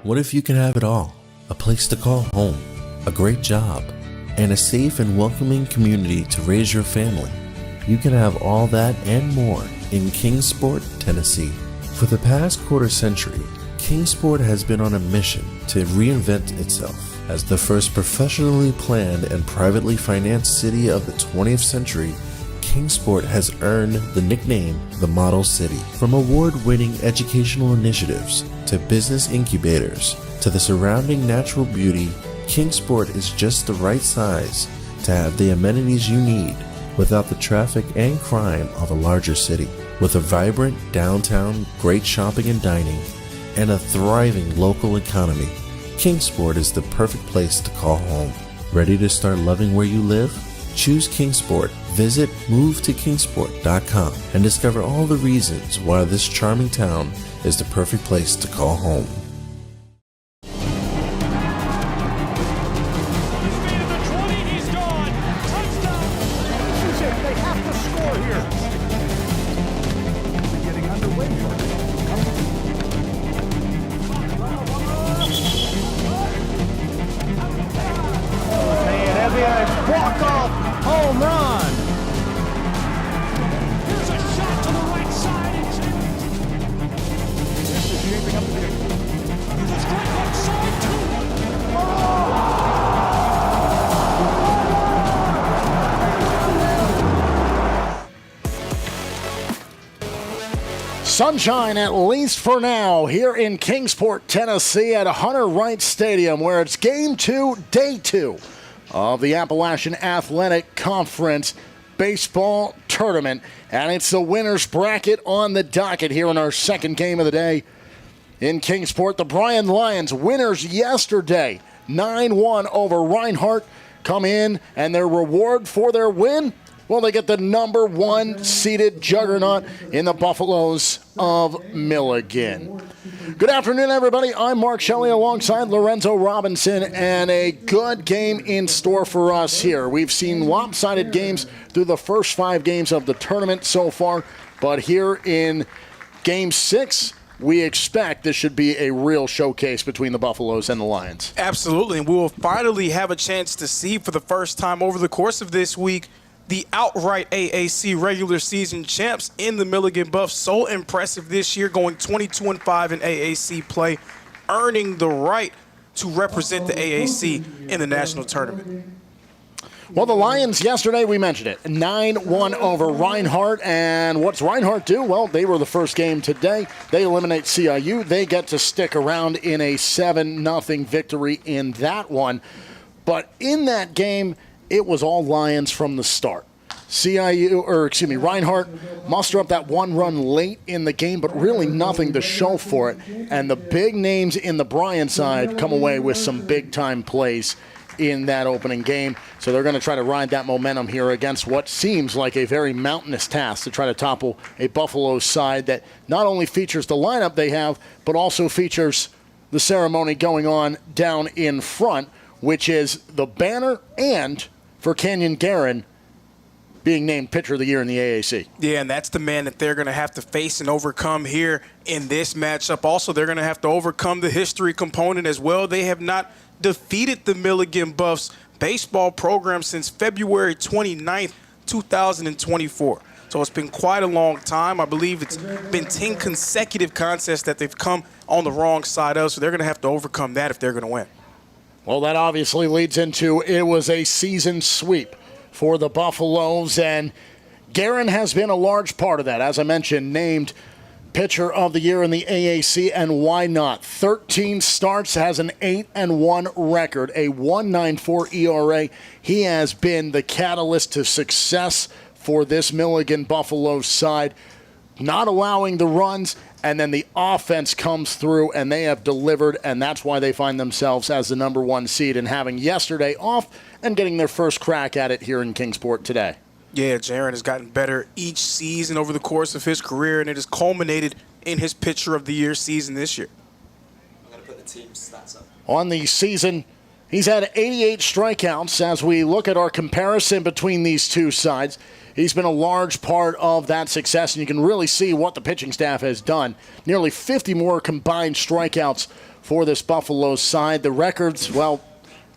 What if you could have it all? A place to call home, a great job, and a safe and welcoming community to raise your family. You can have all that and more in Kingsport, Tennessee. For the past quarter century, Kingsport has been on a mission to reinvent itself as the first professionally planned and privately financed city of the 20th century. Kingsport has earned the nickname the Model City. From award-winning educational initiatives to business incubators to the surrounding natural beauty, Kingsport is just the right size to have the amenities you need without the traffic and crime of a larger city. With a vibrant downtown, great shopping and dining, and a thriving local economy, Kingsport is the perfect place to call home. Ready to start loving where you live? Choose Kingsport. Visit movetokingsport.com and discover all the reasons why this charming town is the perfect place to call home. Walk-off home run. Here's a shot to the right side. This is shaping up to be here's a strike outside too. Sunshine, at least for now, here in Kingsport, Tennessee at Hunter Wright Stadium, where it's Game 2, Day 2 of the Appalachian Athletic Conference Baseball Tournament. And it's the winner's bracket on the docket here in our second game of the day in Kingsport. The Bryan Lions, winners yesterday, 9-1 over Reinhardt, come in, and their reward for their win, well, they get the number 1 seeded juggernaut in the Buffaloes of Milligan. Good afternoon, everybody. I'm Mark Shelley alongside Lorenzo Robinson, and a good game in store for us here. We've seen lopsided games through the first 5 games of the tournament so far, but here in Game 6, we expect this should be a real showcase between the Buffaloes and the Lions. Absolutely, and we will finally have a chance to see for the first time over the course of this week the outright AAC regular season champs in the Milligan Buffs. So impressive this year, going 22-5 in AAC play, earning the right to represent the AAC in the national tournament. Well, the Lions yesterday, we mentioned it, 9-1 over Reinhardt. And what's Reinhardt do? Well, they were the first game today. They eliminate CIU. They get to stick around in a 7-0 victory in that one. But in that game, it was all Lions from the start. Reinhardt muster up that 1 run late in the game, but really nothing to show for it. And the big names in the Bryan side come away with some big-time plays in that opening game. So they're going to try to ride that momentum here against what seems like a very mountainous task to try to topple a Buffalo side that not only features the lineup they have, but also features the ceremony going on down in front, which is the banner and for Kenyon Guerin being named Pitcher of the Year in the AAC. Yeah, and that's the man that they're going to have to face and overcome here in this matchup. Also, they're going to have to overcome the history component as well. They have not defeated the Milligan Buffs baseball program since February 29th, 2024. So it's been quite a long time. I believe it's been 10 consecutive contests that they've come on the wrong side of, so they're going to have to overcome that if they're going to win. Well, that obviously leads into it was a season sweep for the Buffaloes, and Guerin has been a large part of that. As I mentioned, named Pitcher of the Year in the AAC, and why not? 13 starts, has an 8-1 record, a 1.94 ERA. He has been the catalyst to success for this Milligan Buffaloes side, not allowing the runs, and then the offense comes through, and they have delivered, and that's why they find themselves as the number 1 seed and having yesterday off and getting their first crack at it here in Kingsport today. Yeah, Jaron has gotten better each season over the course of his career, and it has culminated in his Pitcher of the Year season this year. I'm going to put the team stats up. On the season, he's had 88 strikeouts. As we look at our comparison between these two sides, he's been a large part of that success, and you can really see what the pitching staff has done. Nearly 50 more combined strikeouts for this Buffalo side. The records, well,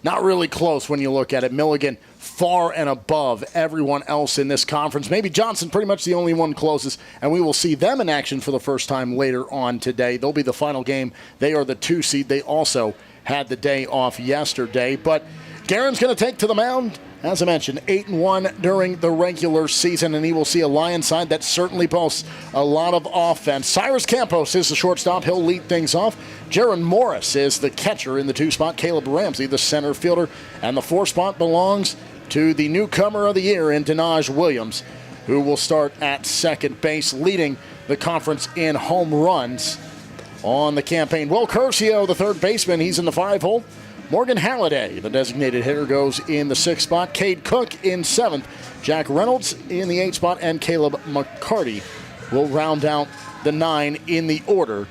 not really close when you look at it. Milligan far and above everyone else in this conference. Maybe Johnson pretty much the only one closest, and we will see them in action for the first time later on today. They'll be the final game. They are the 2 seed. They also had the day off yesterday. But Guerin's going to take to the mound. As I mentioned, 8-1 during the regular season, and he will see a Lions side that certainly boasts a lot of offense. Cyrus Campos is the shortstop. He'll lead things off. Jaron Morris is the catcher in the 2 spot. Caleb Ramsey, the center fielder. And the 4 spot belongs to the newcomer of the year in Denaj Williams, who will start at second base, leading the conference in home runs on the campaign. Will Curcio, the third baseman, he's in the 5 hole. Morgan Halliday, the designated hitter, goes in the 6th spot. Cade Cook in 7th. Jack Reynolds in the 8th spot. And Caleb McCarty will round out the 9 in the order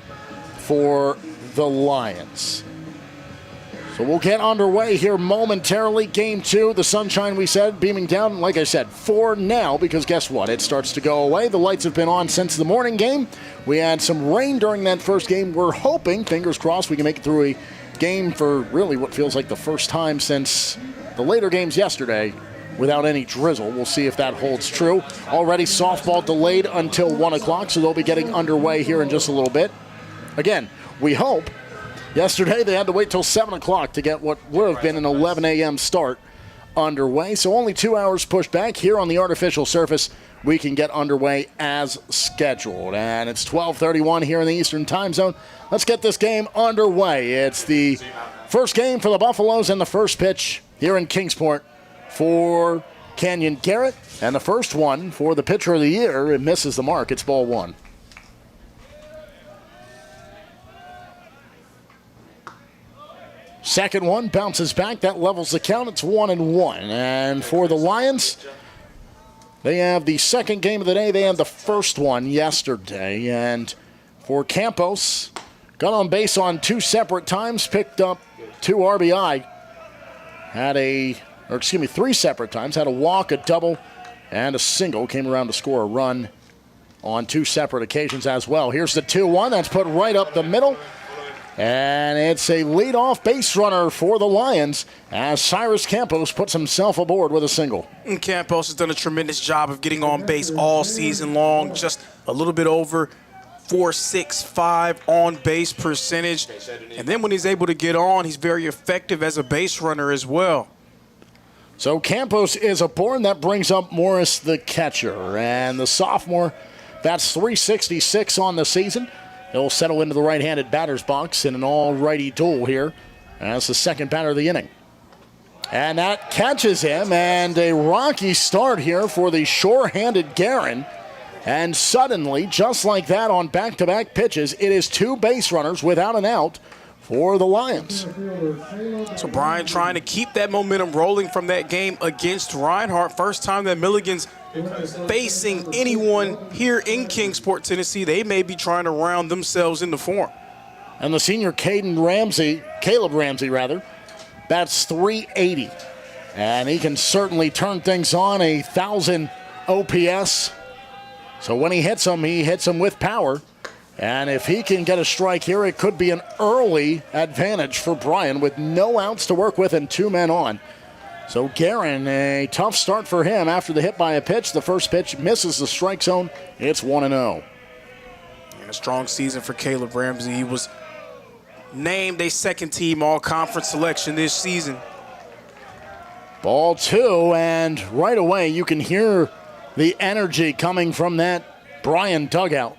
for the Lions. So we'll get underway here momentarily. Game 2, the sunshine, we said, beaming down, like I said, for now, because guess what? It starts to go away. The lights have been on since the morning game. We had some rain during that first game. We're hoping, fingers crossed, we can make it through a game for really what feels like the first time since the later games yesterday without any drizzle. We'll see if that holds true. Already softball delayed until 1 o'clock, so they'll be getting underway here in just a little bit. Again, we hope. Yesterday they had to wait till 7 o'clock to get what would have been an 11 a.m. start underway, so only 2 hours pushed back. Here on the artificial surface, we can get underway as scheduled. And it's 12:31 here in the Eastern Time Zone. Let's get this game underway. It's the first game for the Buffaloes and the first pitch here in Kingsport for Canyon Garrett. And the first one for the pitcher of the year. It misses the mark. It's ball 1. Second one bounces back. That levels the count. It's 1-1. And for the Lions, they have the second game of the day. They had the first one yesterday. And for Campos, got on base on 2 separate times, picked up 2 RBI. 3 separate times. Had a walk, a double, and a single. Came around to score a run on 2 separate occasions as well. Here's the 2-1. That's put right up the middle. And it's a leadoff base runner for the Lions as Cyrus Campos puts himself aboard with a single. And Campos has done a tremendous job of getting on base all season long, just a little bit over .465 on base percentage. And then when he's able to get on, he's very effective as a base runner as well. So Campos is aboard. That brings up Morris, the catcher. And the sophomore, that's .366 on the season. He'll settle into the right-handed batter's box in an all-righty duel here as the second batter of the inning. And that catches him, and a rocky start here for the sure-handed Guerin. And suddenly, just like that on back-to-back pitches, it is 2 base runners without an out for the Lions. So Bryan trying to keep that momentum rolling from that game against Reinhardt. First time that Milligan's facing anyone here in Kingsport, Tennessee. They may be trying to round themselves into form. And the senior Caleb Ramsey, bats .380. And he can certainly turn things on, 1,000 OPS. So when he hits them with power. And if he can get a strike here, it could be an early advantage for Bryan with no outs to work with and 2 men on. So Guerin, a tough start for him after the hit by a pitch. The first pitch misses the strike zone. It's 1-0. And a strong season for Caleb Ramsey. He was named a second-team all-conference selection this season. Ball 2, and right away you can hear the energy coming from that Bryan dugout.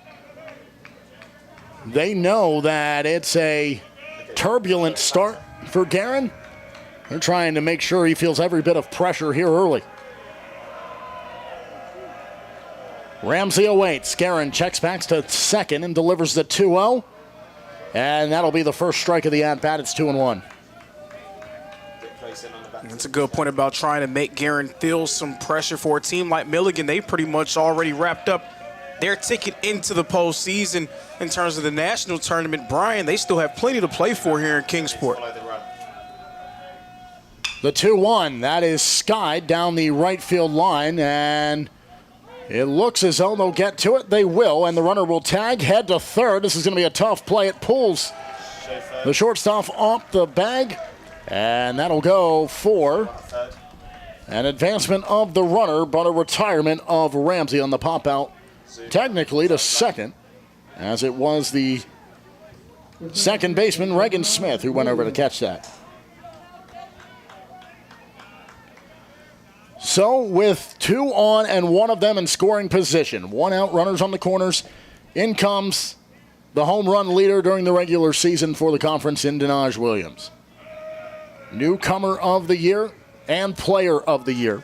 They know that it's a turbulent start for Guerin. They're trying to make sure he feels every bit of pressure here early. Ramsey awaits. Guerin checks back to second and delivers the 2-0. And that'll be the first strike of the at-bat. It's 2-1. That's a good point about trying to make Guerin feel some pressure for a team like Milligan. They pretty much already wrapped up their ticket into the postseason in terms of the national tournament. Bryan, they still have plenty to play for here in Kingsport. The 2-1, that is skied down the right field line, and it looks as though they'll get to it. They will, and the runner will tag, head to third. This is going to be a tough play. It pulls The shortstop off the bag, and that'll go for an advancement of the runner, but a retirement of Ramsey on the pop out, technically to second, as it was the second baseman, Reagan Smith, who went over to catch that. So with 2 on and one of them in scoring position, 1 out, runners on the corners, in comes the home run leader during the regular season for the conference in Denaj Williams. Newcomer of the year and player of the year.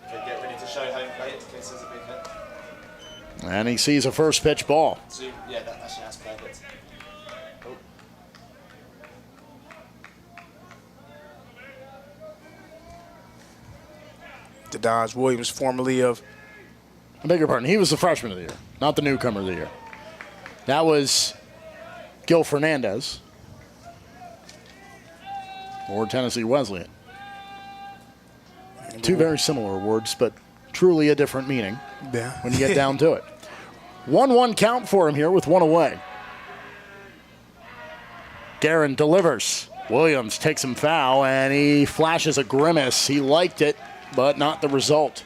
Okay, get ready to show home plate in case there's a big hit. And he sees a first pitch ball. Zoom, yeah, that's perfect. Oh. Denaj Williams, formerly of I beg your pardon, he was the freshman of the year, not the newcomer of the year. That was Gil Fernandez or Tennessee Wesleyan. 2 very similar words, but truly a different meaning when you get down to it. 1-1 count for him here with 1 away. Guerin delivers. Williams takes him foul, and he flashes a grimace. He liked it, but not the result.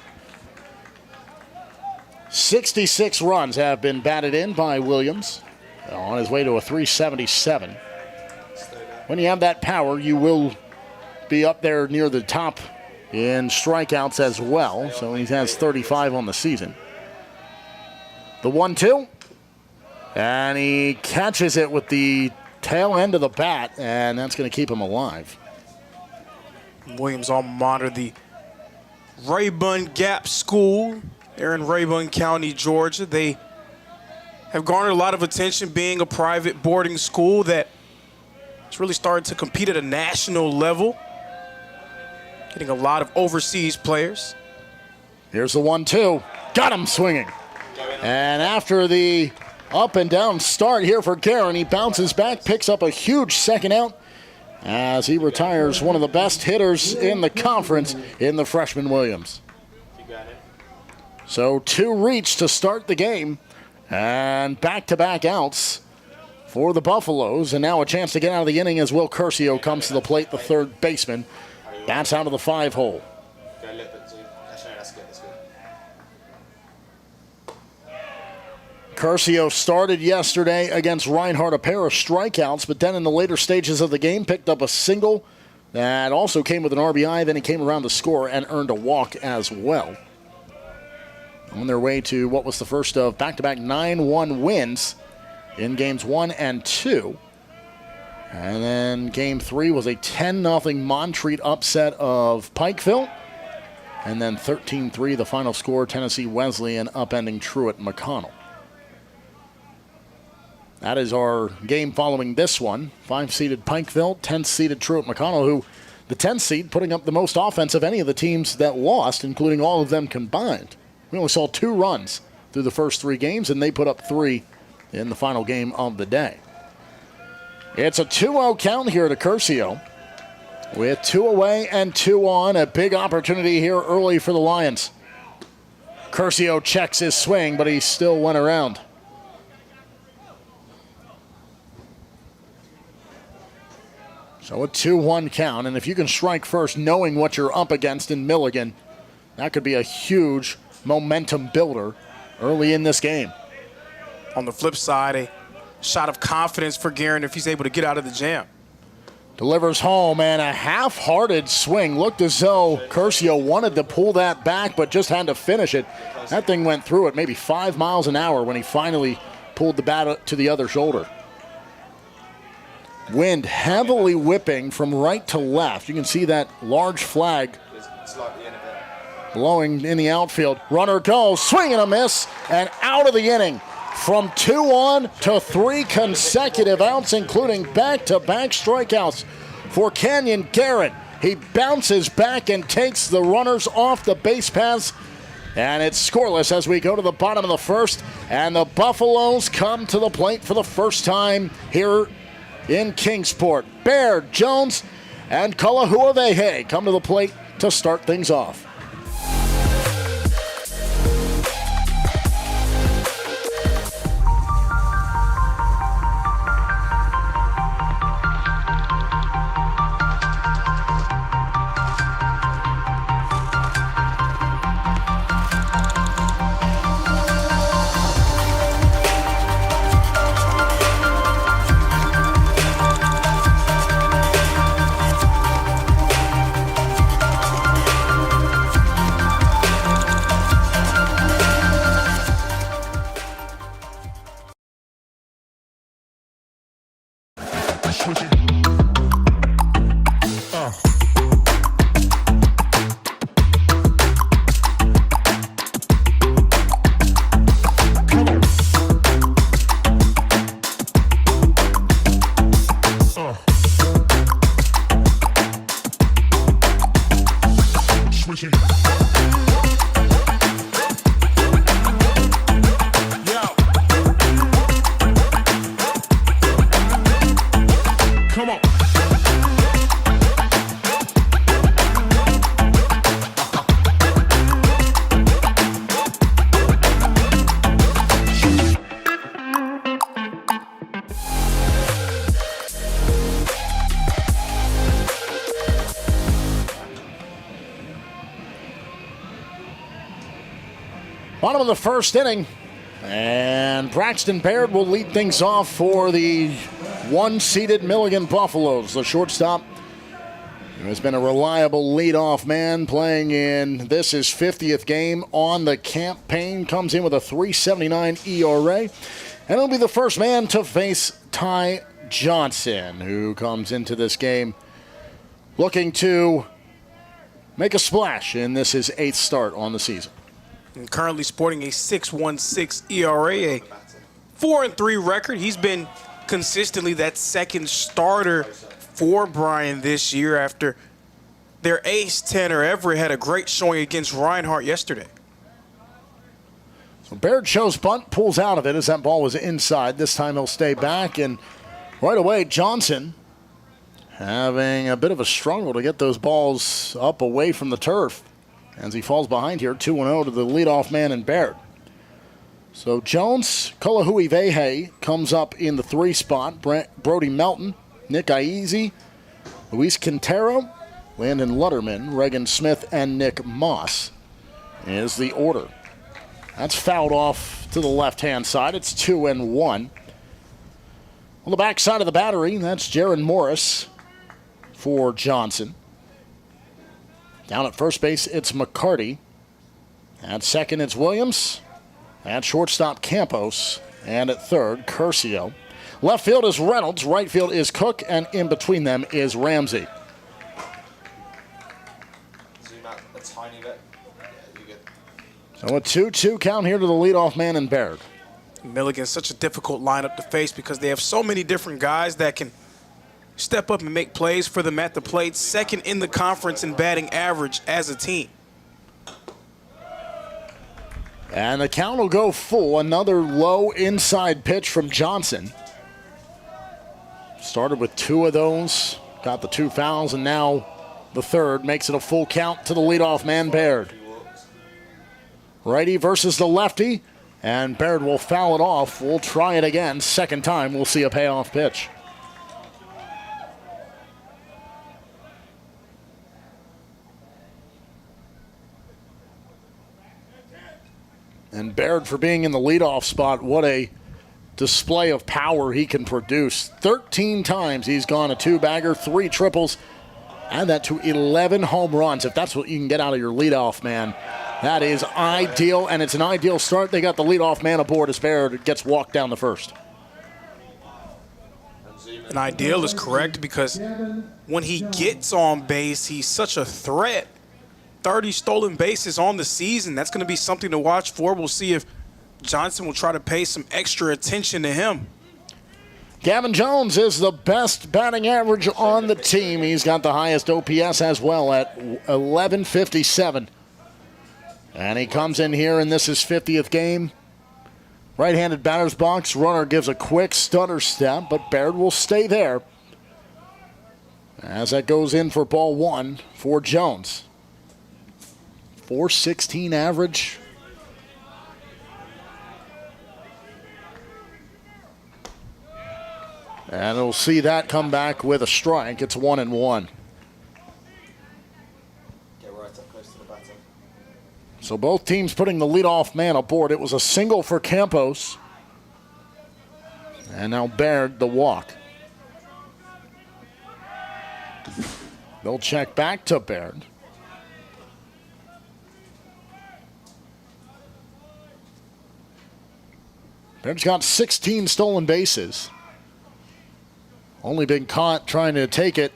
66 runs have been batted in by Williams on his way to a 377. When you have that power, you will be up there near the top in strikeouts as well. So he has 35 on the season. The 1-2. And he catches it with the tail end of the bat, and that's going to keep him alive. Williams alma mater, the Rayburn Gap School. They're in Rayburn County, Georgia. They have garnered a lot of attention being a private boarding school that it's really started to compete at a national level, getting a lot of overseas players. Here's the 1-2. Got him swinging. And after the up and down start here for Guerin, he bounces back, picks up a huge second out as he retires one of the best hitters in the conference in the freshman Williams. So 2 reach to start the game, and back-to-back outs for the Buffaloes, and now a chance to get out of the inning as Will Curcio comes to the plate, the third baseman. That's out of the 5-hole. Curcio started yesterday against Reinhardt, a pair of strikeouts, but then in the later stages of the game picked up a single that also came with an RBI. Then he came around to score and earned a walk as well. On their way to what was the first of back-to-back 9-1 wins in games 1 and 2. And then game 3 was a 10-0 Montreat upset of Pikeville. And then 13-3, the final score, Tennessee Wesleyan upending Truett McConnell. That is our game following this one. 5-seeded Pikeville, 10-seeded Truett McConnell, who the 10th seed putting up the most offense of any of the teams that lost, including all of them combined. We only saw 2 runs through the first 3 games, and they put up 3 in the final game of the day. It's a 2-0 count here to Curcio. With 2 away and 2 on, a big opportunity here early for the Lions. Curcio checks his swing, but he still went around. So a 2-1 count, and if you can strike first knowing what you're up against in Milligan, that could be a huge momentum builder early in this game. On the flip side, a shot of confidence for Guerin if he's able to get out of the jam. Delivers home, and a half-hearted swing. Looked as though Curcio wanted to pull that back, but just had to finish it. That thing went through it maybe 5 miles an hour when he finally pulled the bat to the other shoulder. Wind heavily whipping from right to left. You can see that large flag blowing in the outfield. Runner goes, swing and a miss, and out of the inning. From 2 on to 3 consecutive outs, including back-to-back strikeouts for Canyon Garrett. He bounces back and takes the runners off the base paths, and it's scoreless as we go to the bottom of the first, and the Buffaloes come to the plate for the first time here in Kingsport. Baird, Jones, and Kalahuavehe come to the plate to start things off. attention. Yo. Come on. Bottom of the first inning, and Braxton Baird will lead things off for the one-seeded Milligan Buffaloes. The shortstop, who has been a reliable leadoff man, playing in this his 50th game on the campaign, comes in with a 3.79 ERA, and he'll be the first man to face Ty Johnson, who comes into this game looking to make a splash in this his 8th start on the season. And currently sporting a 6.16 ERA, a 4-3 record. He's been consistently that second starter for Bryan this year after their ace, Tanner Everett, had a great showing against Reinhardt yesterday. So Baird shows bunt, pulls out of it as that ball was inside. This time he'll stay back, and right away Johnson having a bit of a struggle to get those balls up away from the turf as he falls behind here, 2-0 to the leadoff man in Baird. So Jones, Kalahui Vehe comes up in the 3 spot. Brody Melton, Nick Aiezi, Luis Quintero, Landon Lutterman, Reagan Smith, and Nick Moss is the order. That's fouled off to the left-hand side. It's 2-1. On the back side of the battery, that's Jaron Morris for Johnson. Down at first base, it's McCarty. At second, it's Williams. At shortstop, Campos. And at third, Curcio. Left field is Reynolds. Right field is Cook. And in between them is Ramsey. Zoom out a tiny bit. Yeah, you're good. So a 2-2 count here to the leadoff man in Baird. Milligan's such a difficult lineup to face because they have so many different guys that can step up and make plays for them at the plate. Second in the conference in batting average as a team. And the count will go full. Another low inside pitch from Johnson. Started with 2 of those. Got the 2 fouls, and now the third makes it a full count to the leadoff man, Baird. Righty versus the lefty, and Baird will foul it off. We'll try it again. Second time, we'll see a payoff pitch. And Baird, for being in the leadoff spot, what a display of power he can produce. 13 times he's gone a 2-bagger, 3 triples, add that to 11 home runs. If that's what you can get out of your leadoff man, that is ideal, and it's an ideal start. They got the leadoff man aboard as Baird gets walked down the first. An ideal is correct because when he gets on base, he's such a threat. 30 stolen bases on the season. That's going to be something to watch for. We'll see if Johnson will try to pay some extra attention to him. Gavin Jones is the best batting average on the team. He's got the highest OPS as well at 1157. And he comes in here, and this is his 50th game. Right-handed batter's box. Runner gives a quick stutter step, but Baird will stay there as that goes in for ball 1 for Jones. 416 average. And we'll see that come back with a strike. It's 1-1. Get right up close to the batter. So both teams putting the leadoff man aboard. It was a single for Campos. And now Baird the walk. They'll check back to Baird. Baird's got 16 stolen bases. Only been caught trying to take it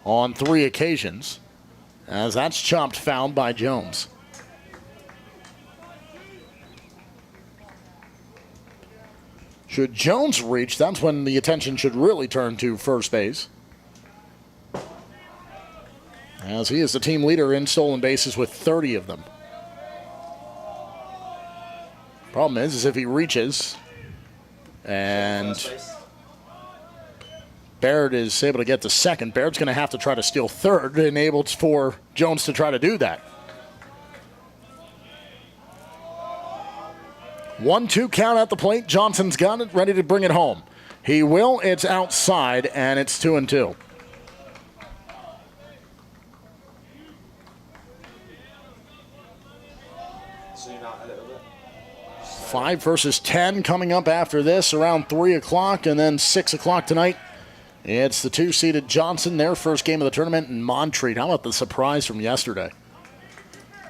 on 3 occasions, as that's chopped foul by Jones. Should Jones reach, that's when the attention should really turn to first base. as he is the team leader in stolen bases with 30 of them. Problem is if he reaches and Baird is able to get to second, Baird's going to have to try to steal third, enabled for Jones to try to do that. 1-2 count at the plate. Johnson's got it, ready to bring it home. He will. It's outside, and it's 2-2. A little bit. 5 versus 10 coming up after this around 3 o'clock, and then 6 o'clock tonight. It's the 2-seeded Johnson, their first game of the tournament, and Montreat. How about the surprise from yesterday?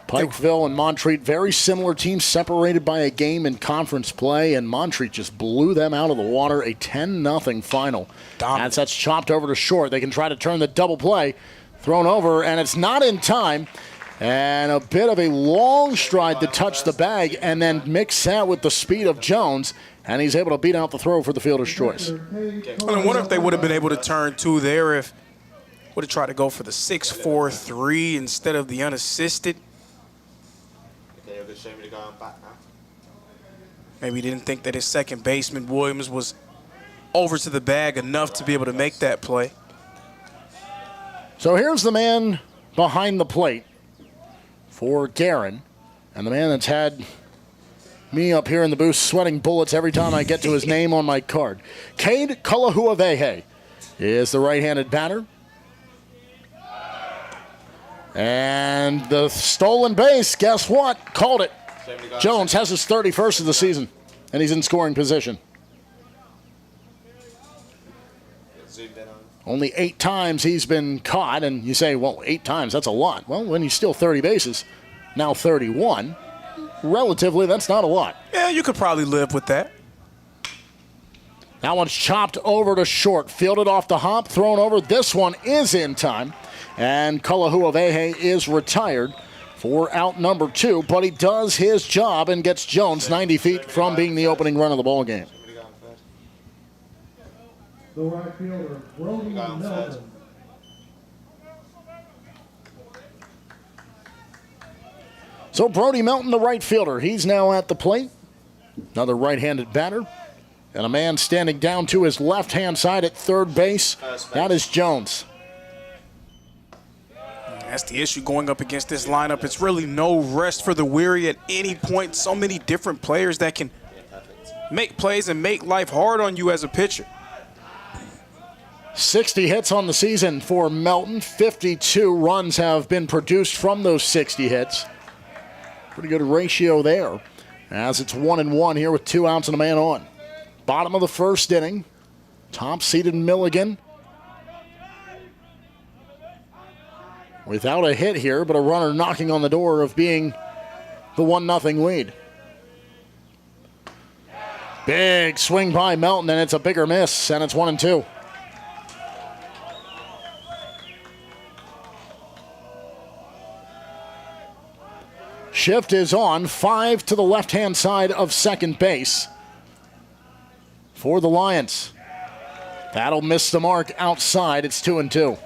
Pikeville and Montreat, very similar teams, separated by a game in conference play, and Montreat just blew them out of the water, a 10-0 final. As that's chopped over to short, they can try to turn the double play. Thrown over, and it's not in time. And a bit of a long stride to touch the bag, and then mix that with the speed of Jones, and he's able to beat out the throw for the fielder's choice. I wonder if they would have been able to turn two there if would have tried to go for the 6-4-3 instead of the unassisted. Okay, you're going to show me the guy on back now. Maybe he didn't think that his second baseman, Williams, was over to the bag enough to be able to make that play. So here's the man behind the plate for Guerin, and the man that's had me up here in the booth sweating bullets every time I get to his name on my card. Cade Kalahuavehe is the right-handed batter. And the stolen base, guess what? Called it. Jones has his 31st of the season, and he's in scoring position. Zoomed in on. Only 8 times he's been caught, and you say, well, 8 times, that's a lot. Well, when he's still 30 bases, now 31, relatively, that's not a lot. Yeah, you could probably live with that. That one's chopped over to short, fielded off the hop, thrown over. This one is in time, and Kalahuavehe is retired for out number 2, but he does his job and gets Jones 90 feet from being the opening run of the ball game. The right fielder, Brody Melton. So Brody Melton, the right fielder, he's now at the plate. Another right-handed batter. And a man standing down to his left-hand side at third base. That is Jones. That's the issue going up against this lineup. It's really no rest for the weary at any point. So many different players that can make plays and make life hard on you as a pitcher. 60 hits on the season for Melton. 52 runs have been produced from those 60 hits. Pretty good ratio there, as it's 1-1 here with 2 outs and a man on. Bottom of the first inning. Top-seeded Milligan. Without a hit here, but a runner knocking on the door of being the 1-0 lead. Big swing by Melton, and it's a bigger miss, and it's 1-2. Shift is on. 5 to the left-hand side of second base for the Lions. That'll miss the mark outside. It's 2-2.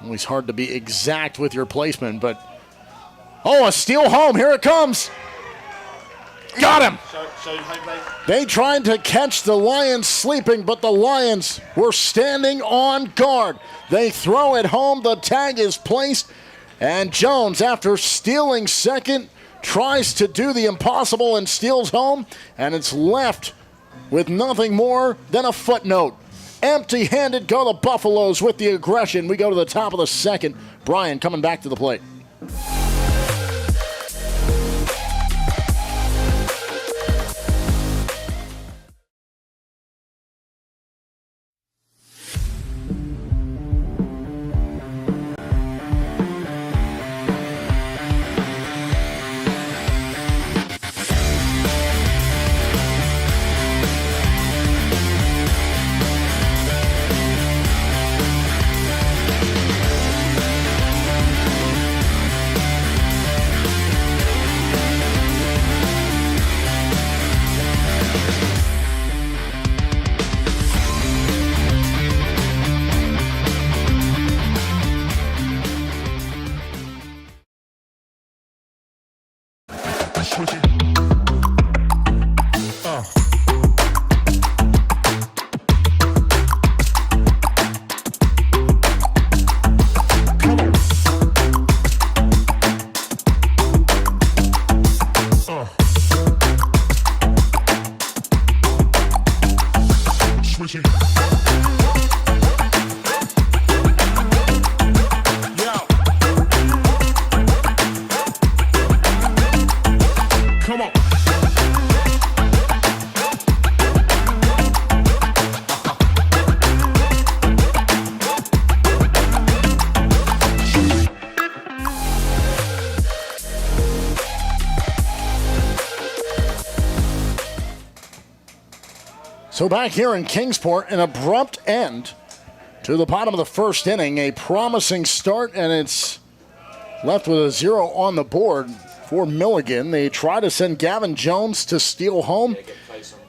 Always hard to be exact with your placement, but... Oh, a steal home. Here it comes. Got him. Show home plate. They tried to catch the Lions sleeping, but the Lions were standing on guard. They throw it home. The tag is placed. And Jones, after stealing second, tries to do the impossible and steals home. And it's left with nothing more than a footnote. Empty-handed go the Buffaloes with the aggression. We go to the top of the second. Bryan coming back to the plate. Yo. Come on. So back here in Kingsport, an abrupt end to the bottom of the first inning. A promising start, and it's left with a 0 on the board for Milligan. They try to send Gavin Jones to steal home,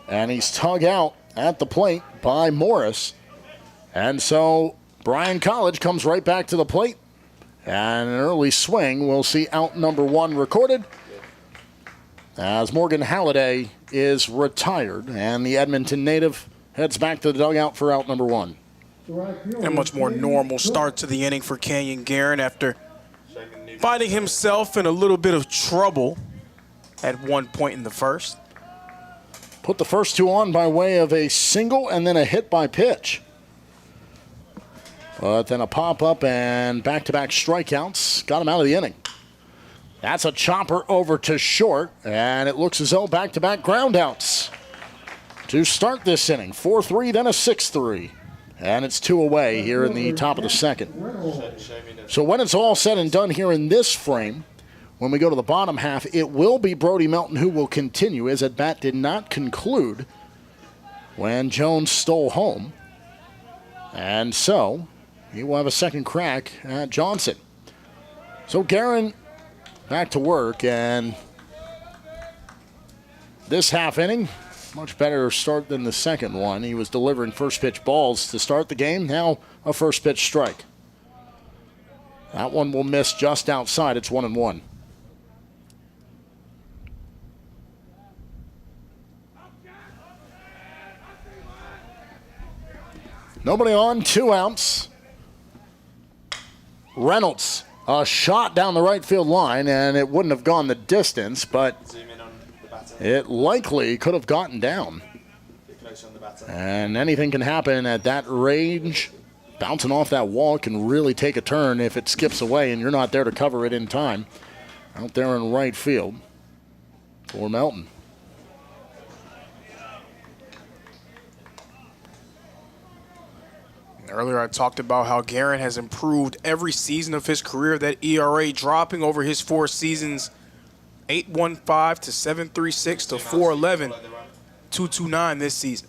and he's tugged out at the plate by Morris. And so Bryan College comes right back to the plate, and an early swing. We'll see out number 1 recorded as Morgan Halliday is retired, and the Edmonton native heads back to the dugout for out number 1. A much more normal start to the inning for Kenyon Guerin after finding himself in a little bit of trouble at one point in the first. Put the first 2 on by way of a single and then a hit by pitch. But then a pop-up and back-to-back strikeouts got him out of the inning. That's a chopper over to short, and it looks as though back-to-back groundouts to start this inning. 4-3, then a 6-3. And it's 2 away here in the top of the second. So when it's all said and done here in this frame, when we go to the bottom half, it will be Brody Melton who will continue, as at bat did not conclude when Jones stole home. And so he will have a second crack at Johnson. So Guerin back to work, and this half inning, much better start than the second one. He was delivering first pitch balls to start the game. Now a first pitch strike. That one will miss just outside. It's 1-1. Nobody on, 2 outs. Reynolds, a shot down the right field line, and it wouldn't have gone the distance, but it likely could have gotten down. And anything can happen at that range. Bouncing off that wall can really take a turn if it skips away and you're not there to cover it in time. Out there in right field for Melton. Earlier I talked about how Guerin has improved every season of his career, that ERA dropping over his 4 seasons, 8.15 to 7.36 to 4.11, 2.29 this season.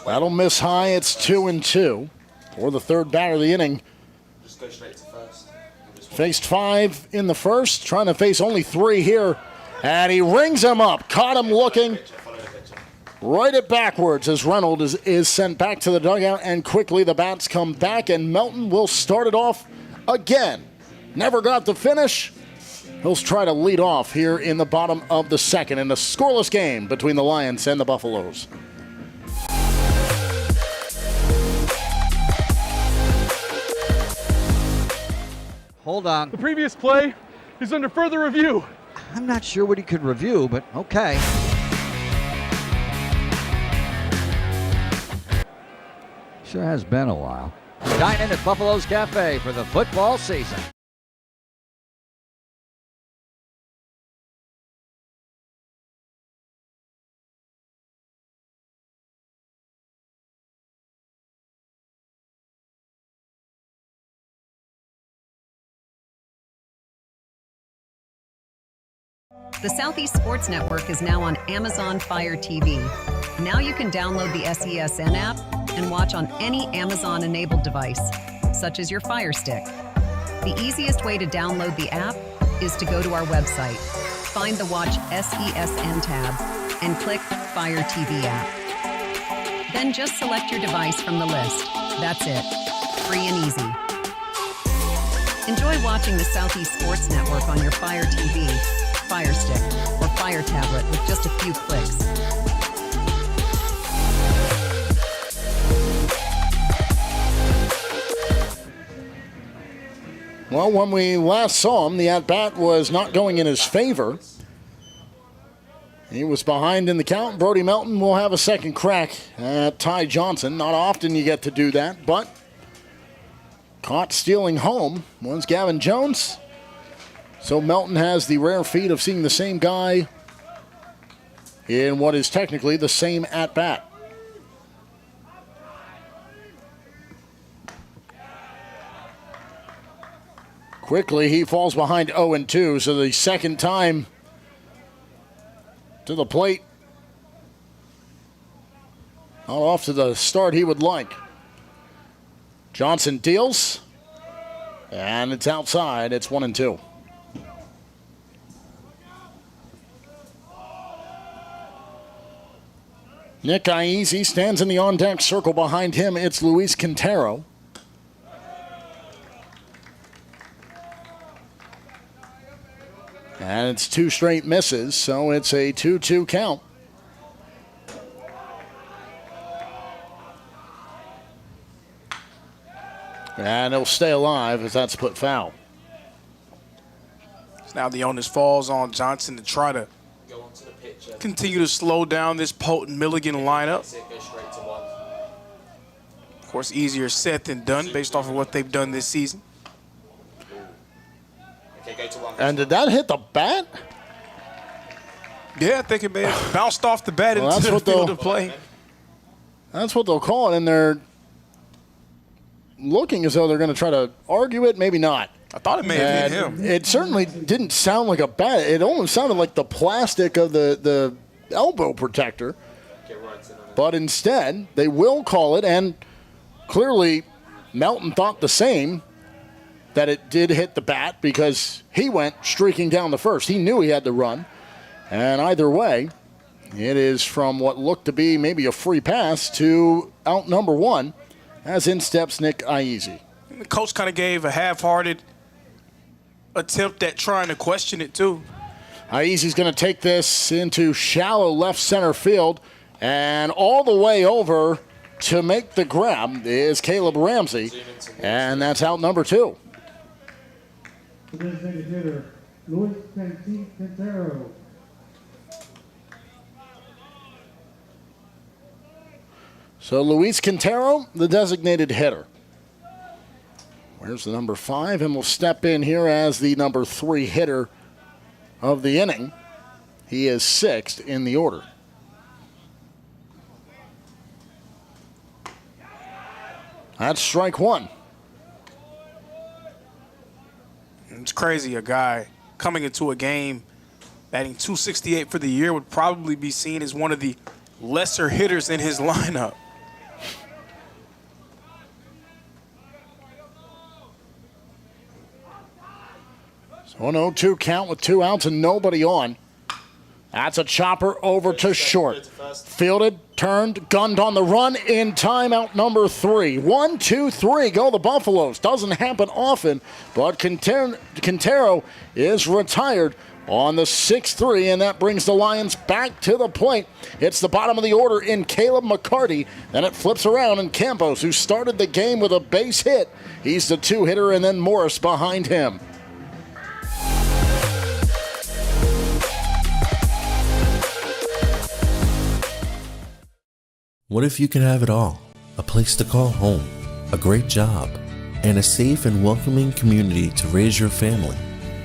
That'll miss high. It's 2-2 for the third batter of the inning. Just go straight to first. Faced 5 in the first, trying to face only 3 here. And he rings him up. Caught him looking. Right it backwards as Reynolds is sent back to the dugout, and quickly the bats come back, and Melton will start it off again. Never got to finish. He'll try to lead off here in the bottom of the second in a scoreless game between the Lions and the Buffaloes. Hold on. The previous play is under further review. I'm not sure what he could review, but okay. Sure has been a while. Dine in at Buffalo's Cafe for the football season. The Southeast Sports Network is now on Amazon Fire TV. Now you can download the SESN app and watch on any Amazon-enabled device, such as your Fire Stick. The easiest way to download the app is to go to our website, find the Watch SESN tab, and click Fire TV app. Then just select your device from the list. That's it. Free and easy. Enjoy watching the Southeast Sports Network on your Fire TV, Fire Stick, or Fire tablet with just a few clicks. Well, when we last saw him, the at-bat was not going in his favor. He was behind in the count. Brody Melton will have a second crack at Ty Johnson. Not often you get to do that, but caught stealing home was Gavin Jones. So Melton has the rare feat of seeing the same guy in what is technically the same at-bat. Quickly, he falls behind 0-2, so the second time to the plate. Not off to the start he would like. Johnson deals, and it's outside. It's 1-2. Nick Iazi stands in the on-deck circle. Behind him, it's Luis Quintero. And it's 2 straight misses, so it's a 2-2 count. And he'll stay alive as that's put foul. So now the onus falls on Johnson to try to continue to slow down this potent Milligan lineup. Of course, easier said than done based off of what they've done this season. And did that hit the bat? Yeah, I think it may have bounced off the bat into the field of play. That's what they'll call it, and they're looking as though they're going to try to argue it. Maybe not. I thought it may have hit him. It certainly didn't sound like a bat. It almost sounded like the plastic of the elbow protector. But instead, they will call it, and clearly Melton thought the same, that it did hit the bat because he went streaking down the first. He knew he had to run. And either way, it is from what looked to be maybe a free pass to out number 1, as in steps Nick Iazi. The coach kind of gave a half-hearted attempt at trying to question it, too. Iazi's going to take this into shallow left center field, and all the way over to make the grab is Caleb Ramsey, and that's out number 2. The designated hitter, Luis Quintero. So Luis Quintero, the designated hitter. Where's the number 5? And will step in here as the number 3 hitter of the inning. He is 6th in the order. That's strike 1. It's crazy. A guy coming into a game batting .268 for the year would probably be seen as one of the lesser hitters in his lineup. So 1-0-2 count with 2 outs and nobody on. That's a chopper over to short. Fielded, turned, gunned on the run in timeout number 3. 1, 2, 3 go the Buffaloes. Doesn't happen often, but Quintero is retired on the 6-3, and that brings the Lions back to the plate. It's the bottom of the order in Caleb McCarty. Then it flips around in Campos, who started the game with a base hit. He's the 2-hitter, and then Morris behind him. What if you can have it all? A place to call home, a great job, and a safe and welcoming community to raise your family.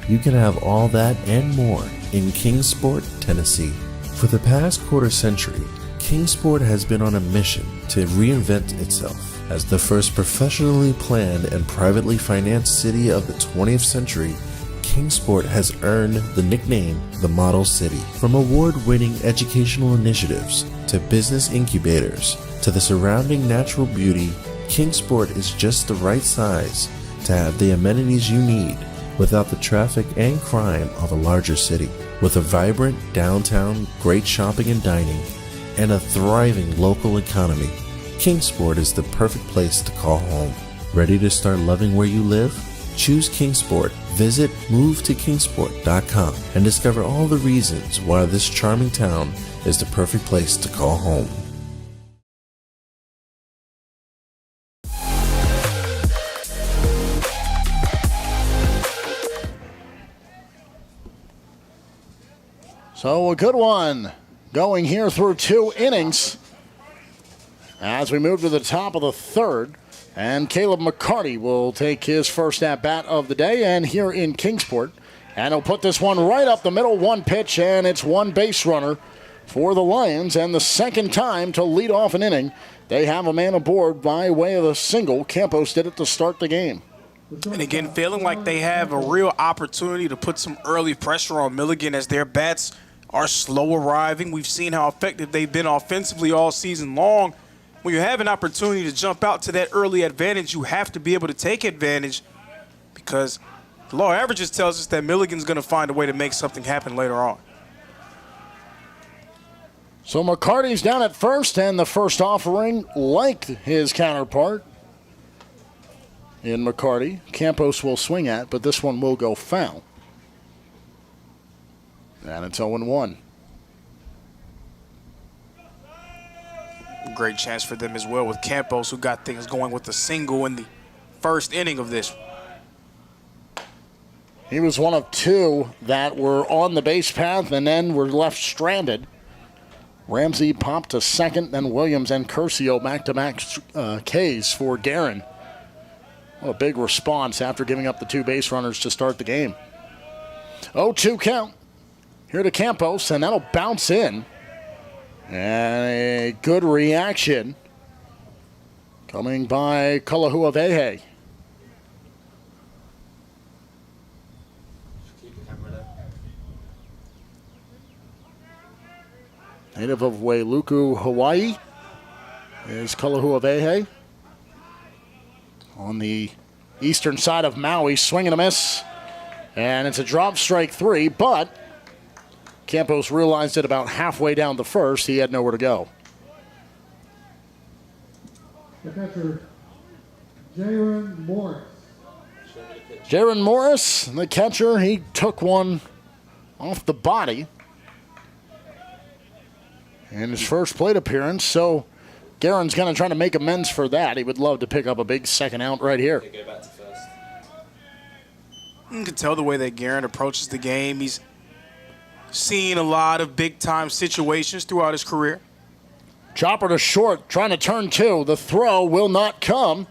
You can have all that and more in Kingsport, Tennessee. For the past quarter century, Kingsport has been on a mission to reinvent itself. As the first professionally planned and privately financed city of the 20th century, Kingsport has earned the nickname the Model City. From award-winning educational initiatives to business incubators to the surrounding natural beauty, Kingsport is just the right size to have the amenities you need without the traffic and crime of a larger city. With a vibrant downtown, great shopping and dining, and a thriving local economy, Kingsport is the perfect place to call home. Ready to start loving where you live? Choose Kingsport. Visit movetokingsport.com and discover all the reasons why this charming town is the perfect place to call home. So a good one going here through 2 innings as we move to the top of the third. And Caleb McCarty will take his first at-bat of the day and here in Kingsport. And he'll put this one right up the middle, 1 pitch, and it's 1 base runner for the Lions. And the second time to lead off an inning, they have a man aboard by way of a single. Campos did it to start the game. And again, feeling like they have a real opportunity to put some early pressure on Milligan as their bats are slow arriving. We've seen how effective they've been offensively all season long. When you have an opportunity to jump out to that early advantage, you have to be able to take advantage because the law of averages tells us that Milligan's going to find a way to make something happen later on. So McCarty's down at first, and the first offering liked his counterpart in McCarty. Campos will swing at, but this one will go foul. And it's 0-1. Great chance for them as well with Campos, who got things going with a single in the first inning of this. He was one of 2 that were on the base path and then were left stranded. Ramsey popped to second, then Williams and Curcio back-to-back Ks for Guerin. What a big response after giving up the 2 base runners to start the game. 0-2 count here to Campos, and that'll bounce in. And a good reaction coming by Kalahuavehe. Native of Wailuku, Hawaii is Kalahuavehe. On the eastern side of Maui, swing and a miss. And it's a drop, strike 3, but Campos realized it about halfway down the first. He had nowhere to go. The catcher, Jaron Morris. Jaron Morris, the catcher, he took one off the body in his first plate appearance, so Guerin's going to try to make amends for that. He would love to pick up a big second out right here. Go back to first. You can tell the way that Guerin approaches the game. He's seen a lot of big-time situations throughout his career. Chopper to short, trying to turn 2. The throw will not come.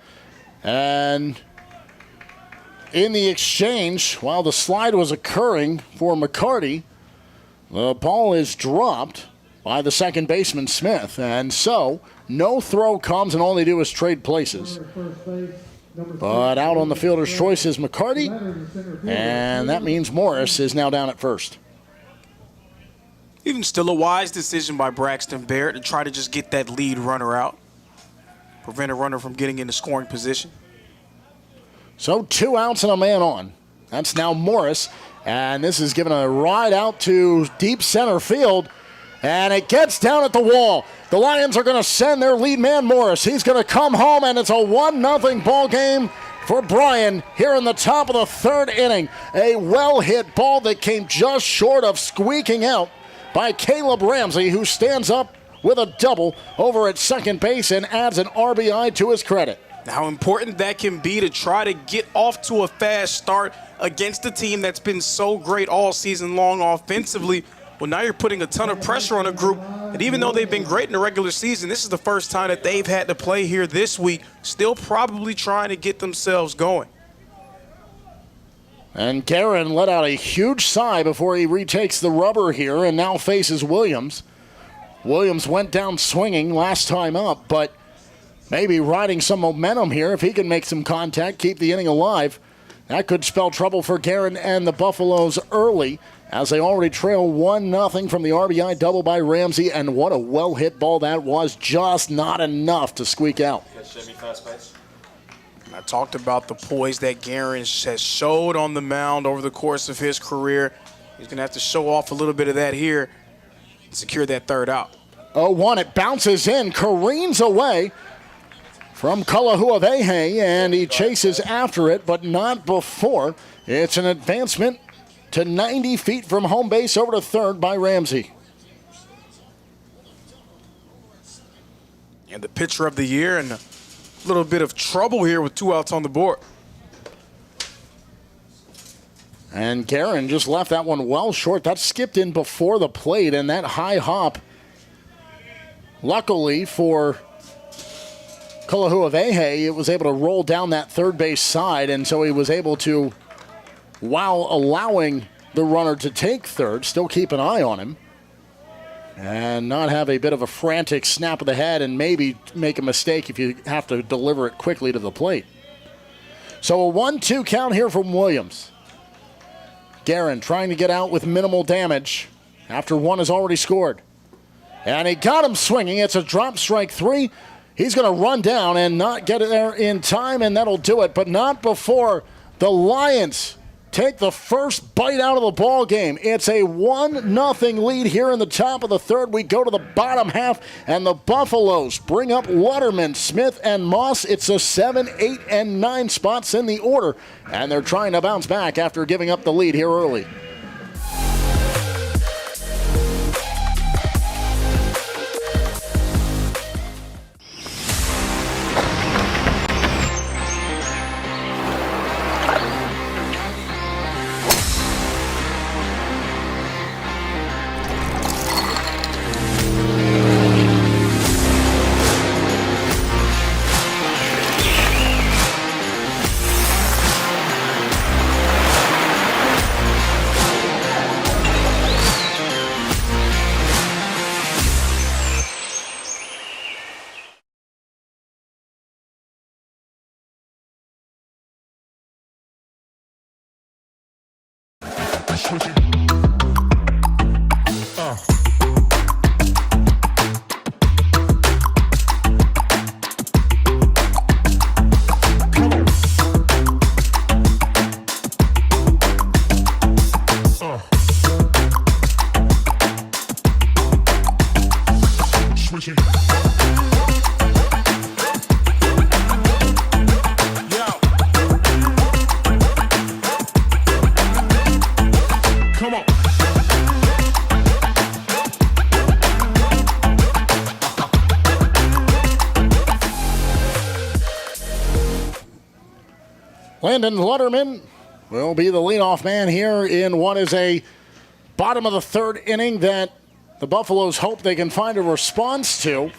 And in the exchange, while the slide was occurring for McCarty, the ball is dropped by the second baseman, Smith. And so, no throw comes, and all they do is trade places. But out on the fielder's choice is McCarty, and that means Morris is now down at first. Even still a wise decision by Braxton Barrett to try to just get that lead runner out. Prevent a runner from getting into scoring position. So 2 outs and a man on. That's now Morris. And this is given a ride out to deep center field. And it gets down at the wall. The Lions are going to send their lead man, Morris. He's going to come home, and it's a 1-0 ball game for Bryan here in the top of the third inning. A well-hit ball that came just short of squeaking out by Caleb Ramsey, who stands up with a double over at second base and adds an RBI to his credit. How important that can be to try to get off to a fast start against a team that's been so great all season long offensively. Well, now you're putting a ton of pressure on a group, and even though they've been great in the regular season, this is the first time that they've had to play here this week, still probably trying to get themselves going. And Guerin let out a huge sigh before he retakes the rubber here and now faces Williams. Williams went down swinging last time up, but maybe riding some momentum here. If he can make some contact, keep the inning alive, that could spell trouble for Guerin and the Buffaloes early, as they already trail 1-0 from the RBI double by Ramsey. And what a well-hit ball that was, just not enough to squeak out. First base. I talked about the poise that Guerin has showed on the mound over the course of his career. He's going to have to show off a little bit of that here and secure that third out. 0-1, it bounces in, careens away from Kalahuavehe, and he chases after it, but not before. It's an advancement to 90 feet from home base over to third by Ramsey. And the pitcher of the year, and a little bit of trouble here with 2 outs on the board. And Guerin just left that one well short. That skipped in before the plate, and that high hop, luckily for Kalahuavehe, it was able to roll down that third base side, and so he was able to, while allowing the runner to take third, still keep an eye on him and not have a bit of a frantic snap of the head and maybe make a mistake if you have to deliver it quickly to the plate. So a 1-2 count here from Williams. Guerin trying to get out with minimal damage after one has already scored. And he got him swinging. It's a drop strike 3. He's going to run down and not get it there in time, and that'll do it. But not before the Lions take the first bite out of the ball game. It's a 1-0 lead here in the top of the third. We go to the bottom half, and the Buffaloes bring up Lutterman, Smith, and Moss. It's a 7, 8, and 9 spots in the order, and they're trying to bounce back after giving up the lead here early. Landon Lutterman will be the leadoff man here in what is a bottom of the third inning that the Buffaloes hope they can find a response to.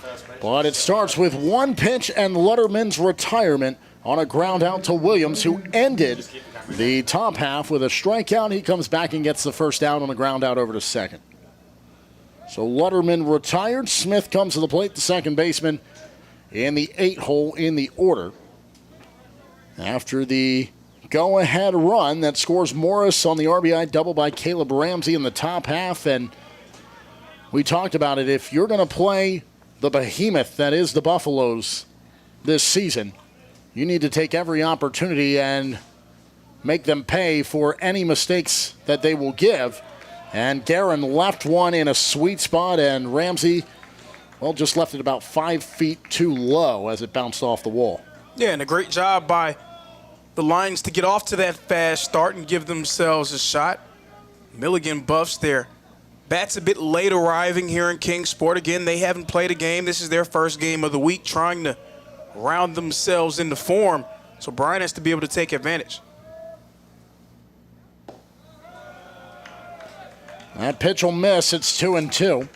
But it starts with one pitch and Lutterman's retirement on a ground out to Williams, who ended the top half with a strikeout. He comes back and gets the first out on a ground out over to second. So Lutterman retired. Smith comes to the plate, the second baseman in the 8-hole in the order. After the go-ahead run that scores Morris on the RBI double by Caleb Ramsey in the top half. And we talked about it. If you're going to play the behemoth that is the Buffaloes this season, you need to take every opportunity and make them pay for any mistakes that they will give. And Guerin left one in a sweet spot, and Ramsey, well, just left it about 5 feet too low as it bounced off the wall. Yeah, and a great job by the Lions to get off to that fast start and give themselves a shot. Milligan Buffs their bats a bit late arriving here in Kingsport. Again, they haven't played a game. This is their first game of the week, trying to round themselves into form. So Bryan has to be able to take advantage. That pitch will miss. It's 2-2.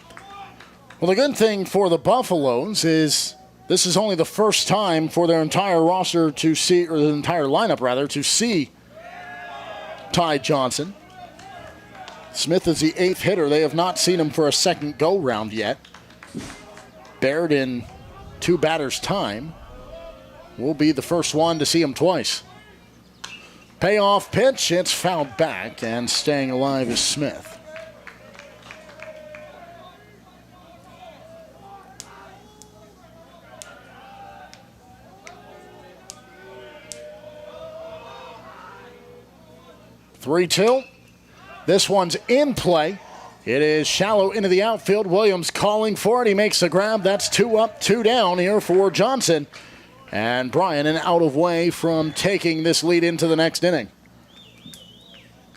Well, the good thing for the Buffaloes is this is only the first time for their entire roster to see, or the entire lineup rather, to see Ty Johnson. Smith is the 8th hitter. They have not seen him for a second go-round yet. Baird in 2 batters' time will be the first one to see him twice. Payoff pitch. It's fouled back, and staying alive is Smith. Three-two. This one's in play. It is shallow into the outfield. Williams calling for it. He makes the grab. That's 2 up, 2 down here for Johnson. And Bryan an out of way from taking this lead into the next inning.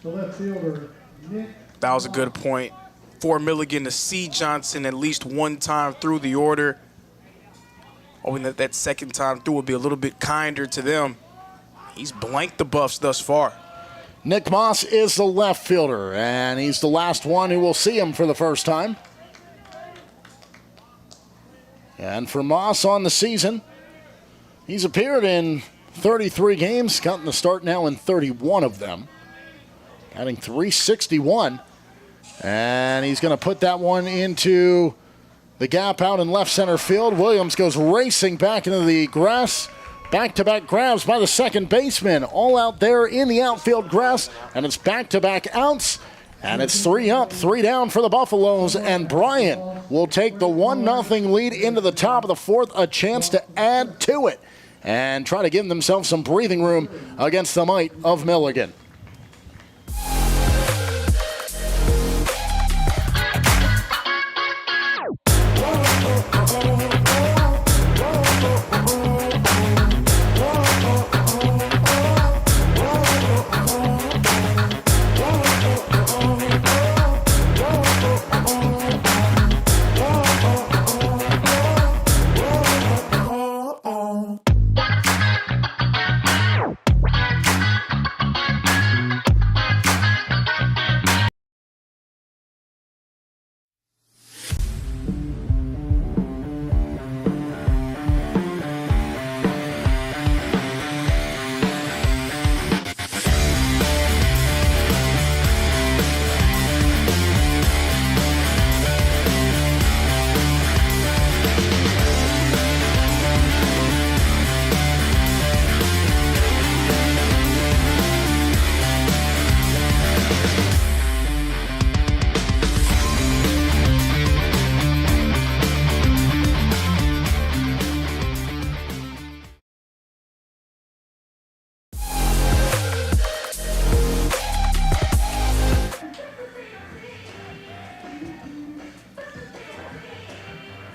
The left fielder, Nick. That was a good point for Milligan to see Johnson at least one time through the order. Hoping that second time through will be a little bit kinder to them. He's blanked the Buffs thus far. Nick Moss is the left fielder, and he's the last one who will see him for the first time. And for Moss on the season, he's appeared in 33 games, gotten the start now in 31 of them, batting .361. And he's going to put that one into the gap out in left center field. Williams goes racing back into the grass. Back-to-back grabs by the second baseman. All out there in the outfield grass. And it's back-to-back outs. And it's 3 up, 3 down for the Buffaloes. And Bryan will take the 1-0 lead into the top of the fourth. A chance to add to it and try to give themselves some breathing room against the might of Milligan.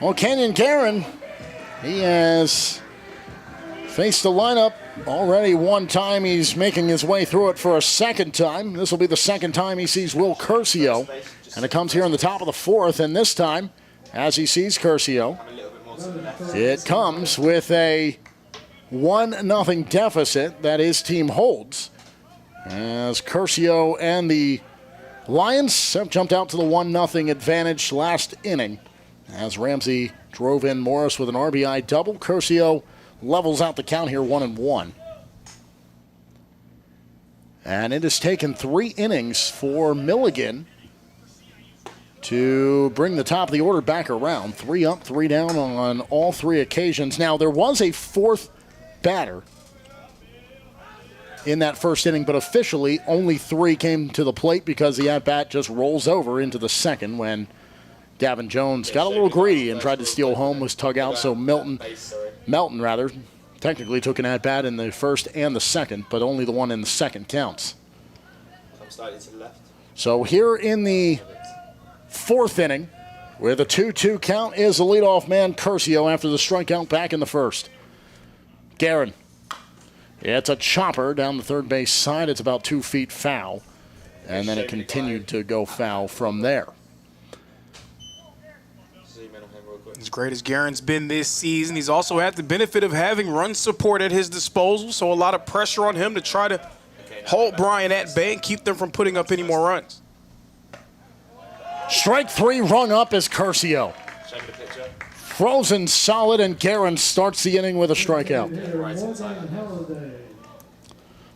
Well, Kenyon Guerin, he has faced the lineup already one time. He's making his way through it for a second time. This will be the second time he sees Will Curcio. And it comes here in the top of the fourth. And this time, as he sees Curcio, it comes with a 1-0 deficit that his team holds. As Curcio and the Lions have jumped out to the 1-0 advantage last inning. As Ramsey drove in Morris with an RBI double, Curcio levels out the count here 1-1. And it has taken 3 innings for Milligan to bring the top of the order back around. 3 up, 3 down on all 3 occasions. Now, there was a 4th batter in that first inning, but officially only 3 came to the plate because the at-bat just rolls over into the second when Gavin Jones got a little greedy and tried to steal home, was tug out, so Melton technically took an at-bat in the first and the second, but only the one in the second counts. So here in the 4th inning, with a 2-2 count, is the leadoff man, Curcio, after the strikeout back in the first. Guerin. It's a chopper down the third base side. It's about 2 feet foul, and then it continued to go foul from there. As great as Guerin's been this season, he's also had the benefit of having run support at his disposal, so a lot of pressure on him to try to hold Bryan at bay and keep them from putting up any more runs. Strike 3 rung up is Curcio. Frozen solid, and Guerin starts the inning with a strikeout.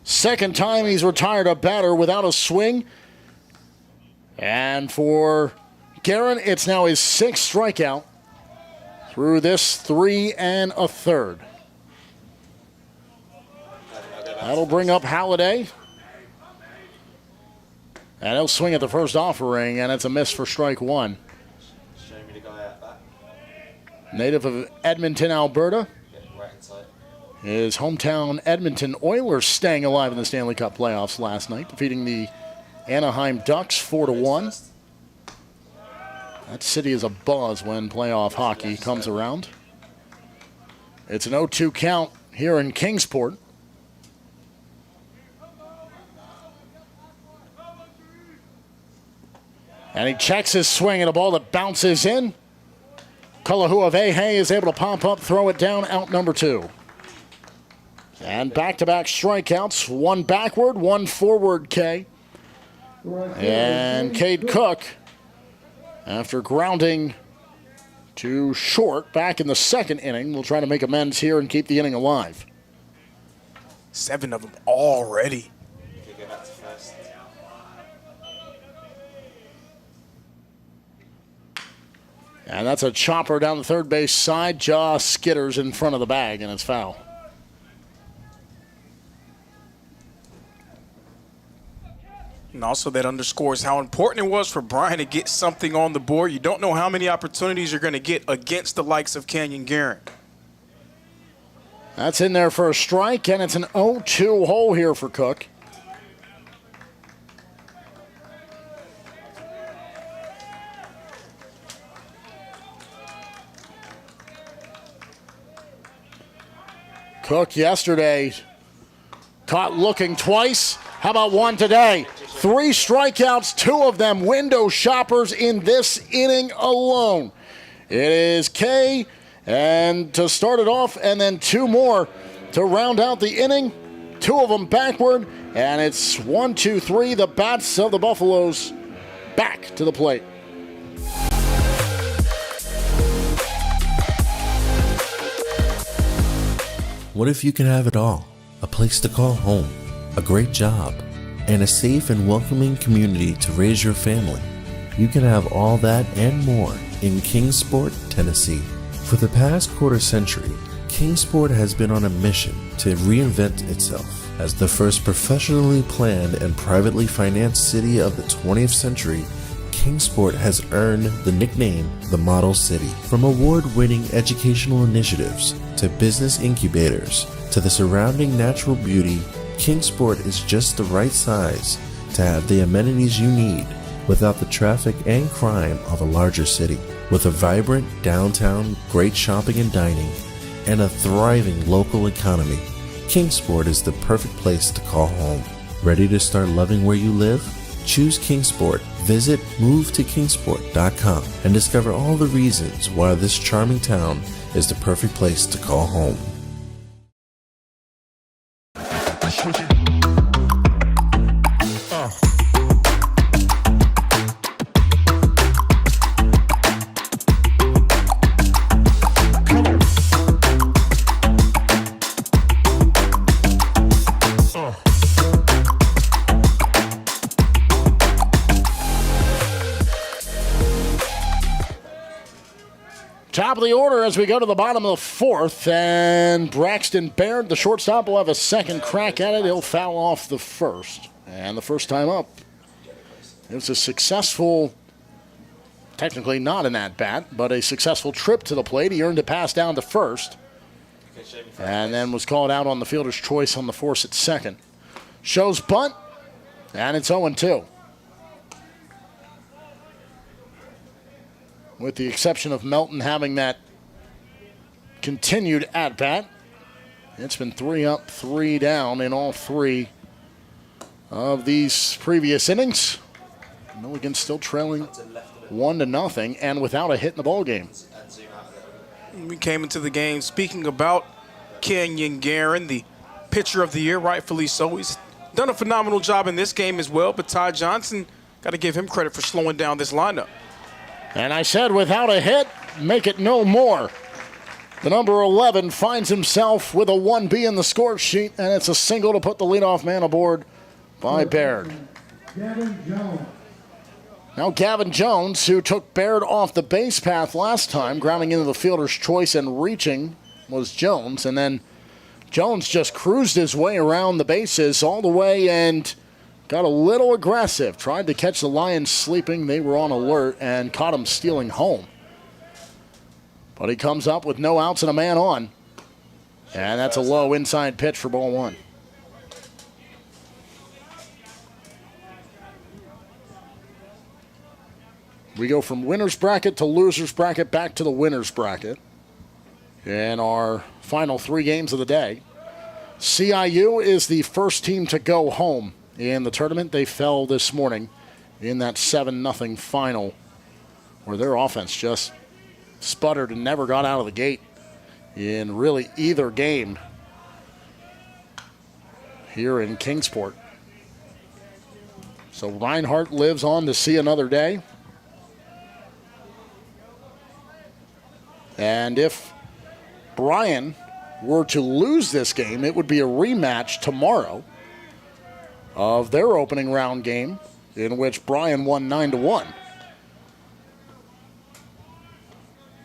Second time he's retired a batter without a swing. And for Guerin, it's now his 6th strikeout through this 3 1/3. That'll bring up Halliday. And he'll swing at the first offering, and it's a miss for strike 1. Native of Edmonton, Alberta. His hometown Edmonton Oilers staying alive in the Stanley Cup playoffs last night, defeating the Anaheim Ducks 4-1. That city is abuzz when playoff hockey comes around. It's an 0-2 count here in Kingsport. And he checks his swing at a ball that bounces in. Kalahuavehe is able to pop up, throw it down, out number 2. And back-to-back strikeouts, one backward, one forward, K. And Cade Cook, after grounding to short back in the second inning, will try to make amends here and keep the inning alive. 7 of them already. Okay, go back to first. And that's a chopper down the third base side. Jaw skitters in front of the bag, and it's foul. And also that underscores how important it was for Bryan to get something on the board. You don't know how many opportunities you're going to get against the likes of Canyon Guerin. That's in there for a strike, and it's an 0-2 hole here for Cook. Cook yesterday caught looking twice. How about one today? 3 strikeouts, 2 of them window shoppers in this inning alone. It is K, and to start it off, and then 2 more to round out the inning. 2 of them backward, and it's 1, 2, 3. The bats of the Buffaloes back to the plate. What if you could have it all? A place to call home, a great job, and a safe and welcoming community to raise your family. You can have all that and more in Kingsport, Tennessee. For the past quarter century, Kingsport has been on a mission to reinvent itself as the first professionally planned and privately financed city of the 20th century. Kingsport has earned the nickname the Model City. From award-winning educational initiatives to business incubators to the surrounding natural beauty, Kingsport is just the right size to have the amenities you need without the traffic and crime of a larger city. With a vibrant downtown, great shopping and dining, and a thriving local economy, Kingsport is the perfect place to call home. Ready to start loving where you live? Choose Kingsport. Visit movetokingsport.com and discover all the reasons why this charming town is the perfect place to call home. Top of the order as we go to the bottom of the 4th, and Braxton Baird, the shortstop, will have a second crack at it. He'll foul off the first. And the first time up, it was a successful, technically not an at-bat, but a successful trip to the plate. He earned a pass down to first, and then was called out on the fielder's choice on the force at second. Shows bunt, and it's 0-2. With the exception of Melton having that continued at-bat. It's been 3 up, 3 down in all 3 of these previous innings. Milligan still trailing 1-0 and without a hit in the ballgame. We came into the game speaking about Canyon Guerin, the pitcher of the year, rightfully so. He's done a phenomenal job in this game as well, but Ty Johnson, got to give him credit for slowing down this lineup. And I said without a hit, make it no more. The number 11 finds himself with a 1B in the score sheet, and it's a single to put the leadoff man aboard by Baird. Gavin Jones. Now Gavin Jones, who took Baird off the base path last time, grounding into the fielder's choice and reaching, was Jones. And then Jones just cruised his way around the bases all the way and got a little aggressive. Tried to catch the Lions sleeping. They were on alert and caught him stealing home. But he comes up with no outs and a man on. And that's a low inside pitch for ball 1. We go from winner's bracket to loser's bracket back to the winner's bracket in our final 3 games of the day. CIU is the first team to go home in the tournament. They fell this morning in that 7-0 final where their offense just sputtered and never got out of the gate in really either game here in Kingsport. So Reinhardt lives on to see another day. And if Bryan were to lose this game, it would be a rematch tomorrow of their opening round game, in which Bryan won 9-1.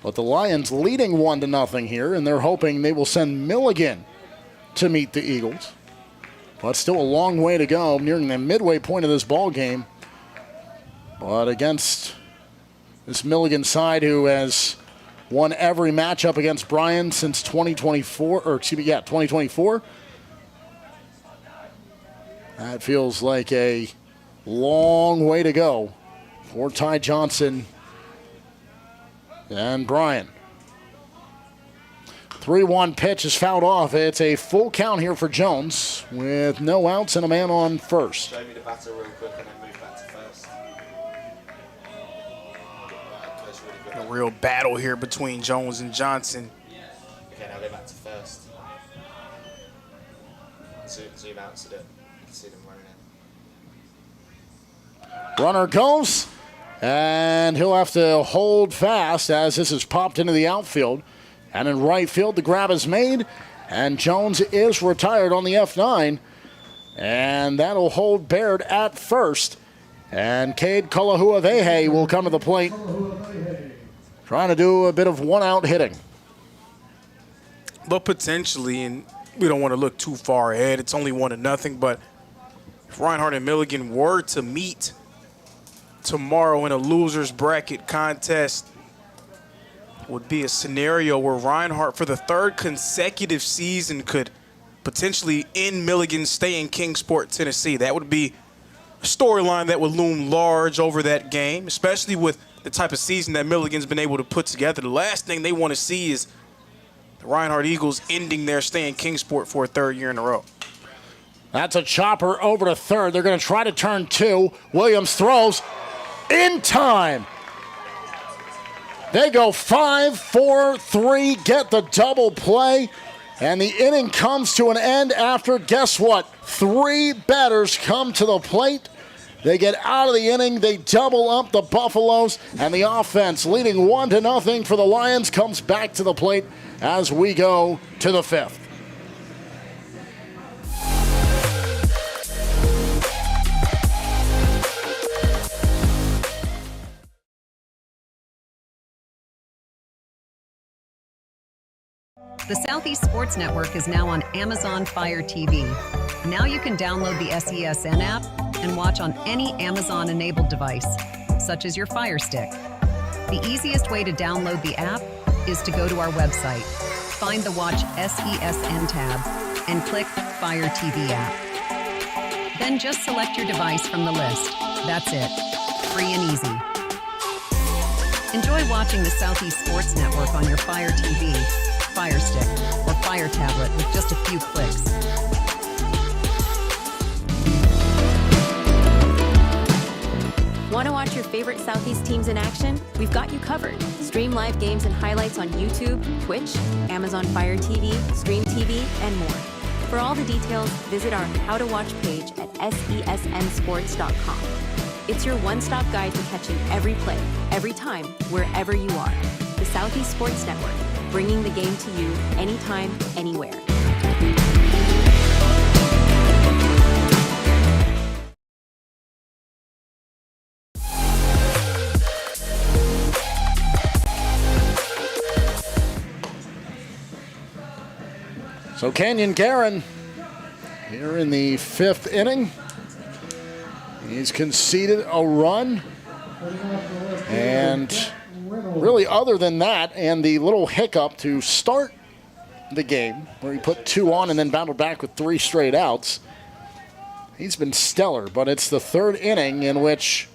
But the Lions leading 1-0 here, and they're hoping they will send Milligan to meet the Eagles. But still a long way to go, nearing the midway point of this ball game. But against this Milligan side, who has won every matchup against Bryan since 2024. That feels like a long way to go for Ty Johnson and Bryan. 3-1 pitch is fouled off. It's a full count here for Jones with no outs and a man on first. Show me the batter real quick and then move back to first. A real battle here between Jones and Johnson. Okay, now go back to first. Zoom out so that you can see them running in. Runner goes, and he'll have to hold fast as this is popped into the outfield. And in right field, the grab is made, and Jones is retired on the F9. And that'll hold Baird at first. And Cade Kalahuavehe will come to the plate, trying to do a bit of one-out hitting. But potentially, and we don't want to look too far ahead, it's only 1-0, but if Reinhardt and Milligan were to meet tomorrow in a loser's bracket contest, would be a scenario where Reinhardt, for the third consecutive season, could potentially end Milligan's stay in Kingsport, Tennessee. That would be a storyline that would loom large over that game, especially with the type of season that Milligan's been able to put together. The last thing they want to see is the Reinhardt Eagles ending their stay in Kingsport for a third year in a row. That's a chopper over to third. They're going to try to turn two. Williams throws in time. They go 5-4-3, get the double play, and the inning comes to an end after, guess what? 3 batters come to the plate. They get out of the inning, they double up the Buffaloes, and the offense, leading 1-0 for the Lions, comes back to the plate as we go to the 5th. The Southeast Sports Network is now on Amazon Fire TV. Now you can download the SESN app and watch on any Amazon-enabled device, such as your Fire Stick. The easiest way to download the app is to go to our website, find the Watch SESN tab, and click Fire TV app. Then just select your device from the list. That's it. Free and easy. Enjoy watching the Southeast Sports Network on your Fire TV, Fire Stick, or Fire Tablet with just a few clicks. Want to watch your favorite Southeast teams in action? We've got you covered. Stream live games and highlights on YouTube, Twitch, Amazon Fire TV, Stream TV, and more. For all the details, visit our How to Watch page at SESNsports.com. It's your one-stop guide to catching every play, every time, wherever you are. The Southeast Sports Network, bringing the game to you anytime, anywhere. So Canyon Guerin here in the 5th inning. He's conceded a run. And really, other than that and the little hiccup to start the game where he put 2 on and then battled back with 3 straight outs, he's been stellar. But it's the 3rd inning in which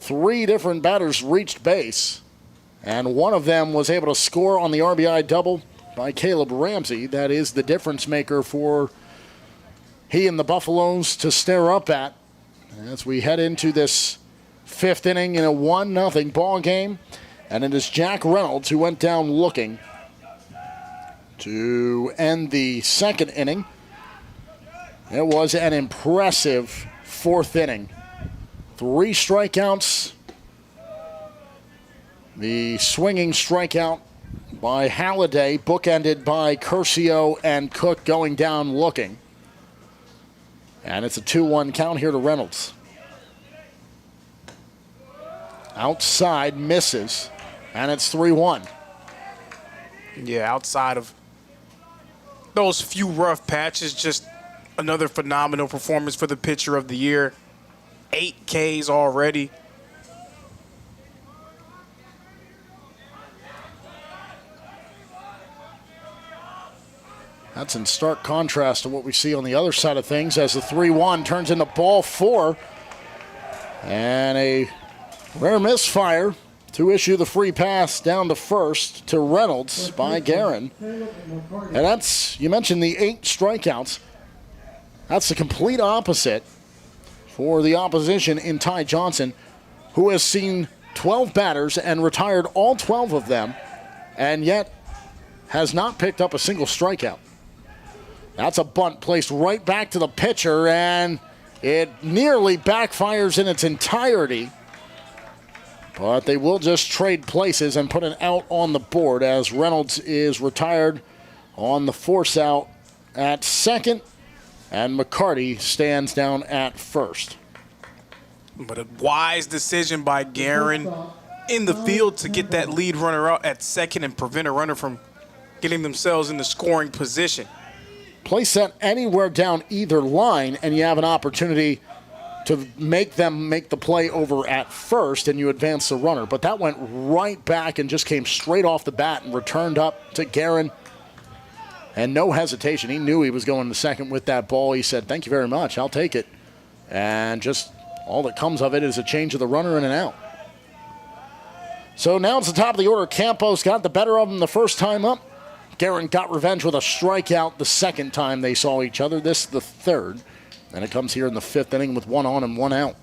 3 different batters reached base, and one of them was able to score on the RBI double by Caleb Ramsey. That is the difference maker for he and the Buffaloes to stare up at as we head into this 5th inning in a 1-0 ball game. And it is Jack Reynolds who went down looking to end the 2nd inning. It was an impressive fourth inning. 3 strikeouts. The swinging strikeout by Halliday, bookended by Curcio and Cook going down looking. And it's a 2-1 count here to Reynolds. Outside, misses, and it's 3-1. Yeah, outside of those few rough patches, just another phenomenal performance for the pitcher of the year. 8 Ks already. That's in stark contrast to what we see on the other side of things as the 3-1 turns into ball 4. And a rare misfire to issue the free pass down to first to Reynolds by Guerin. And that's, you mentioned the 8 strikeouts. That's the complete opposite for the opposition in Ty Johnson, who has seen 12 batters and retired all 12 of them, and yet has not picked up a single strikeout. That's a bunt placed right back to the pitcher, and it nearly backfires in its entirety. But they will just trade places and put an out on the board as Reynolds is retired on the force out at second, and McCarty stands down at first. But a wise decision by Guerin in the field to get that lead runner out at second and prevent a runner from getting themselves in the scoring position. Place that anywhere down either line, and you have an opportunity to make them make the play over at first, and you advance the runner. But that went right back and just came straight off the bat and returned up to Guerin. And no hesitation. He knew he was going to second with that ball. He said, "Thank you very much. I'll take it." And just all that comes of it is a change of the runner and an out. So now it's the top of the order. Campos got the better of him the first time up. Guerin got revenge with a strikeout the second time they saw each other. This is the third. And it comes here in the 5th inning with 1 on and 1 out.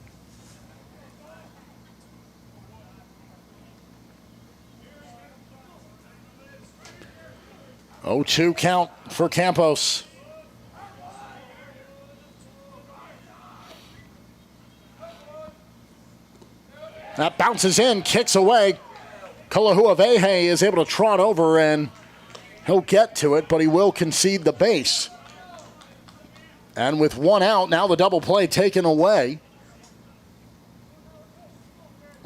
Oh, 2 count for Campos. That bounces in, kicks away. Kalahuavehe is able to trot over, and he'll get to it, but he will concede the base. And with 1 out, now the double play taken away.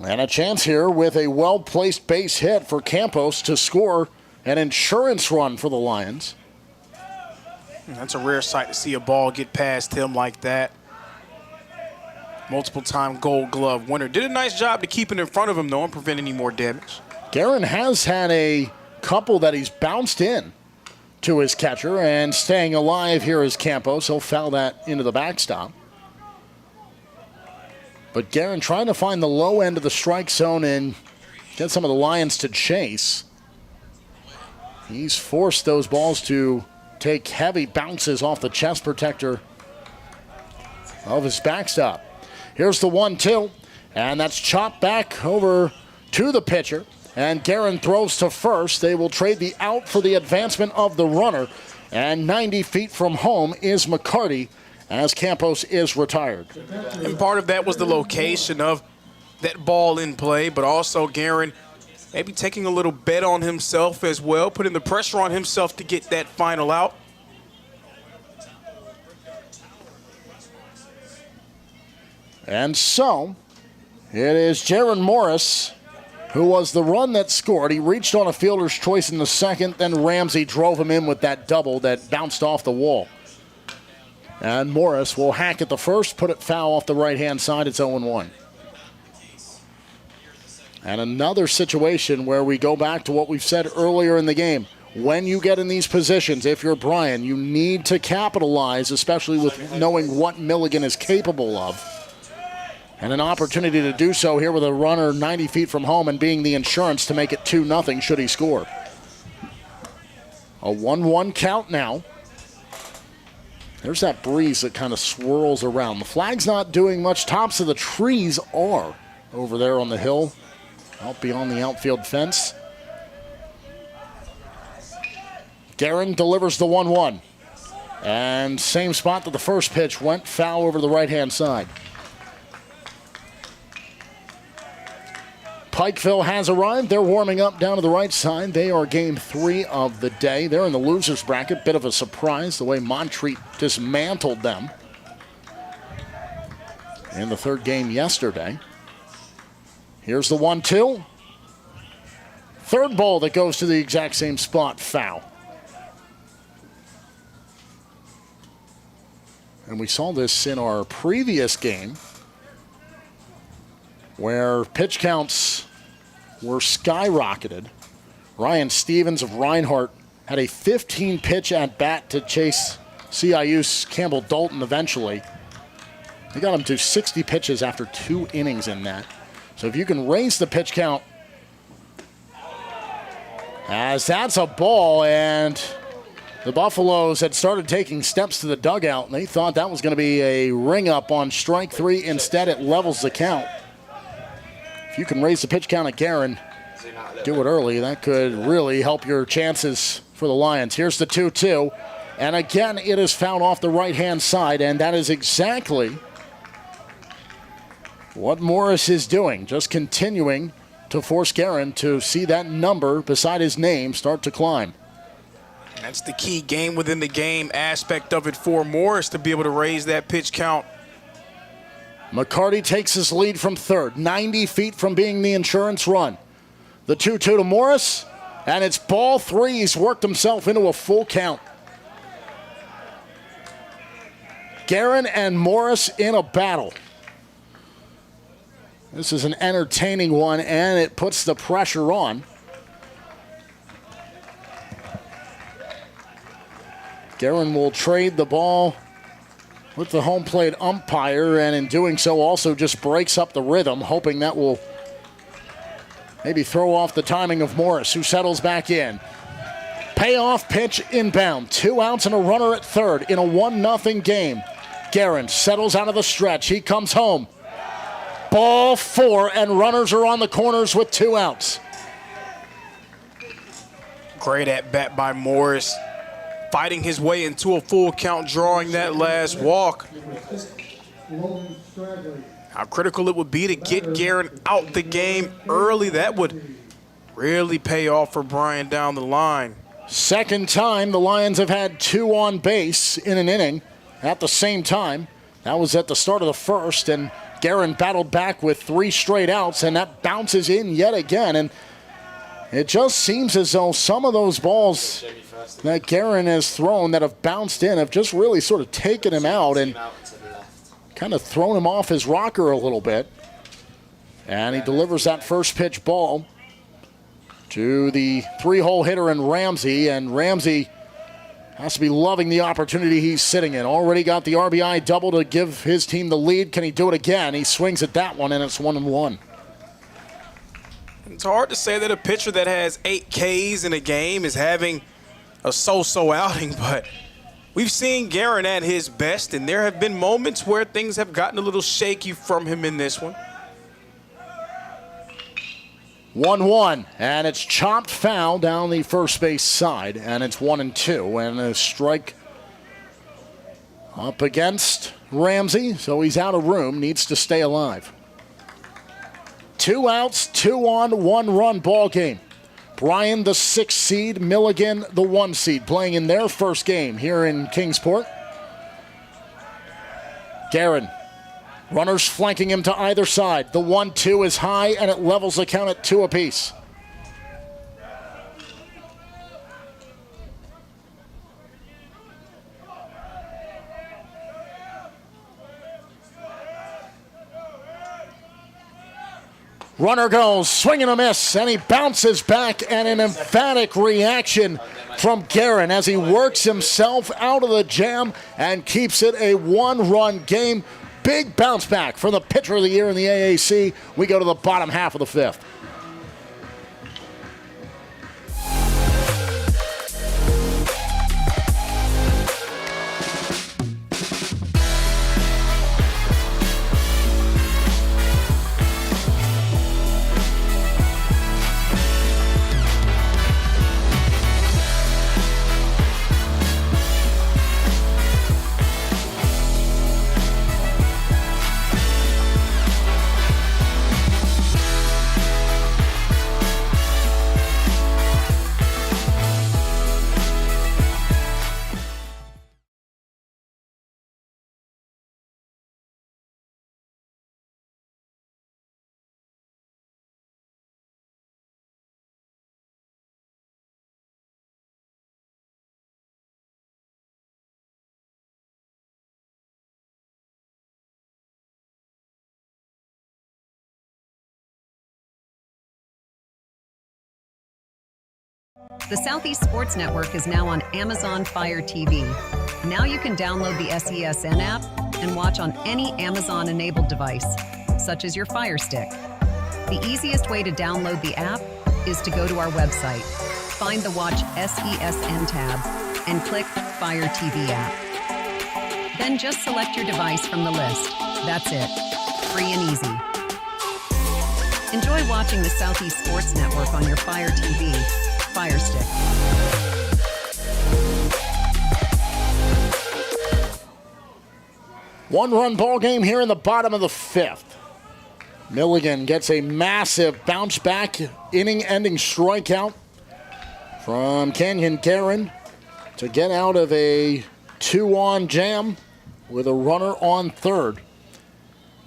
And a chance here with a well-placed base hit for Campos to score an insurance run for the Lions. That's a rare sight to see a ball get past him like that. Multiple-time Gold Glove winner. Did a nice job to keep it in front of him, though, and prevent any more damage. Guerin has had a couple that he's bounced in to his catcher, and staying alive here is Campos. He'll foul that into the backstop. But Guerin trying to find the low end of the strike zone and get some of the Lions to chase. He's forced those balls to take heavy bounces off the chest protector of his backstop. Here's the 1-2, and that's chopped back over to the pitcher. And Guerin throws to first. They will trade the out for the advancement of the runner. And 90 feet from home is McCarty as Campos is retired. And part of that was the location of that ball in play, but also Guerin maybe taking a little bet on himself as well, putting the pressure on himself to get that final out. And so it is Jaron Morris who was the run that scored. He reached on a fielder's choice in the second, then Ramsey drove him in with that double that bounced off the wall. And Morris will hack at the first, put it foul off the right-hand side. It's 0-1. And another situation where we go back to what we've said earlier in the game. When you get in these positions, if you're Bryan, you need to capitalize, especially with knowing what Milligan is capable of. And an opportunity to do so here with a runner 90 feet from home and being the insurance to make it 2-0 should he score. A 1-1 count now. There's that breeze that kind of swirls around. The flag's not doing much. Tops of the trees are over there on the hill, out beyond the outfield fence. Guerin delivers the 1-1. And same spot that the first pitch went, foul over the right-hand side. Pikeville has arrived. They're warming up down to the right side. They are game 3 of the day. They're in the losers bracket. Bit of a surprise the way Montreat dismantled them in the third game yesterday. Here's the 1-2. Third ball that goes to the exact same spot, foul. And we saw this in our previous game where pitch counts were skyrocketed. Ryan Stevens of Reinhardt had a 15-pitch at-bat to chase CIU's Campbell Dalton eventually. They got him to 60 pitches after 2 innings in that. So if you can raise the pitch count, as that's a ball, and the Buffaloes had started taking steps to the dugout, and they thought that was going to be a ring-up on strike 3. Instead, it levels the count. If you can raise the pitch count at Guerin, do it early, that could really help your chances for the Lions. Here's the 2-2, and again, it is fouled off the right-hand side, and that is exactly what Morris is doing, just continuing to force Guerin to see that number beside his name start to climb. That's the key game within the game aspect of it for Morris to be able to raise that pitch count. McCarty takes his lead from third, 90 feet from being the insurance run. The 2-2 to Morris, and it's ball 3. He's worked himself into a full count. Guerin and Morris in a battle. This is an entertaining one, and it puts the pressure on. Guerin will trade the ball with the home plate umpire, and in doing so also just breaks up the rhythm, hoping that will maybe throw off the timing of Morris, who settles back in. Payoff pitch inbound. 2 outs and a runner at third in a 1-0 game. Guerin settles out of the stretch. He comes home. Ball 4, and runners are on the corners with 2 outs. Great at bat by Morris, fighting his way into a full count, drawing that last walk. How critical it would be to get Guerin out the game early. That would really pay off for Bryan down the line. Second time the Lions have had 2 on base in an inning at the same time. That was at the start of the first, and Guerin battled back with 3 straight outs, and that bounces in yet again. And it just seems as though some of those balls that Guerin has thrown that have bounced in have just really sort of taken him out and kind of thrown him off his rocker a little bit. And he delivers that first pitch ball to the 3-hole hitter in Ramsey, and Ramsey has to be loving the opportunity he's sitting in. Already got the RBI double to give his team the lead. Can he do it again? He swings at that one, and it's 1-1. It's hard to say that a pitcher that has 8 Ks in a game is having a so-so outing, but we've seen Guerin at his best, and there have been moments where things have gotten a little shaky from him in this one. 1-1, and it's chopped foul down the first base side, and it's 1-2, and a strike up against Ramsey, so he's out of room, needs to stay alive. 2 outs, 2 on, 1 run ball game. Bryan, the 6 seed, Milligan, the 1 seed, playing in their first game here in Kingsport. Guerin, runners flanking him to either side. The 1-2 is high, and it levels the count at 2 apiece. Runner goes, swing and a miss, and he bounces back, and an emphatic reaction from Guerin as he works himself out of the jam and keeps it a 1-run game. Big bounce back for the pitcher of the year in the AAC. We go to the bottom half of the 5th. The Southeast Sports Network is now on Amazon Fire TV. Now you can download the SESN app and watch on any Amazon-enabled device, such as your Fire Stick. The easiest way to download the app is to go to our website, find the Watch SESN tab, and click Fire TV app. Then just select your device from the list. That's it. Free and easy. Enjoy watching the Southeast Sports Network on your Fire TV, Fire Stick. One-run ball game here in the bottom of the fifth. Milligan gets a massive bounce-back, inning-ending strikeout from Kenyon Guerin to get out of a 2-on jam with a runner on third.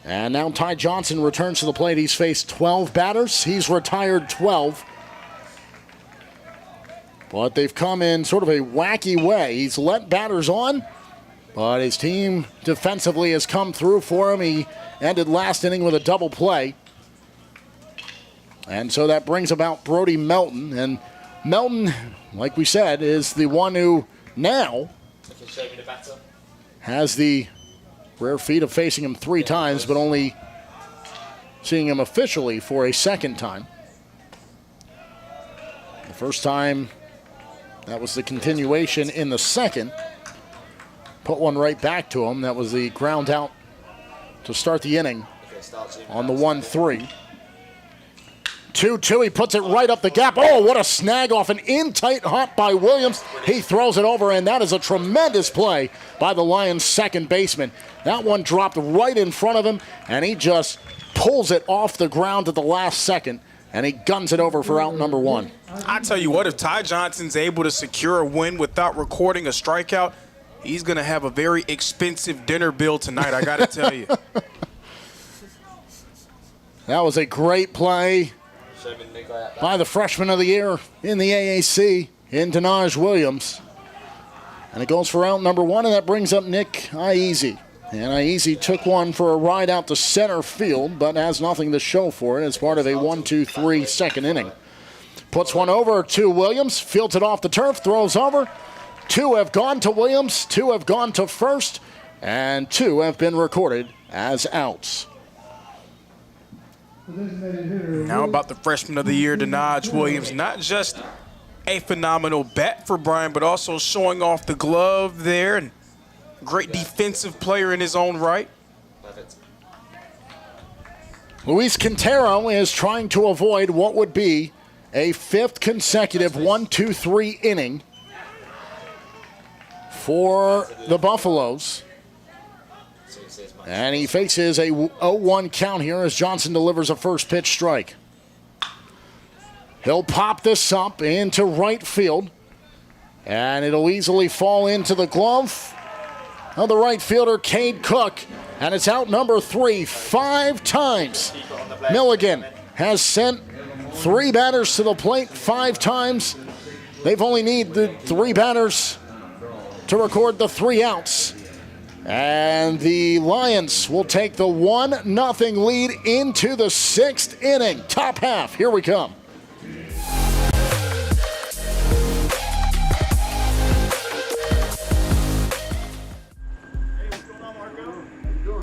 And now Ty Johnson returns to the plate. He's faced 12 batters. He's retired 12. But they've come in sort of a wacky way. He's let batters on, but his team defensively has come through for him. He ended last inning with a double play. And so that brings about Brody Melton. And Melton, like we said, is the one who now has the rare feat of facing him 3 times, but only seeing him officially for a second time. The first time, that was the continuation in the second. Put one right back to him. That was the ground out to start the inning on the 1-3. 2-2, he puts it right up the gap. Oh, what a snag off an in-tight hop by Williams. He throws it over, and that is a tremendous play by the Lions' second baseman. That one dropped right in front of him, and he just pulls it off the ground at the last second, and he guns it over for out number 1. I tell you what, if Ty Johnson's able to secure a win without recording a strikeout, he's going to have a very expensive dinner bill tonight, I got to tell you. That was a great play by the freshman of the year in the AAC, in Denaj Williams. And it goes for out number 1, and that brings up Nick Iese. And Iese took one for a ride out to center field, but has nothing to show for it as part of a 1-2-3 second inning. Puts one over to Williams, fields it off the turf, throws over. 2 have gone to Williams, 2 have gone to first, and 2 have been recorded as outs. Now about the freshman of the year, Denaj Williams. Not just a phenomenal bat for Bryan, but also showing off the glove there, and great defensive player in his own right. Luis Quintero is trying to avoid what would be a 5th consecutive 1-2-3 inning for the Buffaloes. And he faces a 0-1 count here as Johnson delivers a first pitch strike. He'll pop this up into right field, and it'll easily fall into the glove of the right fielder, Cade Cook, and it's out number 3 5 times. Milligan has sent 3 batters to the plate 5 times. They've only needed 3 batters to record the 3 outs. And the Lions will take the 1-0 lead into the 6th inning. Top half, here we come.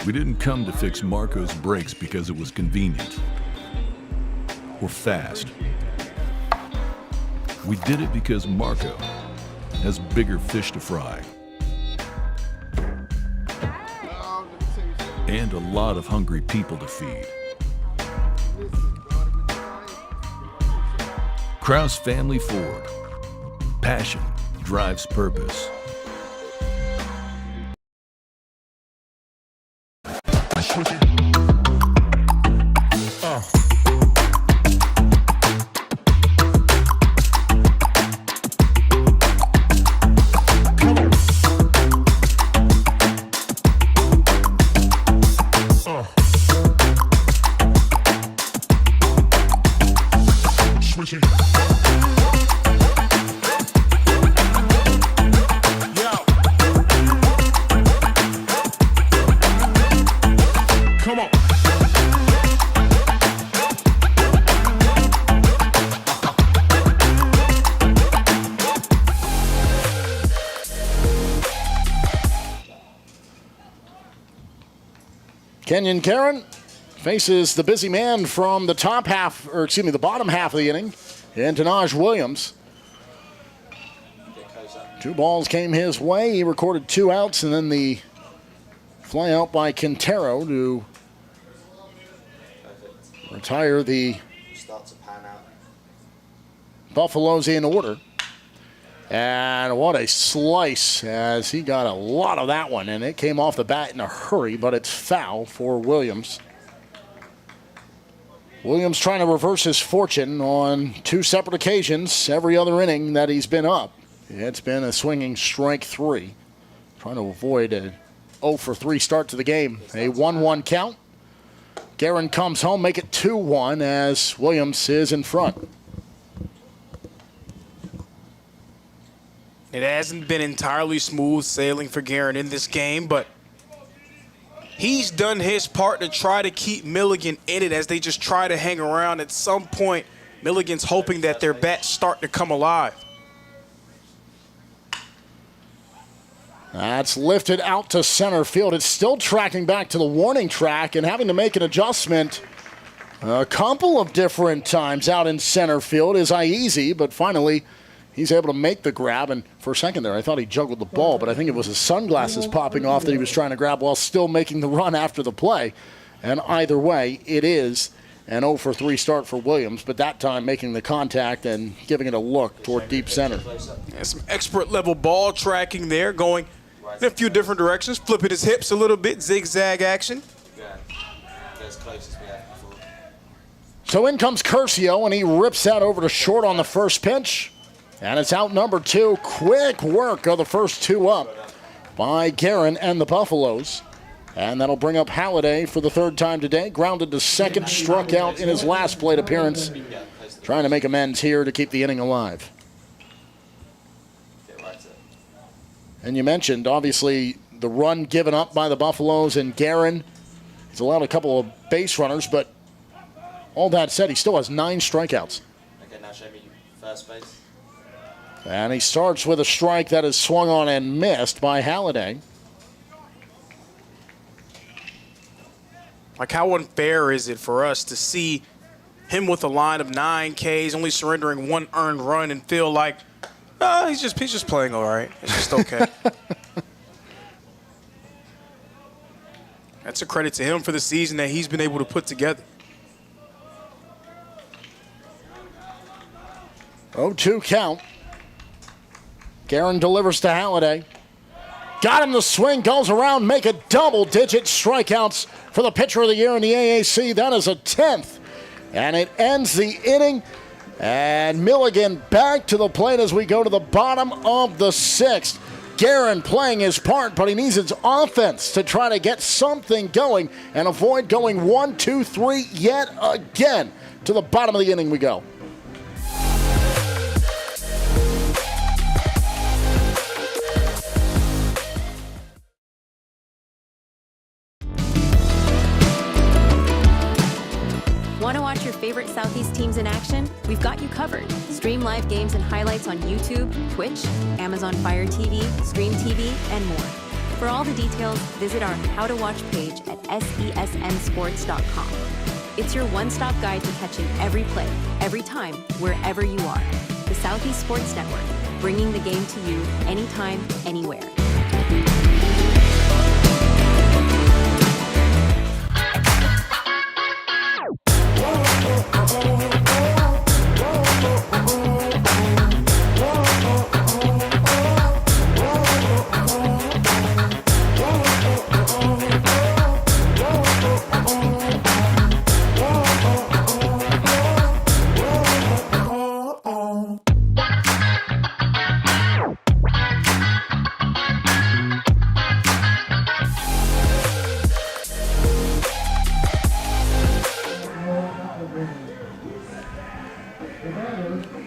We didn't come to fix Marco's brakes because it was convenient or fast. We did it because Marco has bigger fish to fry and a lot of hungry people to feed. Kraus Family Ford. Passion drives purpose. Kenyon Karen faces the busy man from the the bottom half of the inning, Antonaj Williams. 2 balls came his way. He recorded 2 outs, and then the fly out by Quintero to retire the Buffaloes in order. And what a slice, as he got a lot of that one, and it came off the bat in a hurry, but it's foul for Williams. Williams trying to reverse his fortune on 2 separate occasions, every other inning that he's been up. It's been a swinging strike 3. Trying to avoid a 0-for-3 start to the game. A 1-1 count. Guerin comes home, make it 2-1 as Williams is in front. It hasn't been entirely smooth sailing for Guerin in this game, but he's done his part to try to keep Milligan in it as they just try to hang around. At some point, Milligan's hoping that their bats start to come alive. That's lifted out to center field. It's still tracking back to the warning track and having to make an adjustment a couple of different times out in center field is Iezi, but finally he's able to make the grab. And for a second there, I thought he juggled the ball, but I think it was his sunglasses popping off that he was trying to grab while still making the run after the play. And either way, it is an 0-for-3 start for Williams, but that time making the contact and giving it a look toward deep center. And some expert-level ball tracking there, going in a few different directions, flipping his hips a little bit, zigzag action. So in comes Curcio, and he rips that over to short on the first pitch. And it's out number 2. Quick work of the first 2 up by Guerin and the Buffaloes. And that'll bring up Halliday for the 3rd time today. Grounded to second, struck out in his last plate appearance. Trying to make amends here to keep the inning alive. And you mentioned, obviously, the run given up by the Buffaloes and Guerin. He's allowed a couple of base runners, but all that said, he still has 9 strikeouts. Okay, now show me first base. And he starts with a strike that is swung on and missed by Halliday. Like, how unfair is it for us to see him with a line of 9 Ks, only surrendering 1 earned run, and feel like, he's just playing all right. It's just okay. That's a credit to him for the season that he's been able to put together. 0-2 count. Guerin delivers to Halliday. Got him the swing, goes around, make it double-digit strikeouts for the pitcher of the year in the AAC. That is a 10th. And it ends the inning. And Milligan back to the plate as we go to the bottom of the 6th. Guerin playing his part, but he needs his offense to try to get something going and avoid going 1, 2, 3 yet again. To the bottom of the inning we go. Want to watch your favorite Southeast teams in action? We've got you covered. Stream live games and highlights on YouTube, Twitch, Amazon Fire TV, Stream TV, and more. For all the details, visit our How to Watch page at sesnsports.com. It's your one-stop guide to catching every play, every time, wherever you are. The Southeast Sports Network, bringing the game to you anytime, anywhere.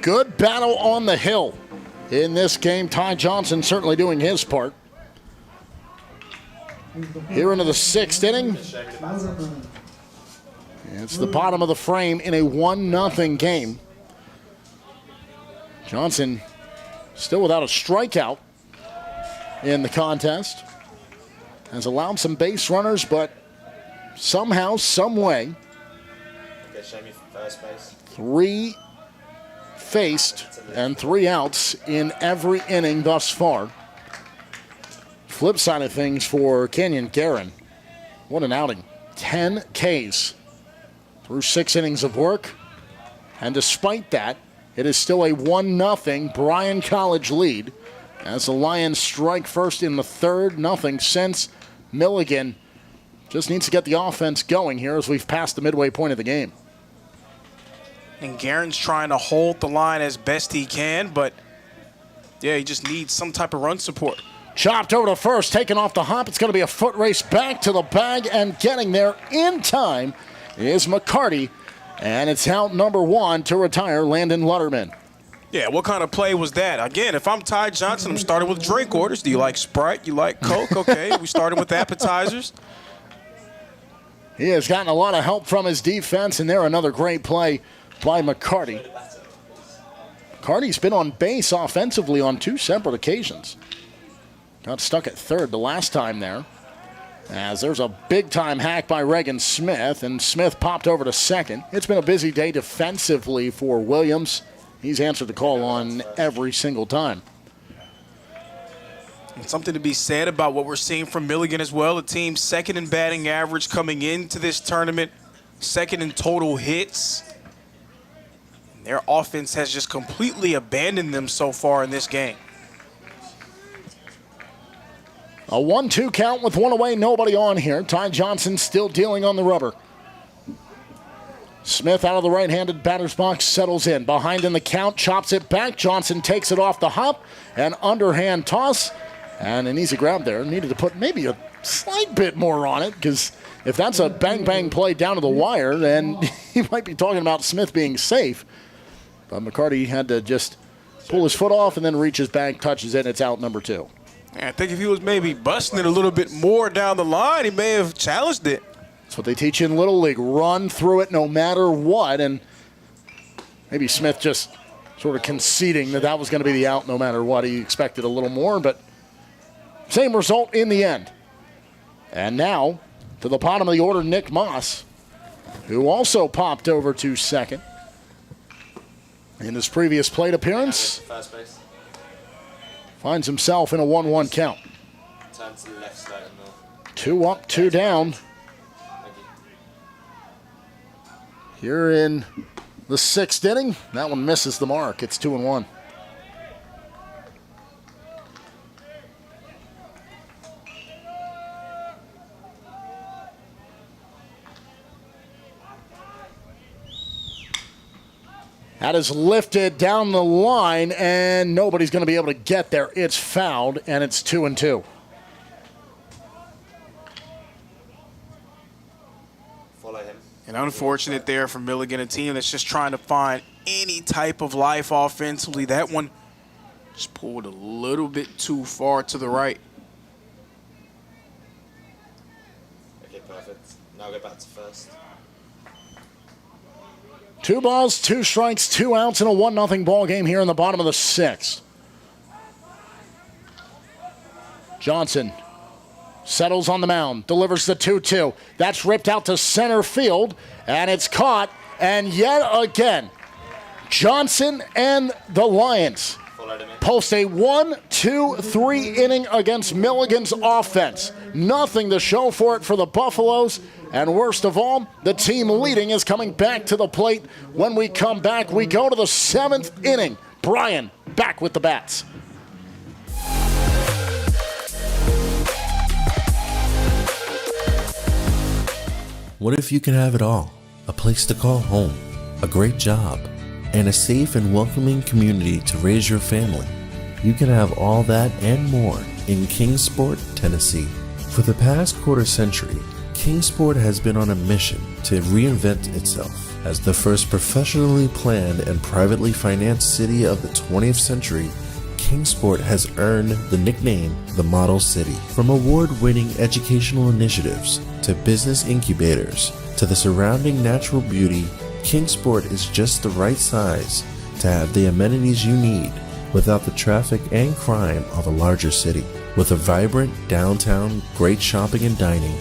Good battle on the hill in this game. Ty Johnson certainly doing his part. Here into the 6th inning. It's the bottom of the frame in a 1-0 game. Johnson still without a strikeout in the contest. Has allowed some base runners, but somehow, some way, Okay, show me first base. 3 faced and 3 outs in every inning thus far. Flip side of things for Kenyon Guerin. What an outing. 10 Ks through 6 innings of work. And despite that, it is still a 1-0 Bryan College lead as the Lions strike first in the third. Nothing since. Milligan just needs to get the offense going here as we've passed the midway point of the game. And Guerin's trying to hold the line as best he can, but yeah, he just needs some type of run support. Chopped over to first, taken off the hop. It's going to be a foot race back to the bag, and getting there in time is McCarty. And it's out number 1 to retire Landon Lutterman. Yeah, what kind of play was that? Again, if I'm Ty Johnson, I'm starting with drink orders. Do you like Sprite? You like Coke? Okay, we started with appetizers. He has gotten a lot of help from his defense, and there another great play by McCarty. McCarty's been on base offensively on 2 separate occasions. Got stuck at third the last time there, as there's a big-time hack by Reagan Smith, and Smith popped over to second. It's been a busy day defensively for Williams. He's answered the call on every single time. And something to be said about what we're seeing from Milligan as well. The team's second in batting average coming into this tournament, second in total hits. Their offense has just completely abandoned them so far in this game. A 1-2 count with 1 away, nobody on here. Ty Johnson still dealing on the rubber. Smith out of the right-handed batter's box, settles in. Behind in the count, chops it back. Johnson takes it off the hop. An underhand toss. And an easy grab there. Needed to put maybe a slight bit more on it, because if that's a bang-bang play down to the wire, then you might be talking about Smith being safe. But McCarty had to just pull his foot off and then reach his bag, touches it, and it's out number 2. I think if he was maybe busting it a little bit more down the line, he may have challenged it. That's what they teach you in Little League. Run through it no matter what. And maybe Smith just sort of conceding that was going to be the out no matter what. He expected a little more, but same result in the end. And now, to the bottom of the order, Nick Moss, who also popped over to second in his previous plate appearance. First base. Finds himself in a 1-1 count. Turn to the left side and north. 2 up, 2 down. Thank you. Here in the 6th inning, that one misses the mark. It's 2-1. That is lifted down the line, and nobody's going to be able to get there. It's fouled, and it's 2-2. Follow him. And unfortunate there for Milligan, a team that's just trying to find any type of life offensively. That one just pulled a little bit too far to the right. Okay, perfect. Now go back to first. 2 balls, 2 strikes, 2 outs in a 1-0 ball game here in the bottom of the 6th. Johnson settles on the mound, delivers the 2-2. That's ripped out to center field, and it's caught. And yet again, Johnson and the Lions post a 1-2-3 inning against Milligan's offense. Nothing to show for it for the Buffaloes. And worst of all, the team leading is coming back to the plate. When we come back, we go to the 7th inning. Bryan back with the bats. What if you could have it all? A place to call home, a great job, and a safe and welcoming community to raise your family. You can have all that and more in Kingsport, Tennessee. For the past quarter century, Kingsport has been on a mission to reinvent itself as the first professionally planned and privately financed city of the 20th century. Kingsport has earned the nickname the Model City. From award-winning educational initiatives to business incubators to the surrounding natural beauty, Kingsport is just the right size to have the amenities you need without the traffic and crime of a larger city. With a vibrant downtown, great shopping and dining,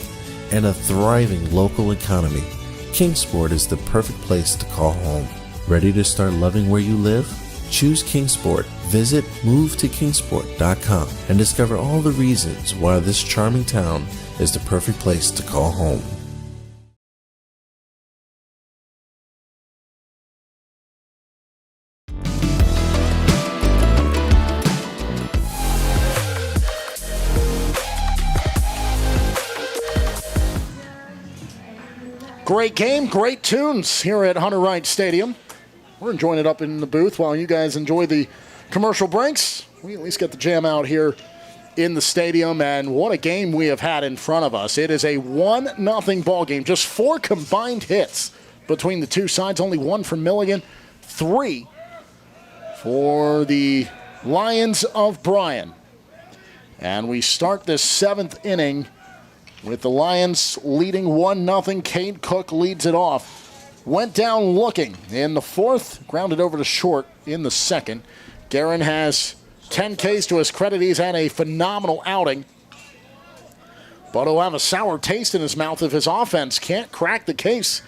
and a thriving local economy, Kingsport is the perfect place to call home. Ready to start loving where you live? Choose Kingsport. Visit movetokingsport.com and discover all the reasons why this charming town is the perfect place to call home. Great game, great tunes here at Hunter Wright Stadium. We're enjoying it up in the booth while you guys enjoy the commercial breaks. We at least get the jam out here in the stadium, and what a game we have had in front of us. It is a 1-0 ball game. Just 4 combined hits between the two sides. Only 1 for Milligan, 3 for the Lions of Bryan. And we start this 7th inning with the Lions leading 1-0. Cade Cook leads it off. Went down looking in the 4th, grounded over to short in the 2nd. Guerin has 10 Ks to his credit. He's had a phenomenal outing, but he'll have a sour taste in his mouth if his offense can't crack the case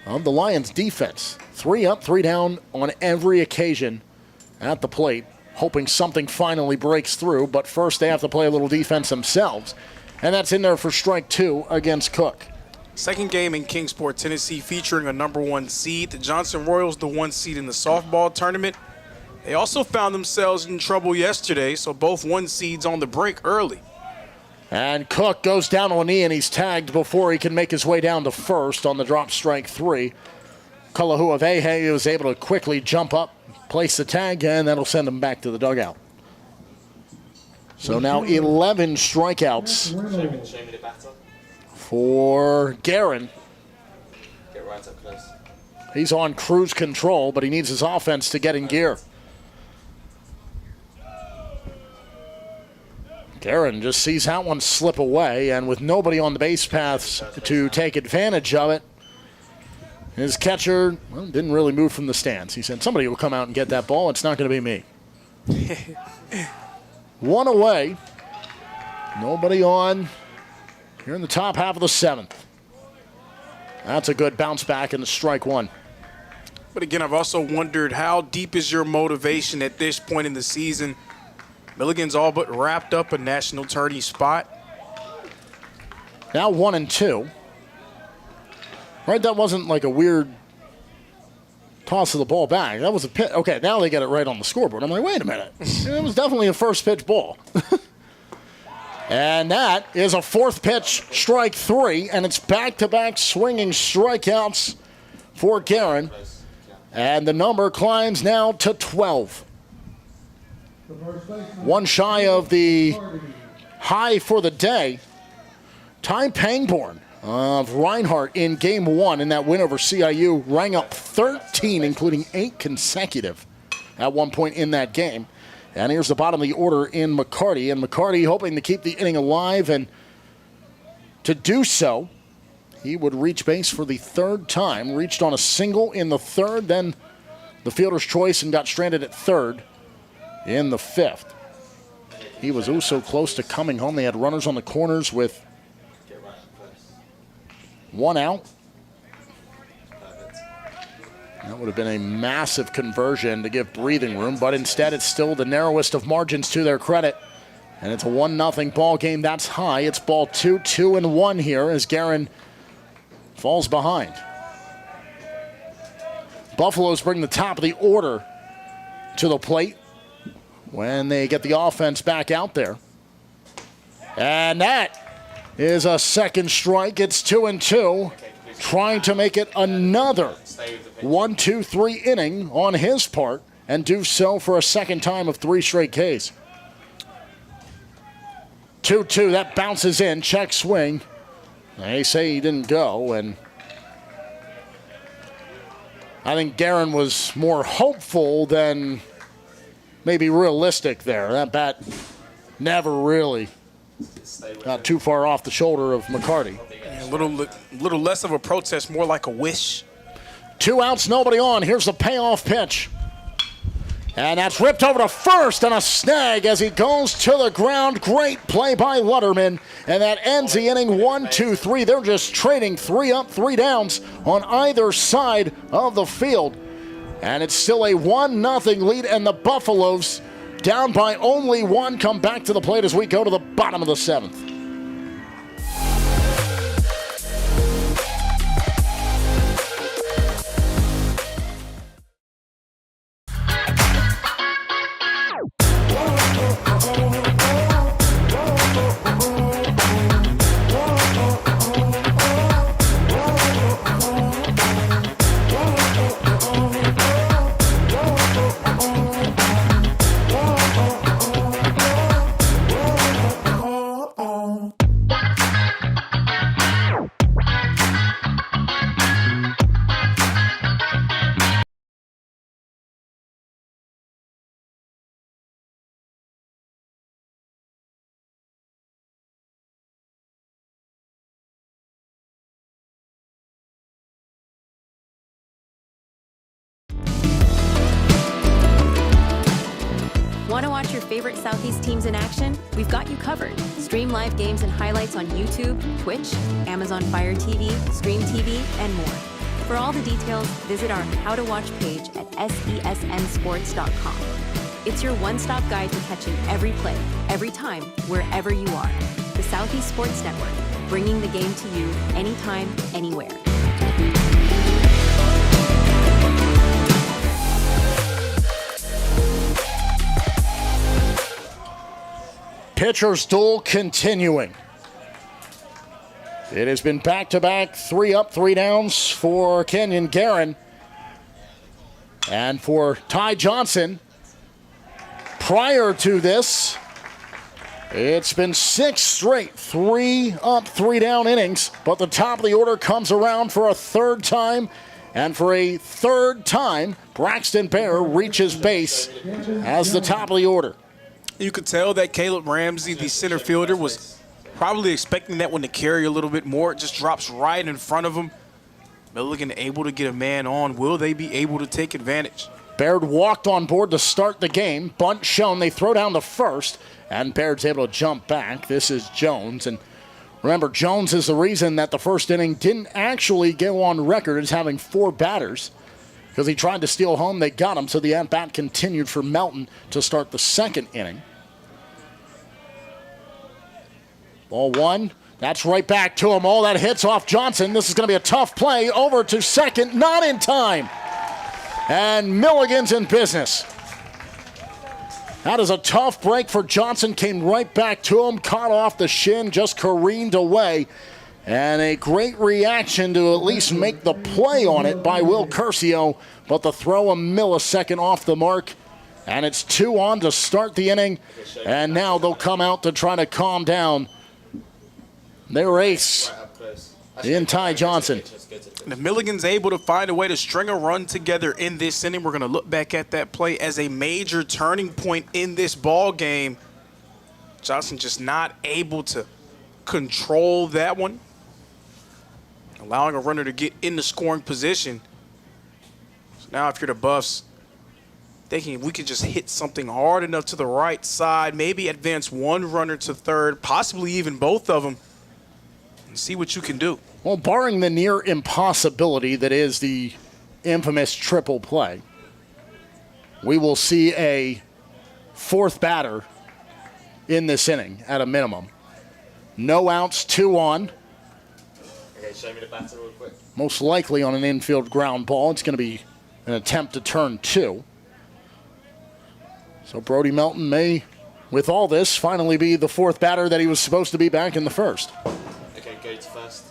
of the Lions' defense. 3 up, 3 down on every occasion at the plate, hoping something finally breaks through, but first they have to play a little defense themselves, and that's in there for strike 2 against Cook. Second game in Kingsport, Tennessee, featuring a number 1 seed. The Johnson Royals, the 1 seed in the softball tournament. They also found themselves in trouble yesterday, so both 1 seeds on the break early. And Cook goes down on a knee, and he's tagged before he can make his way down to first on the drop strike 3. Kalahuavehe was able to quickly jump up, place the tag, and that'll send him back to the dugout. So now 11 strikeouts Show me the batter. for Guerin. Get right up close. He's on cruise control, but he needs his offense to get in gear. Guerin just sees that one slip away, and with nobody on the base paths to take advantage of it, his catcher didn't really move from the stands. He said, somebody will come out and get that ball. It's not going to be me. 1 away. Nobody on here in the top half of the 7th. That's a good bounce back in the strike 1. But again, I've also wondered, how deep is your motivation at this point in the season? Milligan's all but wrapped up a national tourney spot. Now 1-2. Right, that wasn't like a weird toss of the ball back. That was a pitch. Okay, now they get it right on the scoreboard. I'm like, wait a minute. It was definitely a first pitch ball. And that is a 4th pitch, strike 3, and it's back-to-back swinging strikeouts for Guerin. And the number climbs now to 12. 1 shy of the high for the day. Ty Pangborn of Reinhardt in Game 1 in that win over CIU rang up 13, including 8 consecutive at one point in that game. And here's the bottom of the order in McCarty. And McCarty hoping to keep the inning alive, and to do so, he would reach base for the 3rd time. Reached on a single in the 3rd, then the fielder's choice and got stranded at 3rd in the 5th. He was so close to coming home. They had runners on the corners with 1 out. That would have been a massive conversion to give breathing room, but instead it's still the narrowest of margins to their credit. And it's a 1-0 ball game. That's high. It's ball 2, 2-1 here as Guerin falls behind. Buffaloes bring the top of the order to the plate when they get the offense back out there. And that is a 2nd strike. It's 2-2. Trying to make it another 1-2-3 inning on his part, and do so for a 2nd time of 3 straight Ks. 2-2, that bounces in, check swing. They say he didn't go, and I think Guerin was more hopeful than maybe realistic there. That bat never really got too far off the shoulder of McCarty. A little less of a protest, more like a wish. 2 outs, nobody on. Here's the payoff pitch. And that's ripped over to first and a snag as he goes to the ground. Great play by Lutterman. And that ends the inning 1-2-3. They're just trading 3 up, 3 downs on either side of the field. And it's still a 1-0 lead, and the Buffaloes, down by only 1, come back to the plate as we go to the bottom of the 7th. Want to watch your favorite Southeast teams in action? We've got you covered. Stream live games and highlights on YouTube, Twitch, Amazon Fire TV, Stream TV, and more. For all the details, visit our How to Watch page at sesnsports.com. It's your one-stop guide to catching every play, every time, wherever you are. The Southeast Sports Network, bringing the game to you anytime, anywhere. Pitcher's duel continuing. It has been back-to-back 3 up, 3 downs for Kenyon Guerin. And for Ty Johnson, prior to this, it's been 6 straight 3 up, 3 down innings. But the top of the order comes around for a 3rd time. And for a 3rd time, Braxton Bear reaches base as the top of the order. You could tell that Caleb Ramsey, the center fielder, was probably expecting that one to carry a little bit more. It just drops right in front of him. Milligan able to get a man on. Will they be able to take advantage? Baird walked on board to start the game. Bunt shown. They throw down to first, and Baird's able to jump back. This is Jones. And remember, Jones is the reason that the first inning didn't actually go on record as having 4 batters, because he tried to steal home. They got him, so the at-bat continued for Melton to start the 2nd inning. Ball 1. That's right back to him. All that hits off Johnson. This is going to be a tough play. Over to second. Not in time. And Milligan's in business. That is a tough break for Johnson. Came right back to him. Caught off the shin. Just careened away. And a great reaction to at least make the play on it by Will Curcio. But the throw a millisecond off the mark. And it's 2 on to start the inning. And now they'll come out to try to calm down their ace in Ty Johnson. And if Milligan's able to find a way to string a run together in this inning, we're going to look back at that play as a major turning point in this ball game. Johnson just not able to control that one, allowing a runner to get in the scoring position. So now if you're the Buffs, thinking we could just hit something hard enough to the right side, maybe advance 1 runner to third, possibly even both of them, and see what you can do. Well, barring the near impossibility that is the infamous triple play, we will see a 4th batter in this inning at a minimum. No outs, 2 on. Okay, show me the batter real quick. Most likely on an infield ground ball. It's going to be an attempt to turn 2. So Brody Melton may, with all this, finally be the 4th batter that he was supposed to be back in the 1st. Okay, go to first.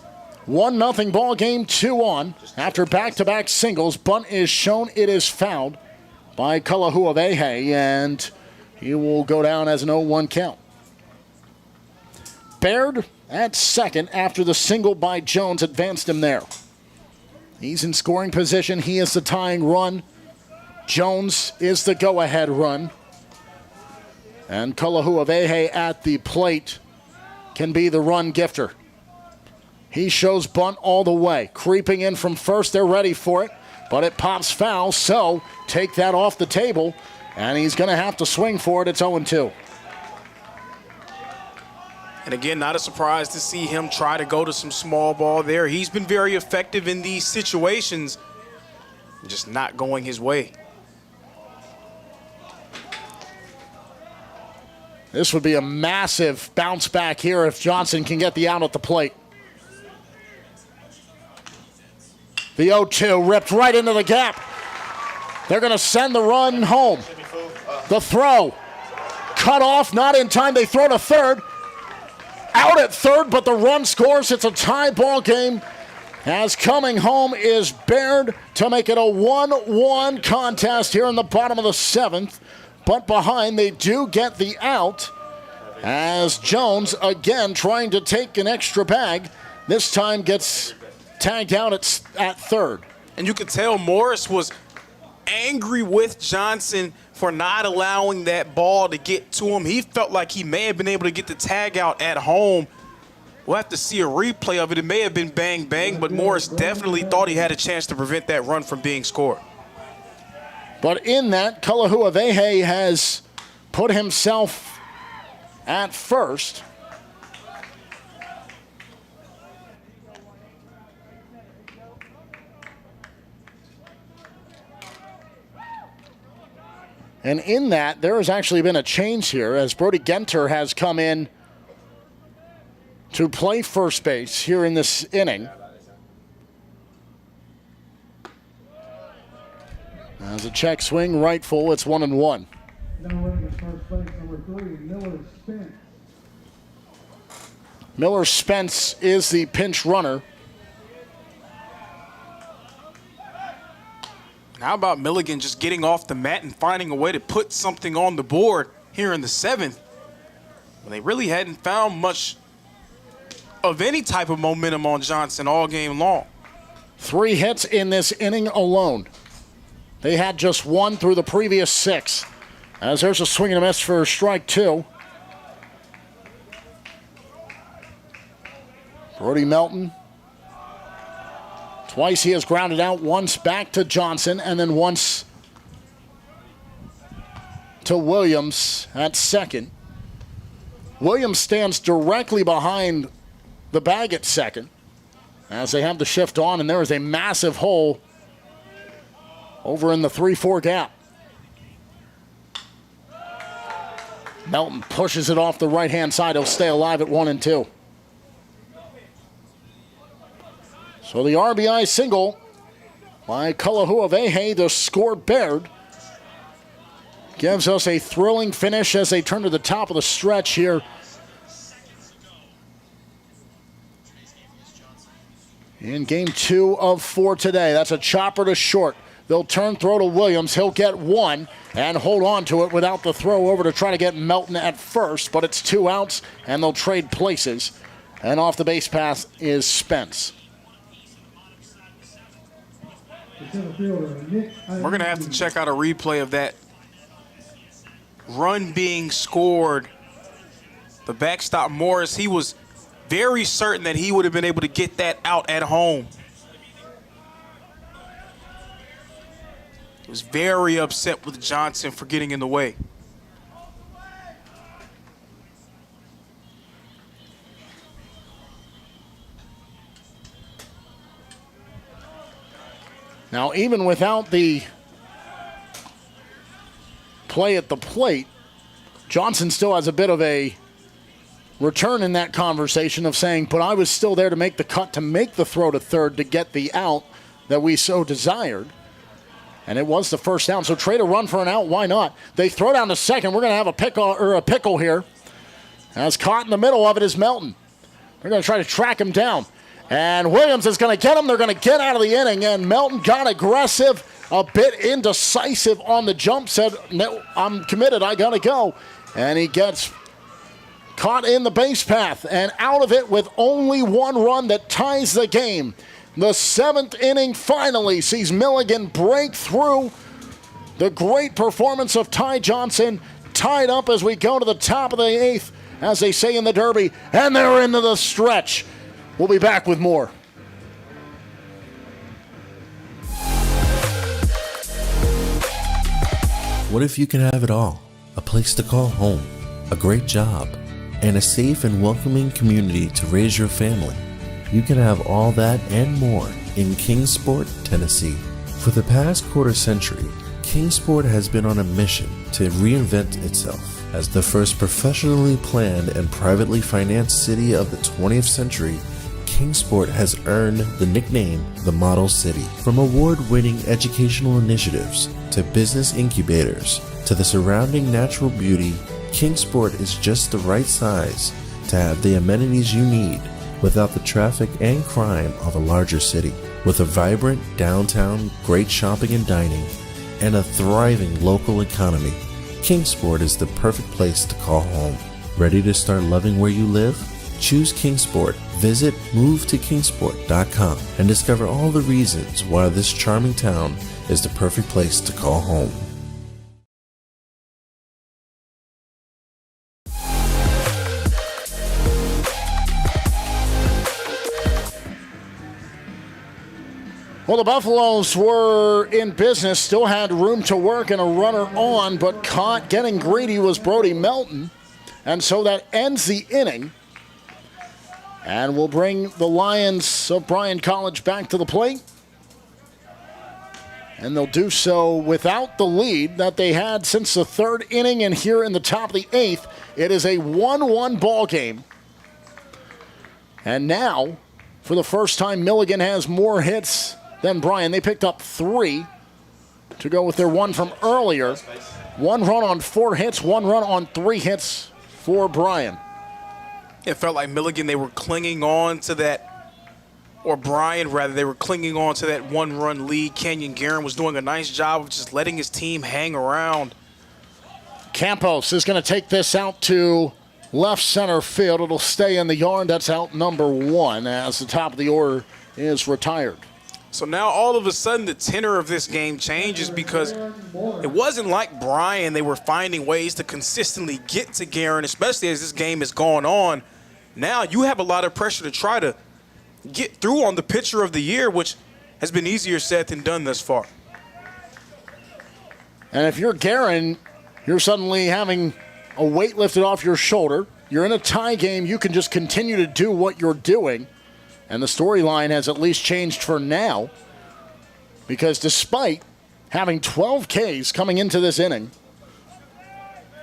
1-0 ball game, 2 on. After back-to-back singles, bunt is shown. It is fouled by Kalahuavehe, and he will go down as an 0-1 count. Baird at second after the single by Jones advanced him there. He's in scoring position. He is the tying run. Jones is the go-ahead run. And Kalahuavehe at the plate can be the run gifter. He shows bunt all the way. Creeping in from first, they're ready for it, but it pops foul, so take that off the table. And he's going to have to swing for it. It's 0-2. And again, not a surprise to see him try to go to some small ball there. He's been very effective in these situations, just not going his way. This would be a massive bounce back here if Johnson can get the out at the plate. The 0-2 ripped right into the gap. They're going to send the run home. The throw cut off, not in time. They throw to third. Out at third, but the run scores. It's a tie ball game. As coming home is Baird to make it a 1-1 contest here in the bottom of the 7th. But behind, they do get the out as Jones, again, trying to take an extra bag. This time gets tagged out at third. And you could tell Morris was angry with Johnson for not allowing that ball to get to him. He felt like he may have been able to get the tag out at home. We'll have to see a replay of it. It may have been bang, bang, but Morris definitely thought he had a chance to prevent that run from being scored. But in that, Kalahuavehe has put himself at first. And in that, there has actually been a change here as Brody Genter has come in to play first base here in this inning. As a check swing, right full, it's 1-1. Now running at first base, number 3, Miller Spence. Miller Spence is the pinch runner. How about Milligan just getting off the mat and finding a way to put something on the board here in the 7th? Well, they really hadn't found much of any type of momentum on Johnson all game long. 3 hits in this inning alone. They had just 1 through the previous 6. As there's a swing and a miss for strike 2. Brody Melton. Twice he has grounded out, once back to Johnson, and then once to Williams at second. Williams stands directly behind the bag at second as they have the shift on, and there is a massive hole over in the 3-4 gap. Melton pushes it off the right-hand side. He'll stay alive at 1-2. So the RBI single by Kalahuavehe to score Baird gives us a thrilling finish as they turn to the top of the stretch here. In game 2 of 4 today. That's a chopper to short. They'll turn throw to Williams. He'll get 1 and hold on to it without the throw over to try to get Melton at first. But it's 2 outs and they'll trade places. And off the base pass is Spence. We're going to have to check out a replay of that run being scored. The backstop Morris, he was very certain that he would have been able to get that out at home. He was very upset with Johnson for getting in the way. Now, even without the play at the plate, Johnson still has a bit of a return in that conversation of saying, but I was still there to make the cut, to make the throw to third, to get the out that we so desired. And it was the first down. So trade a run for an out, why not? They throw down to second. We're going to have a pickle here. As caught in the middle of it is Melton. They're going to try to track him down. And Williams is going to get him. They're going to get out of the inning. And Melton got aggressive, a bit indecisive on the jump. Said, no, I'm committed. I got to go. And he gets caught in the base path and out of it with only 1 run that ties the game. The 7th inning finally sees Milligan break through. The great performance of Ty Johnson tied up as we go to the top of the 8th, as they say in the Derby. And they're into the stretch. We'll be back with more. What if you can have it all? A place to call home, a great job, and a safe and welcoming community to raise your family. You can have all that and more in Kingsport, Tennessee. For the past quarter century, Kingsport has been on a mission to reinvent itself. As the first professionally planned and privately financed city of the 20th century, Kingsport has earned the nickname the Model City. From award-winning educational initiatives to business incubators to the surrounding natural beauty, Kingsport is just the right size to have the amenities you need without the traffic and crime of a larger city. With a vibrant downtown, great shopping and dining, and a thriving local economy, Kingsport is the perfect place to call home. Ready to start loving where you live? Choose Kingsport. Visit movetokingsport.com and discover all the reasons why this charming town is the perfect place to call home. Well, the Buffaloes were in business, still had room to work and a runner on, but caught getting greedy was Brody Melton. And so that ends the inning. And we'll bring the Lions of Bryan College back to the plate. And they'll do so without the lead that they had since the third inning. And here in the top of the eighth, it is a 1-1 ball game. And now, for the first time, Milligan has more hits than Bryan. They picked up 3 to go with their one from earlier. 1 run on 4 hits, 1 run on 3 hits for Bryan. It felt like Milligan, they were clinging on to that, or Bryan rather, they were clinging on to that 1-run lead. Kenyon Guerin was doing a nice job of just letting his team hang around. Campos is going to take this out to left center field. It'll stay in the yard. That's out number 1 as the top of the order is retired. So now all of a sudden the tenor of this game changes because it wasn't like Bryan. They were finding ways to consistently get to Guerin, especially as this game has gone on. Now you have a lot of pressure to try to get through on the pitcher of the year, which has been easier said than done thus far. And if you're Guerin, you're suddenly having a weight lifted off your shoulder. You're in a tie game. You can just continue to do what you're doing. And the storyline has at least changed for now, because despite having 12 Ks coming into this inning,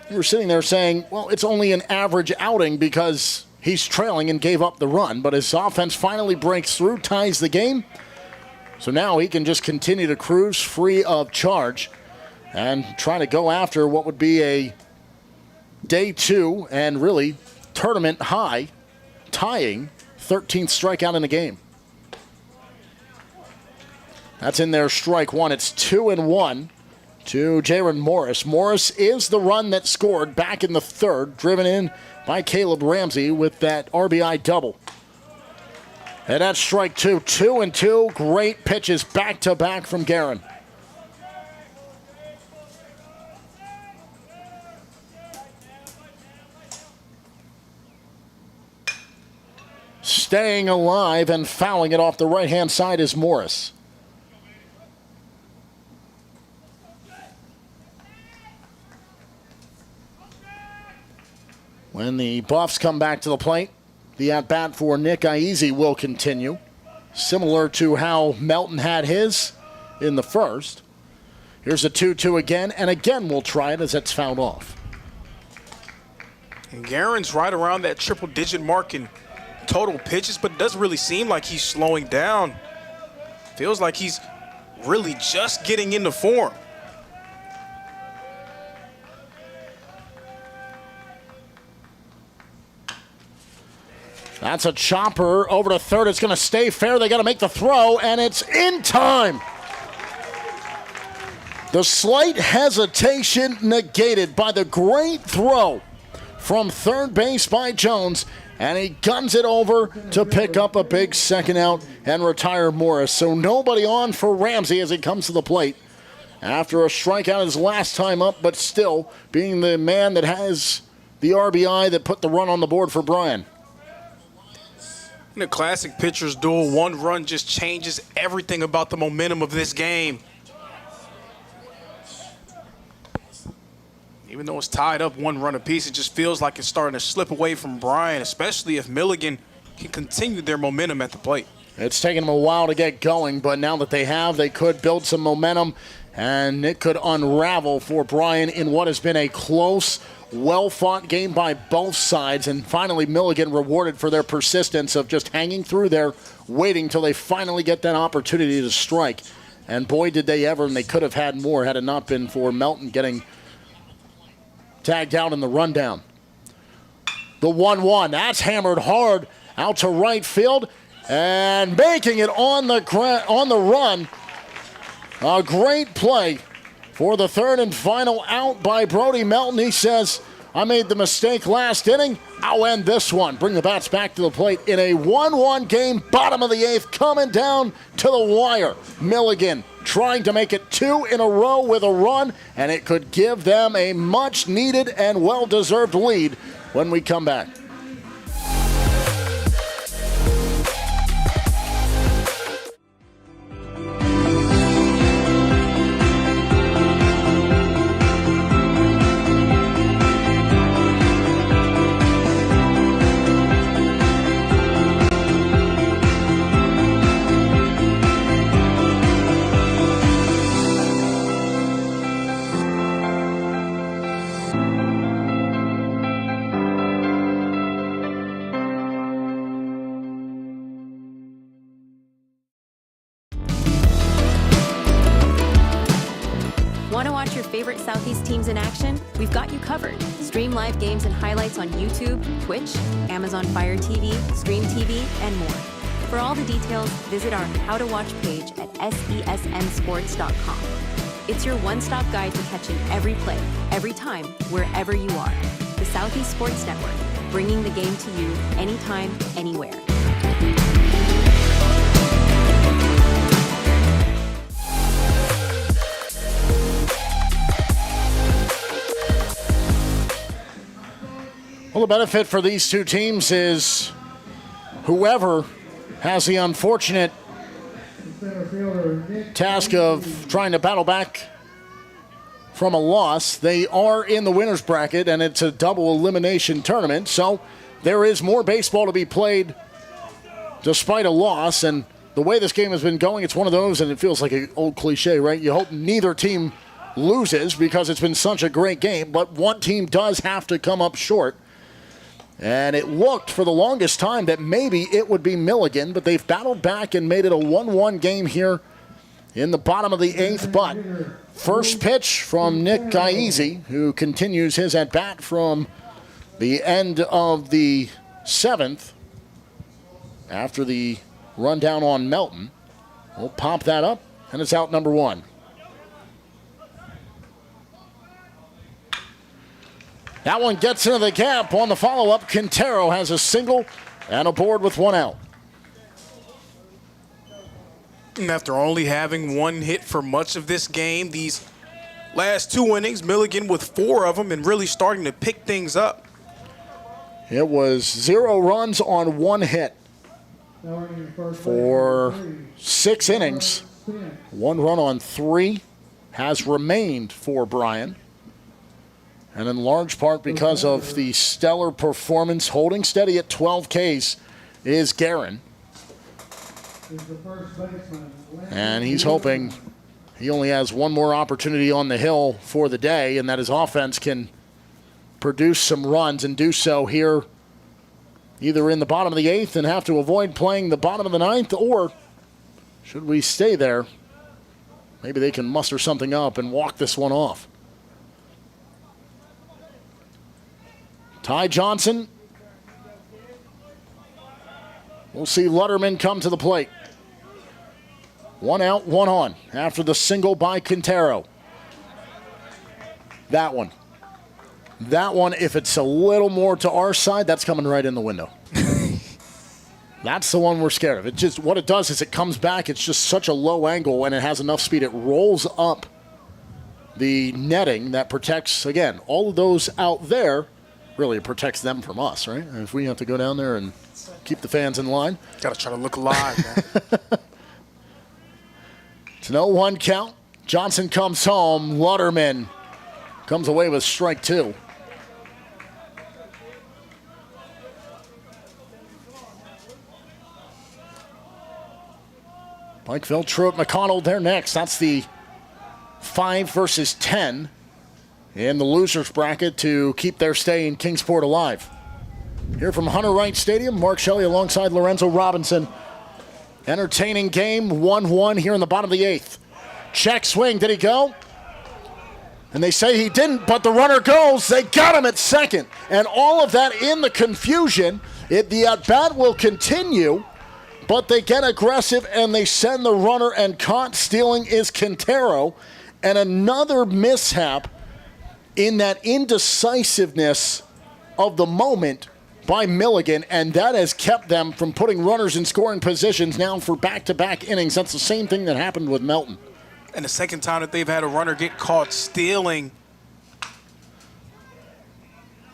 you were sitting there saying, well, it's only an average outing because he's trailing and gave up the run. But his offense finally breaks through, ties the game. So now he can just continue to cruise free of charge and try to go after what would be a day 2 and really tournament high, tying 13th strikeout in the game. That's in there, strike 1. It's 2-1 to Jaron Morris. Morris is the run that scored back in the third, driven in by Caleb Ramsey with that RBI double. And that's strike 2. 2-2. Great pitches back-to-back from Guerin. Staying alive and fouling it off the right-hand side is Morris. When the Buffs come back to the plate, the at-bat for Nick Aizy will continue. Similar to how Melton had his in the first. Here's a 2-2 again, and again we'll try it as it's fouled off. And Guerin's right around that triple-digit mark in total pitches, but it doesn't really seem like he's slowing down. Feels like he's really just getting into form. That's a chopper over to third. It's going to stay fair. They got to make the throw, and it's in time. The slight hesitation negated by the great throw from third base by Jones, and he guns it over to pick up a big second out and retire Morris. So nobody on for Ramsey as he comes to the plate after a strikeout his last time up, but still being the man that has the RBI that put the run on the board for Bryan. In a classic pitcher's duel, 1 run just changes everything about the momentum of this game. Even though it's tied up 1 run apiece, it just feels like it's starting to slip away from Bryan, especially if Milligan can continue their momentum at the plate. It's taken them a while to get going, but now that they have, they could build some momentum, and it could unravel for Bryan in what has been a close, well-fought game by both sides. And finally, Milligan rewarded for their persistence of just hanging through there, waiting till they finally get that opportunity to strike. And boy, did they ever, and they could have had more had it not been for Melton getting tagged out in the rundown. The 1-1, that's hammered hard out to right field, and making it on the run. A great play for the third and final out by Brody Melton. He says, I made the mistake last inning. I'll end this one. Bring the bats back to the plate in a 1-1 game, bottom of the 8th, coming down to the wire. Milligan trying to make it 2 in a row with a run, and it could give them a much-needed and well-deserved lead when we come back. Want to watch your favorite Southeast teams in action? We've got you covered. Stream live games and highlights on YouTube, Twitch, Amazon Fire TV, Stream TV, and more. For all the details, visit our How to Watch page at sesnsports.com. It's your one-stop guide to catching every play, every time, wherever you are. The Southeast Sports Network, bringing the game to you anytime, anywhere. Well, the benefit for these two teams is whoever has the unfortunate task of trying to battle back from a loss, they are in the winner's bracket, and it's a double elimination tournament, so there is more baseball to be played despite a loss. And the way this game has been going, it's one of those, and it feels like an old cliche, right? You hope neither team loses because it's been such a great game, but one team does have to come up short. And it looked for the longest time that maybe it would be Milligan, but they've battled back and made it a 1-1 game here in the bottom of the 8th. But first pitch from Nick Gaiese, who continues his at-bat from the end of the 7th after the rundown on Melton. We'll pop that up, and it's out number 1. That one gets into the gap on the follow-up. Quintero has a single and a board with 1 out. And after only having 1 hit for much of this game, these last 2 innings, Milligan with 4 of them and really starting to pick things up. It was 0 runs on 1 hit for 6 innings. 1 run on 3 has remained for Bryan. And in large part because of the stellar performance, holding steady at 12 Ks is Guerin. And he's hoping he only has 1 more opportunity on the hill for the day, and that his offense can produce some runs and do so here either in the bottom of the 8th and have to avoid playing the bottom of the 9th, or should we stay there, maybe they can muster something up and walk this one off. Ty Johnson. We'll see Lutterman come to the plate. 1 out, 1 on after the single by Quintero. That one, if it's a little more to our side, that's coming right in the window. That's the one we're scared of. It just, what it does is it comes back. It's just such a low angle, and it has enough speed. It rolls up the netting that protects, again, all of those out there. Really, it protects them from us, right? And if we have to go down there and keep the fans in line. Got to try to look alive, man. It's an 0-1 count. Johnson comes home. Lutterman comes away with strike 2. Pikeville, Truitt, McConnell, they're next. That's the 5 versus 10 in the losers bracket to keep their stay in Kingsport alive. Here from Hunter Wright Stadium, Mark Shelley alongside Lorenzo Robinson. Entertaining game, 1-1 here in the bottom of the 8th. Check swing, did he go? And they say he didn't, but the runner goes. They got him at second. And all of that in the confusion. The at-bat will continue, but they get aggressive and they send the runner, and caught stealing is Quintero. And another mishap in that indecisiveness of the moment by Milligan, and that has kept them from putting runners in scoring positions now for back-to-back innings. That's the same thing that happened with Melton. And the second time that they've had a runner get caught stealing.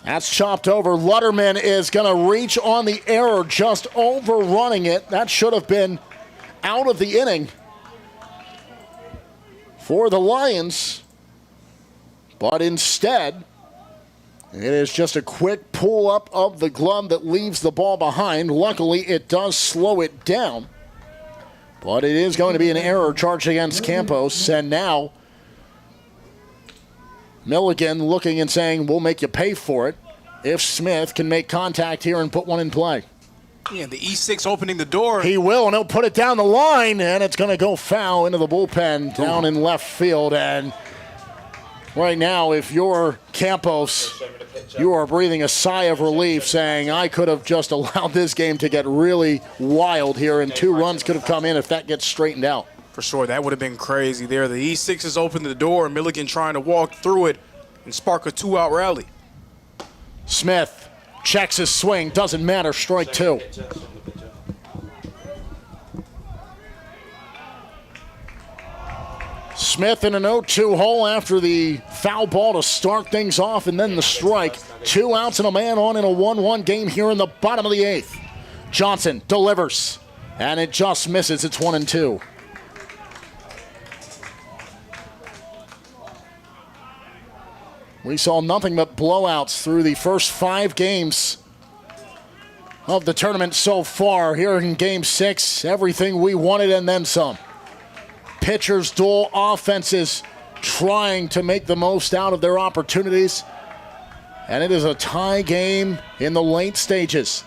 That's chopped over. Lutterman is going to reach on the error, just overrunning it. That should have been out of the inning for the Lions. But instead, it is just a quick pull-up of the glove that leaves the ball behind. Luckily, it does slow it down. But it is going to be an error charged against Campos. And now, Milligan looking and saying, we'll make you pay for it if Smith can make contact here and put one in play. Yeah, the E6 opening the door. He will, and he'll put it down the line, and it's going to go foul into the bullpen down in left field. And right now, if you're Campos, you are breathing a sigh of relief, saying, I could have just allowed this game to get really wild here, and 2 runs could have come in if that gets straightened out. For sure, that would have been crazy there. The E6 has opened the door, and Milligan trying to walk through it and spark a 2-out rally. Smith checks his swing, doesn't matter, strike 2. Smith in an 0-2 hole after the foul ball to start things off, and then the strike. 2 outs and a man on in a 1-1 game here in the bottom of the 8th. Johnson delivers, and it just misses. It's 1-2. We saw nothing but blowouts through the first 5 games of the tournament so far. Here in Game 6, everything we wanted and then some. Pitchers duel, offenses trying to make the most out of their opportunities. And it is a tie game in the late stages.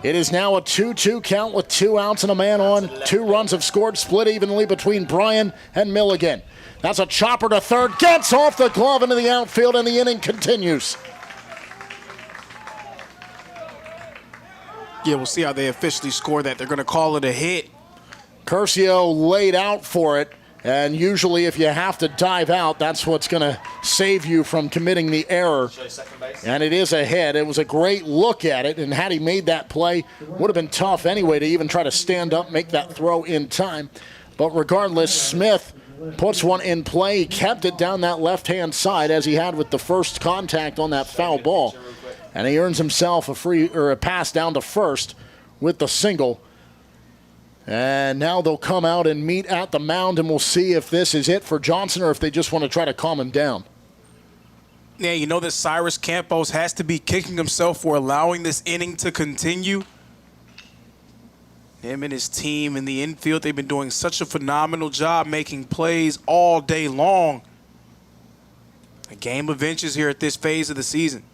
It is now a 2-2 count with 2 outs and a man on. 2 runs have scored, split evenly between Bryan and Milligan. That's a chopper to third, gets off the glove into the outfield, and the inning continues. Yeah, we'll see how they officially score that. They're going to call it a hit. Curcio laid out for it, and usually if you have to dive out, that's what's going to save you from committing the error. And it is a hit. It was a great look at it, and had he made that play, would have been tough anyway to even try to stand up, make that throw in time. But regardless, Smith puts one in play. He kept it down that left-hand side as he had with the first contact on that foul ball. And he earns himself a pass down to first with the single. And now they'll come out and meet at the mound, and we'll see if this is it for Johnson or if they just want to try to calm him down. Yeah, you know that Cyrus Campos has to be kicking himself for allowing this inning to continue. Him and his team in the infield, they've been doing such a phenomenal job making plays all day long. A game of inches here at this phase of the season.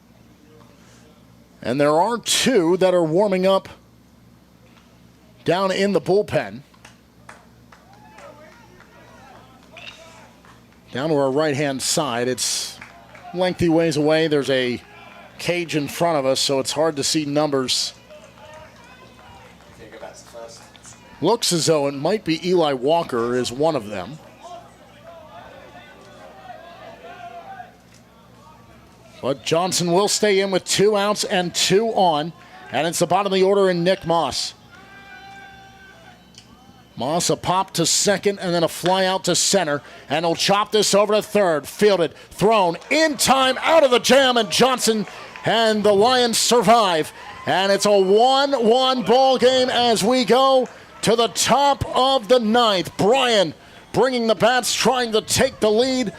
And there are 2 that are warming up down in the bullpen. Down to our right-hand side. It's lengthy ways away. There's a cage in front of us, so it's hard to see numbers. Looks as though it might be Eli Walker is one of them. But Johnson will stay in with 2 outs and 2 on. And it's the bottom of the order in Nick Moss. Moss a pop to second and then a fly out to center. And he'll chop this over to third. Fielded, thrown, in time, out of the jam. And Johnson and the Lions survive. And it's a 1-1 ball game as we go to the top of the 9th. Bryan bringing the bats, trying to take the lead.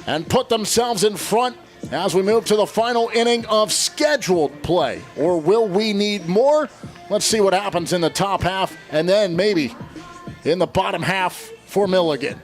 and put themselves in front as we move to the final inning of scheduled play. Or will we need more? Let's see what happens in the top half and then maybe in the bottom half for Milligan.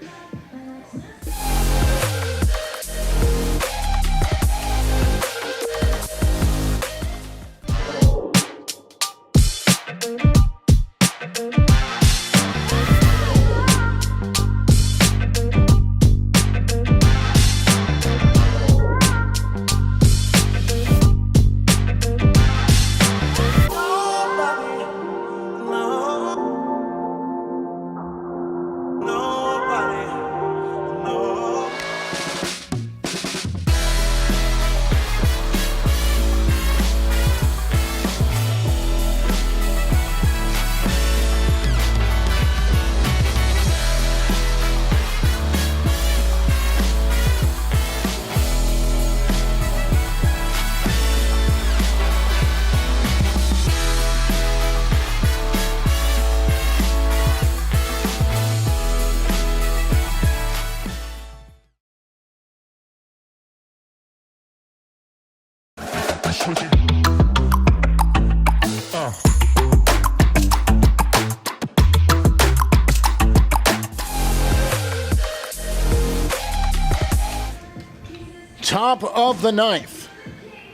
Top of the ninth.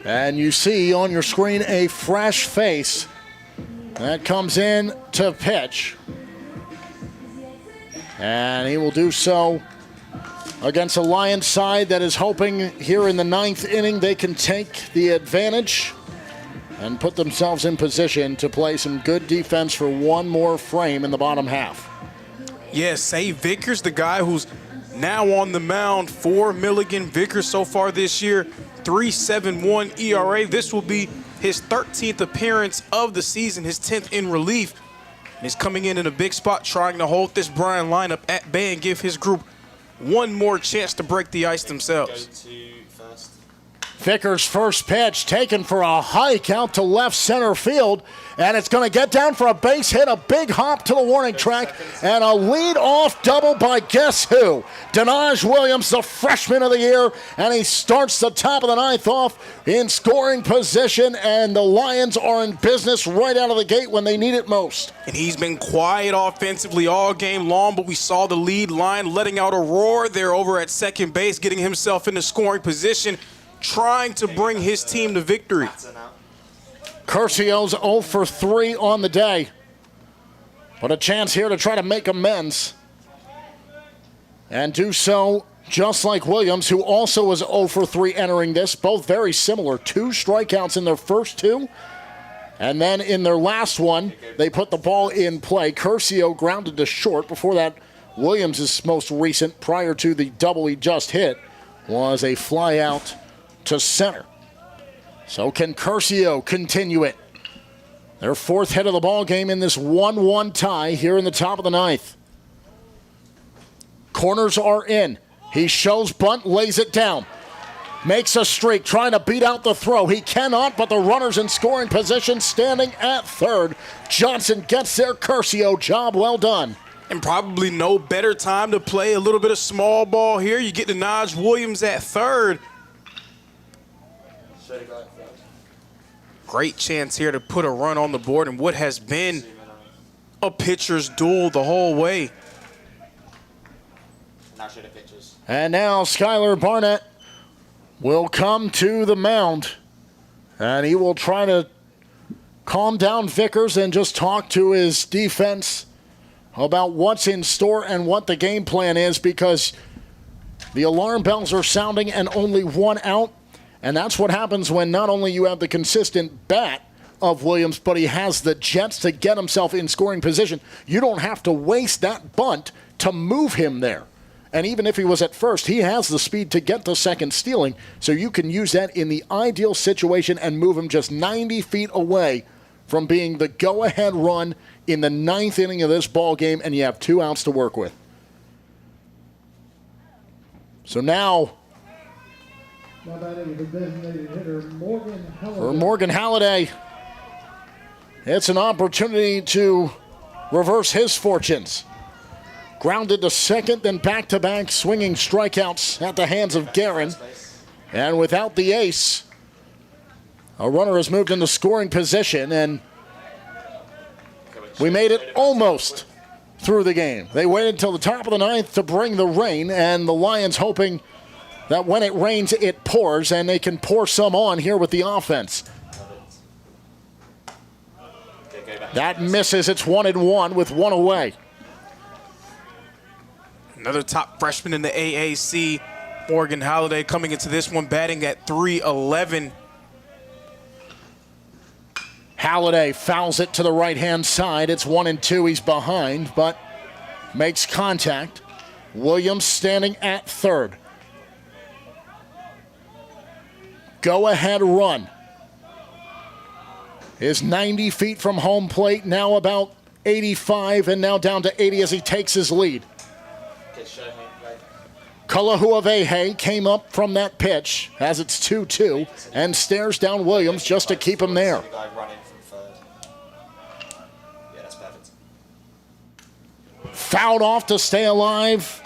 And you see on your screen a fresh face that comes in to pitch. And he will do so against a Lions side that is hoping here in the ninth inning they can take the advantage and put themselves in position to play some good defense for one more frame in the bottom half. Yes, Say Vickers, the guy who's now on the mound for Milligan. Vickers so far this year, 3.71 ERA. This will be his 13th appearance of the season, his 10th in relief. And he's coming in a big spot, trying to hold this Bryan lineup at bay and give his group one more chance to break the ice themselves. Vickers' first pitch taken for a hike out to left center field, and it's going to get down for a base hit, a big hop to the warning track, and a lead-off double by guess who? Denaj Williams, the freshman of the year, and he starts the top of the ninth off in scoring position, and the Lions are in business right out of the gate when they need it most. And he's been quiet offensively all game long, but we saw the lead line letting out a roar there over at second base, getting himself into scoring position, trying to bring his team to victory. Curcio's 0 for 3 on the day, but a chance here to try to make amends and do so just like Williams, who also was 0 for 3 entering this. Both very similar. 2 strikeouts in their first 2, and then in their last one, they put the ball in play. Curcio grounded to short. Before that, Williams' most recent, prior to the double he just hit, was a fly out to center. So can Curcio continue it? Their 4th hit of the ball game in this 1-1 tie here in the top of the ninth. Corners are in. He shows bunt, lays it down. Makes a streak, trying to beat out the throw. He cannot, but the runner's in scoring position, standing at third. Johnson gets there. Curcio, job well done. And probably no better time to play a little bit of small ball here. You get Denaj Williams at third. Great chance here to put a run on the board in what has been a pitcher's duel the whole way. And now Skylar Barnett will come to the mound, and he will try to calm down Vickers and just talk to his defense about what's in store and what the game plan is, because the alarm bells are sounding and only 1 out. And that's what happens when not only you have the consistent bat of Williams, but he has the jets to get himself in scoring position. You don't have to waste that bunt to move him there. And even if he was at first, he has the speed to get to second stealing, so you can use that in the ideal situation and move him just 90 feet away from being the go-ahead run in the 9th inning of this ball game, and you have 2 outs to work with. So now, for Morgan Halladay, it's an opportunity to reverse his fortunes. Grounded to second, then back-to-back swinging strikeouts at the hands of Guerin. And without the ace, a runner has moved into scoring position, and we made it almost through the game. They waited until the top of the ninth to bring the rain, and the Lions hoping that when it rains, it pours, and they can pour some on here with the offense. That misses. It's 1-1 with one away. Another top freshman in the AAC, Morgan Halliday, coming into this one batting at .311. Halliday fouls it to the right-hand side. It's 1-2. He's behind, but makes contact. Williams standing at third. Go-ahead run is 90 feet from home plate, now about 85, and now down to 80 as he takes his lead. Kalahuavehe came up from that pitch as it's 2-2 and stares down Williams just to keep him there. Fouled off to stay alive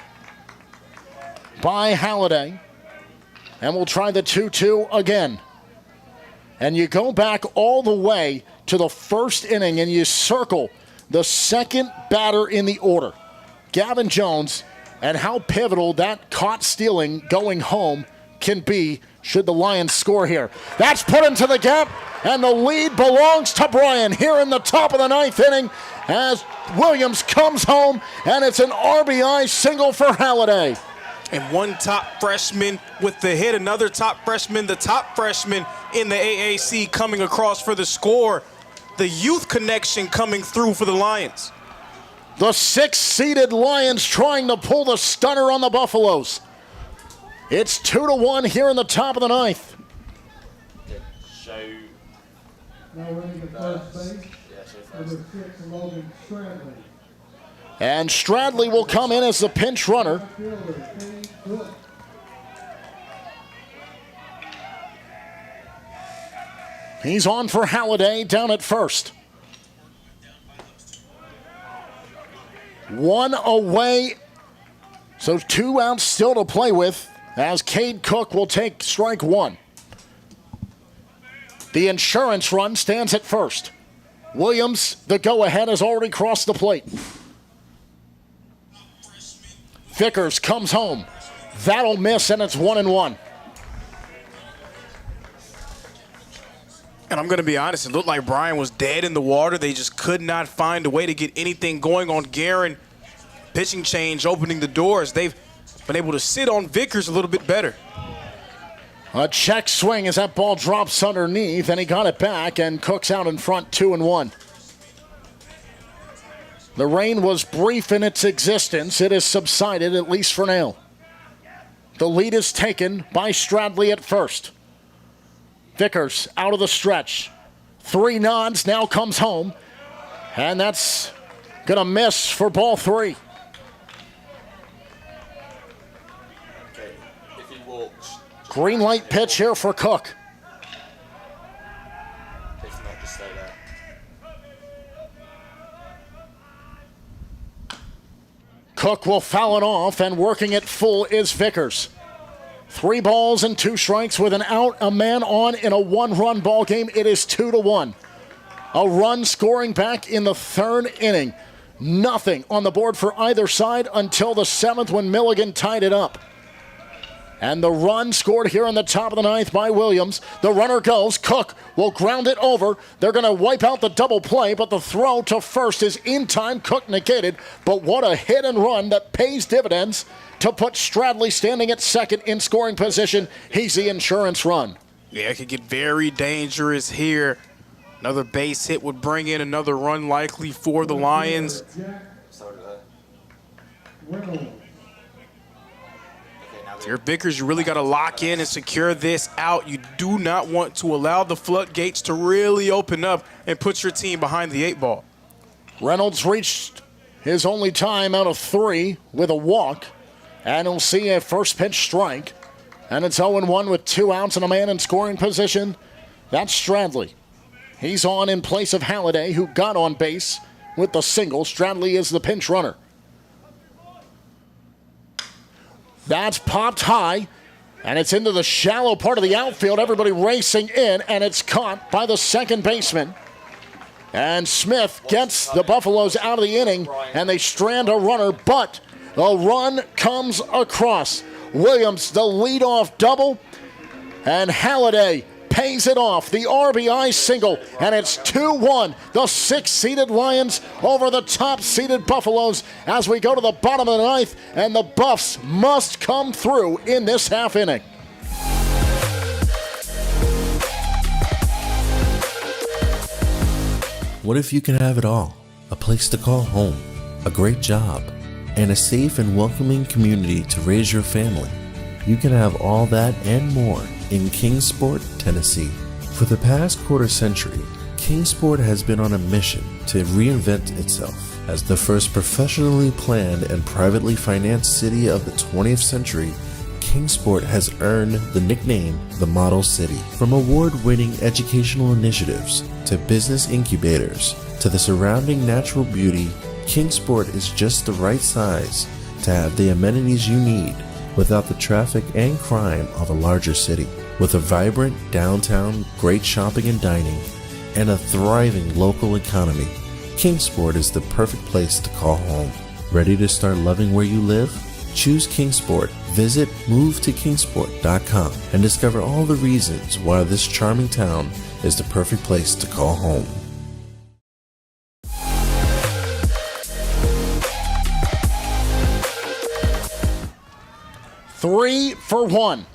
by Halliday. And we'll try the 2-2 again. And you go back all the way to the first inning and you circle the second batter in the order, Gavin Jones, and how pivotal that caught stealing going home can be should the Lions score here. That's put into the gap, and the lead belongs to Bryan here in the top of the ninth inning as Williams comes home, and it's an RBI single for Halliday. And one top freshman with the hit, another top freshman, the top freshman in the AAC coming across for the score. The youth connection coming through for the Lions. The sixth-seeded Lions trying to pull the stunner on the Buffaloes. It's 2-1 here in the top of the ninth. Now running to first base, number 6, Logan Stradley. And Stradley will come in as the pinch runner. He's on for Halliday down at first. One away, so 2 outs still to play with as Cade Cook will take strike one. The insurance run stands at first. Williams, the go-ahead, has already crossed the plate. Vickers comes home. That'll miss, and it's 1-1. And I'm going to be honest, it looked like Bryan was dead in the water. They just could not find a way to get anything going on Guerin. Pitching change, opening the doors. They've been able to sit on Vickers a little bit better. A check swing as that ball drops underneath, and he got it back, and Cook's out in front, 2-1. The rain was brief in its existence. It has subsided, at least for now. The lead is taken by Stradley at first. Vickers out of the stretch. 3 nods, now comes home. And that's going to miss for ball 3. Green light pitch here for Cook. Cook will foul it off, and working it full is Vickers. 3 balls and 2 strikes with an out, a man on in a 1-run ball game. It is 2-1. A run scoring back in the 3rd inning. Nothing on the board for either side until the 7th when Milligan tied it up. And the run scored here in the top of the 9th by Williams. The runner goes. Cook will ground it over. They're going to wipe out the double play, but the throw to first is in time. Cook negated. But what a hit and run that pays dividends to put Stradley standing at second in scoring position. He's the insurance run. Yeah, it could get very dangerous here. Another base hit would bring in another run likely for the Lions. Here, Vickers, you really got to lock in and secure this out. You do not want to allow the floodgates to really open up and put your team behind the 8 ball. Reynolds reached his only time out of 3 with a walk, and he'll see a first pitch strike. And it's 0-1 with 2 outs and a man in scoring position. That's Stradley. He's on in place of Halliday, who got on base with the single. Stradley is the pinch runner. That's popped high, and it's into the shallow part of the outfield. Everybody racing in, and it's caught by the second baseman. And Smith gets the Buffaloes out of the inning, and they strand a runner, but the run comes across. Williams, the leadoff double, and Halliday pays it off. The RBI single, and it's 2-1. The 6th-seeded Lions over the top-seeded Buffaloes as we go to the bottom of the ninth, and the Buffs must come through in this half inning. What if you can have it all? A place to call home, a great job, and a safe and welcoming community to raise your family. You can have all that and more in Kingsport, Tennessee. For the past quarter century, Kingsport has been on a mission to reinvent itself as the first professionally planned and privately financed city of the 20th century. Kingsport has earned the nickname the Model City. From award-winning educational initiatives to business incubators to the surrounding natural beauty, Kingsport is just the right size to have the amenities you need without the traffic and crime of a larger city. With a vibrant downtown, great shopping and dining, and a thriving local economy, Kingsport is the perfect place to call home. Ready to start loving where you live? Choose Kingsport. Visit movetokingsport.com and discover all the reasons why this charming town is the perfect place to call home. Three for one.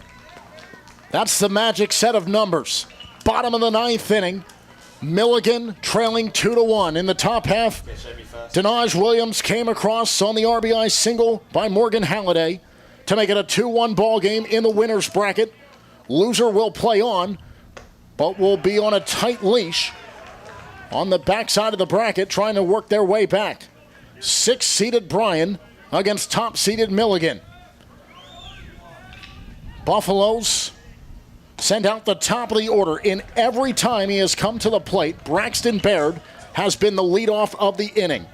That's the magic set of numbers. Bottom of the ninth inning. Milligan trailing 2-1 in the top half. Denaj Williams came across on the RBI single by Morgan Halliday to make it a 2-1 ball game in the winner's bracket. Loser will play on, but will be on a tight leash on the backside of the bracket trying to work their way back. 6th-seeded Bryan against top-seeded Milligan. Buffaloes send out the top of the order. In every time he has come to the plate, Braxton Baird has been the leadoff of the inning.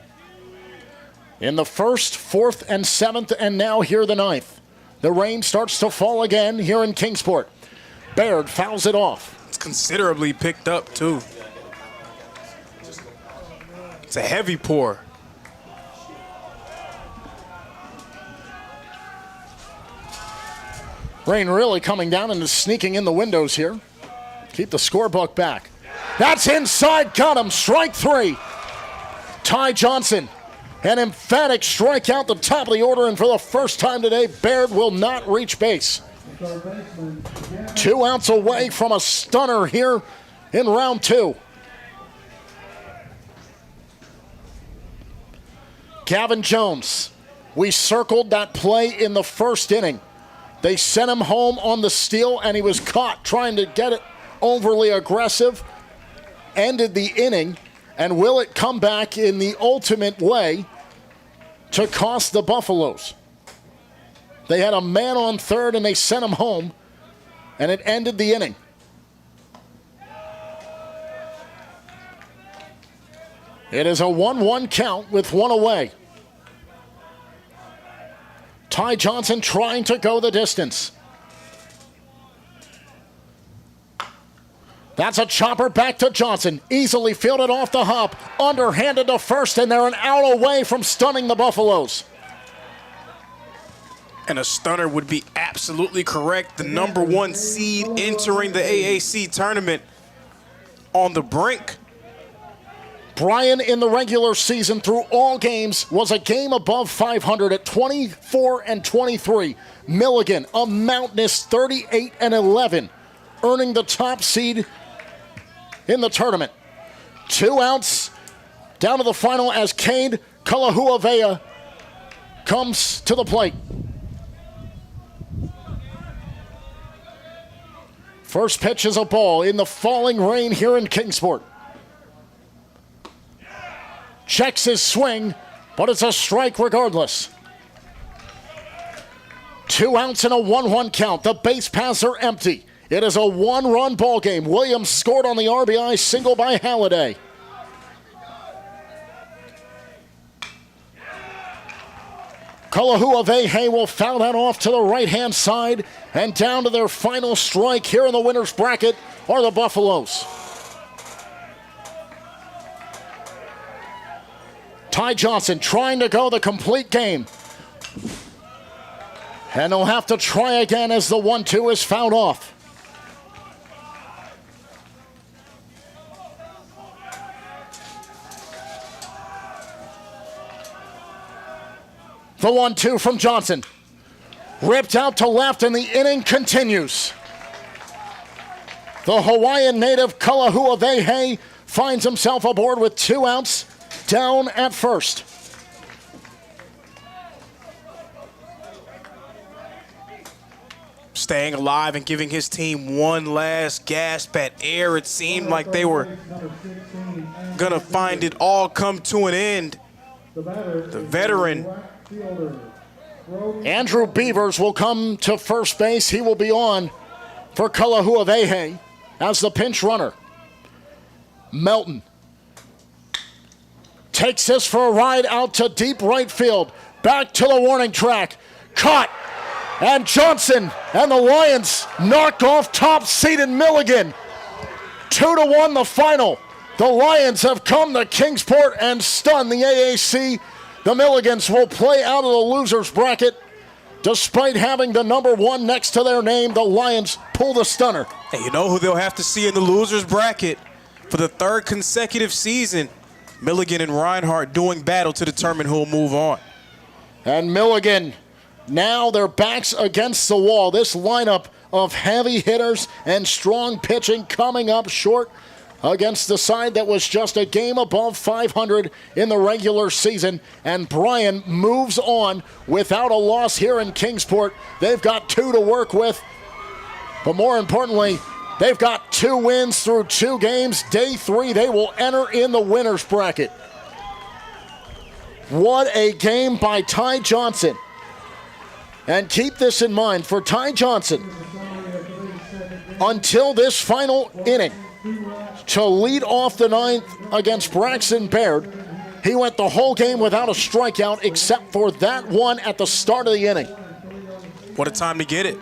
In the first, fourth, and seventh, and now here the ninth. The rain starts to fall again here in Kingsport. Baird fouls it off. It's considerably picked up, too. It's a heavy pour. Rain really coming down and is sneaking in the windows here. Keep the scorebook back. That's inside, got him, strike three. Ty Johnson, an emphatic strikeout, the top of the order, and for the first time today, Baird will not reach base. 2 outs away from a stunner here in round two. Gavin Jones, we circled that play in the first inning. They sent him home on the steal, and he was caught trying to get it overly aggressive. Ended the inning, and will it come back in the ultimate way to cost the Buffaloes? They had a man on third, and they sent him home, and it ended the inning. It is a 1-1 count with one away. Ty Johnson trying to go the distance. That's a chopper back to Johnson. Easily fielded off the hop. Underhanded to first, and they're an out away from stunning the Buffaloes. And a stunner would be absolutely correct. The number 1 seed entering the AAC tournament on the brink. Bryan in the regular season through all games was a game above 500 at 24-23. Milligan, a mountainous 38-11, earning the top seed in the tournament. 2 outs down to the final as Cade Kalahuavea comes to the plate. First pitch is a ball in the falling rain here in Kingsport. Checks his swing, but it's a strike regardless. 2 outs and a 1-1 count. The base paths are empty. It is a 1-run ball game. Williams scored on the RBI single by Halliday. Kalahuavehe will foul that off to the right-hand side, and down to their final strike here in the winner's bracket are the Buffaloes. Ty Johnson trying to go the complete game. And they'll have to try again as the 1-2 is fouled off. The 1-2 from Johnson. Ripped out to left, and the inning continues. The Hawaiian native Kalahuavehe finds himself aboard with 2 outs, down at first. Staying alive and giving his team one last gasp at air. It seemed like they were going to find it all come to an end. The veteran Andrew Beavers will come to first base. He will be on for Kalahuavehe as the pinch runner. Melton takes this for a ride out to deep right field. Back to the warning track. Caught. And Johnson and the Lions knock off top-seeded Milligan. 2-1 the final. The Lions have come to Kingsport and stunned the AAC. The Milligans will play out of the loser's bracket. Despite having the number 1 next to their name, the Lions pull the stunner. Hey, you know who they'll have to see in the loser's bracket for the 3rd consecutive season? Milligan and Reinhardt doing battle to determine who'll move on. And Milligan, now their backs against the wall. This lineup of heavy hitters and strong pitching coming up short against the side that was just a game above 500 in the regular season. And Bryan moves on without a loss here in Kingsport. They've got 2 to work with. But more importantly, they've got 2 wins through 2 games. Day 3, they will enter in the winner's bracket. What a game by Ty Johnson. And keep this in mind for Ty Johnson. Until this final inning, to lead off the 9th against Braxton Baird, he went the whole game without a strikeout except for that one at the start of the inning. What a time to get it.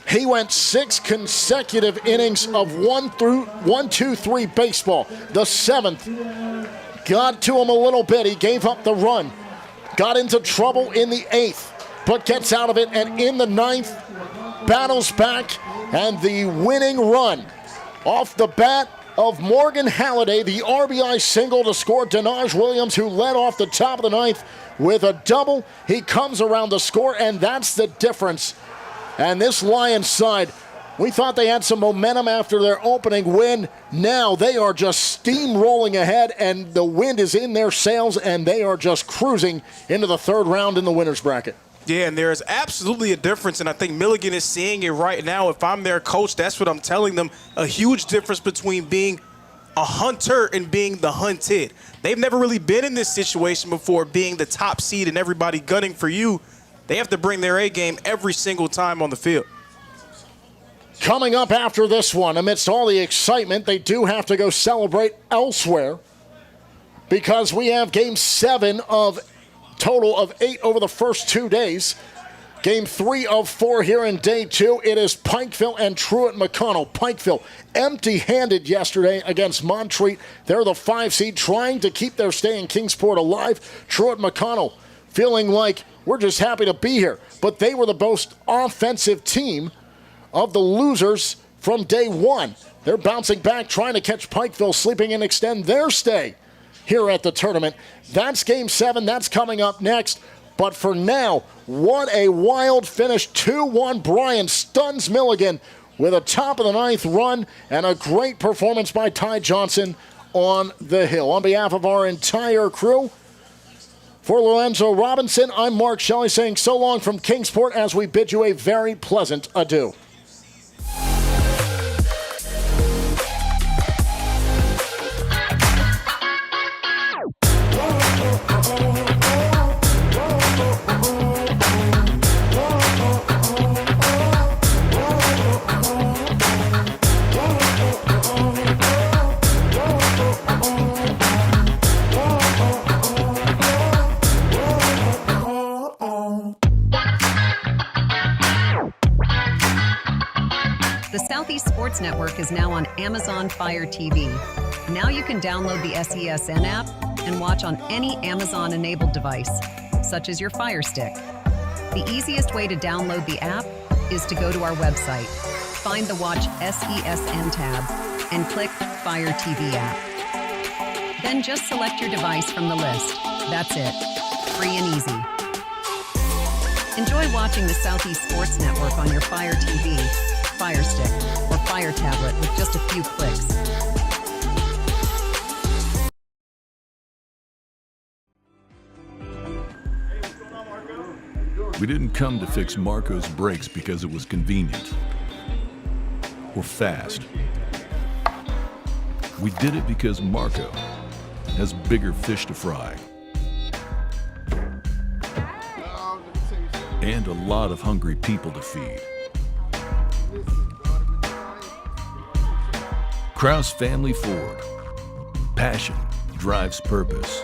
He went 6 consecutive innings of 1-2-3 baseball. The 7th got to him a little bit. He gave up the run. Got into trouble in the 8th, but gets out of it. And in the 9th, battles back, and the winning run off the bat of Morgan Halliday, the RBI single to score Denaj Williams, who led off the top of the 9th with a double. He comes around the score, and that's the difference. And this Lions side, we thought they had some momentum after their opening win. Now they are just steamrolling ahead, and the wind is in their sails, and they are just cruising into the 3rd round in the winner's bracket. Yeah, and there is absolutely a difference, and I think Milligan is seeing it right now. If I'm their coach, that's what I'm telling them. A huge difference between being a hunter and being the hunted. They've never really been in this situation before, being the top seed and everybody gunning for you. They have to bring their A game every single time on the field. Coming up after this one, amidst all the excitement, they do have to go celebrate elsewhere because we have Game 7 of total of 8 over the first 2 days. Game 3 of 4 here in Day 2. It is Pikeville and Truett McConnell. Pikeville empty-handed yesterday against Montreat. They're the 5 seed trying to keep their stay in Kingsport alive. Truett McConnell feeling like we're just happy to be here. But they were the most offensive team of the losers from Day 1. They're bouncing back, trying to catch Pikeville sleeping and extend their stay here at the tournament. That's Game 7. That's coming up next. But for now, what a wild finish. 2-1. Bryan stuns Milligan with a top of the 9th run and a great performance by Ty Johnson on the hill. On behalf of our entire crew, for Lorenzo Robinson, I'm Mark Shelley saying so long from Kingsport as we bid you a very pleasant adieu. Network is now on Amazon Fire TV. Now you can download the SESN app and watch on any Amazon-enabled device, such as your Fire Stick. The easiest way to download the app is to go to our website, find the Watch SESN tab, and click Fire TV app. Then just select your device from the list. That's it. Free and easy. Enjoy watching the Southeast Sports Network on your Fire TV, Fire Stick, or Fire tablet with just a few clicks. We didn't come to fix Marco's brakes because it was convenient or fast. We did it because Marco has bigger fish to fry and a lot of hungry people to feed. Kraus Family Ford. Passion drives purpose.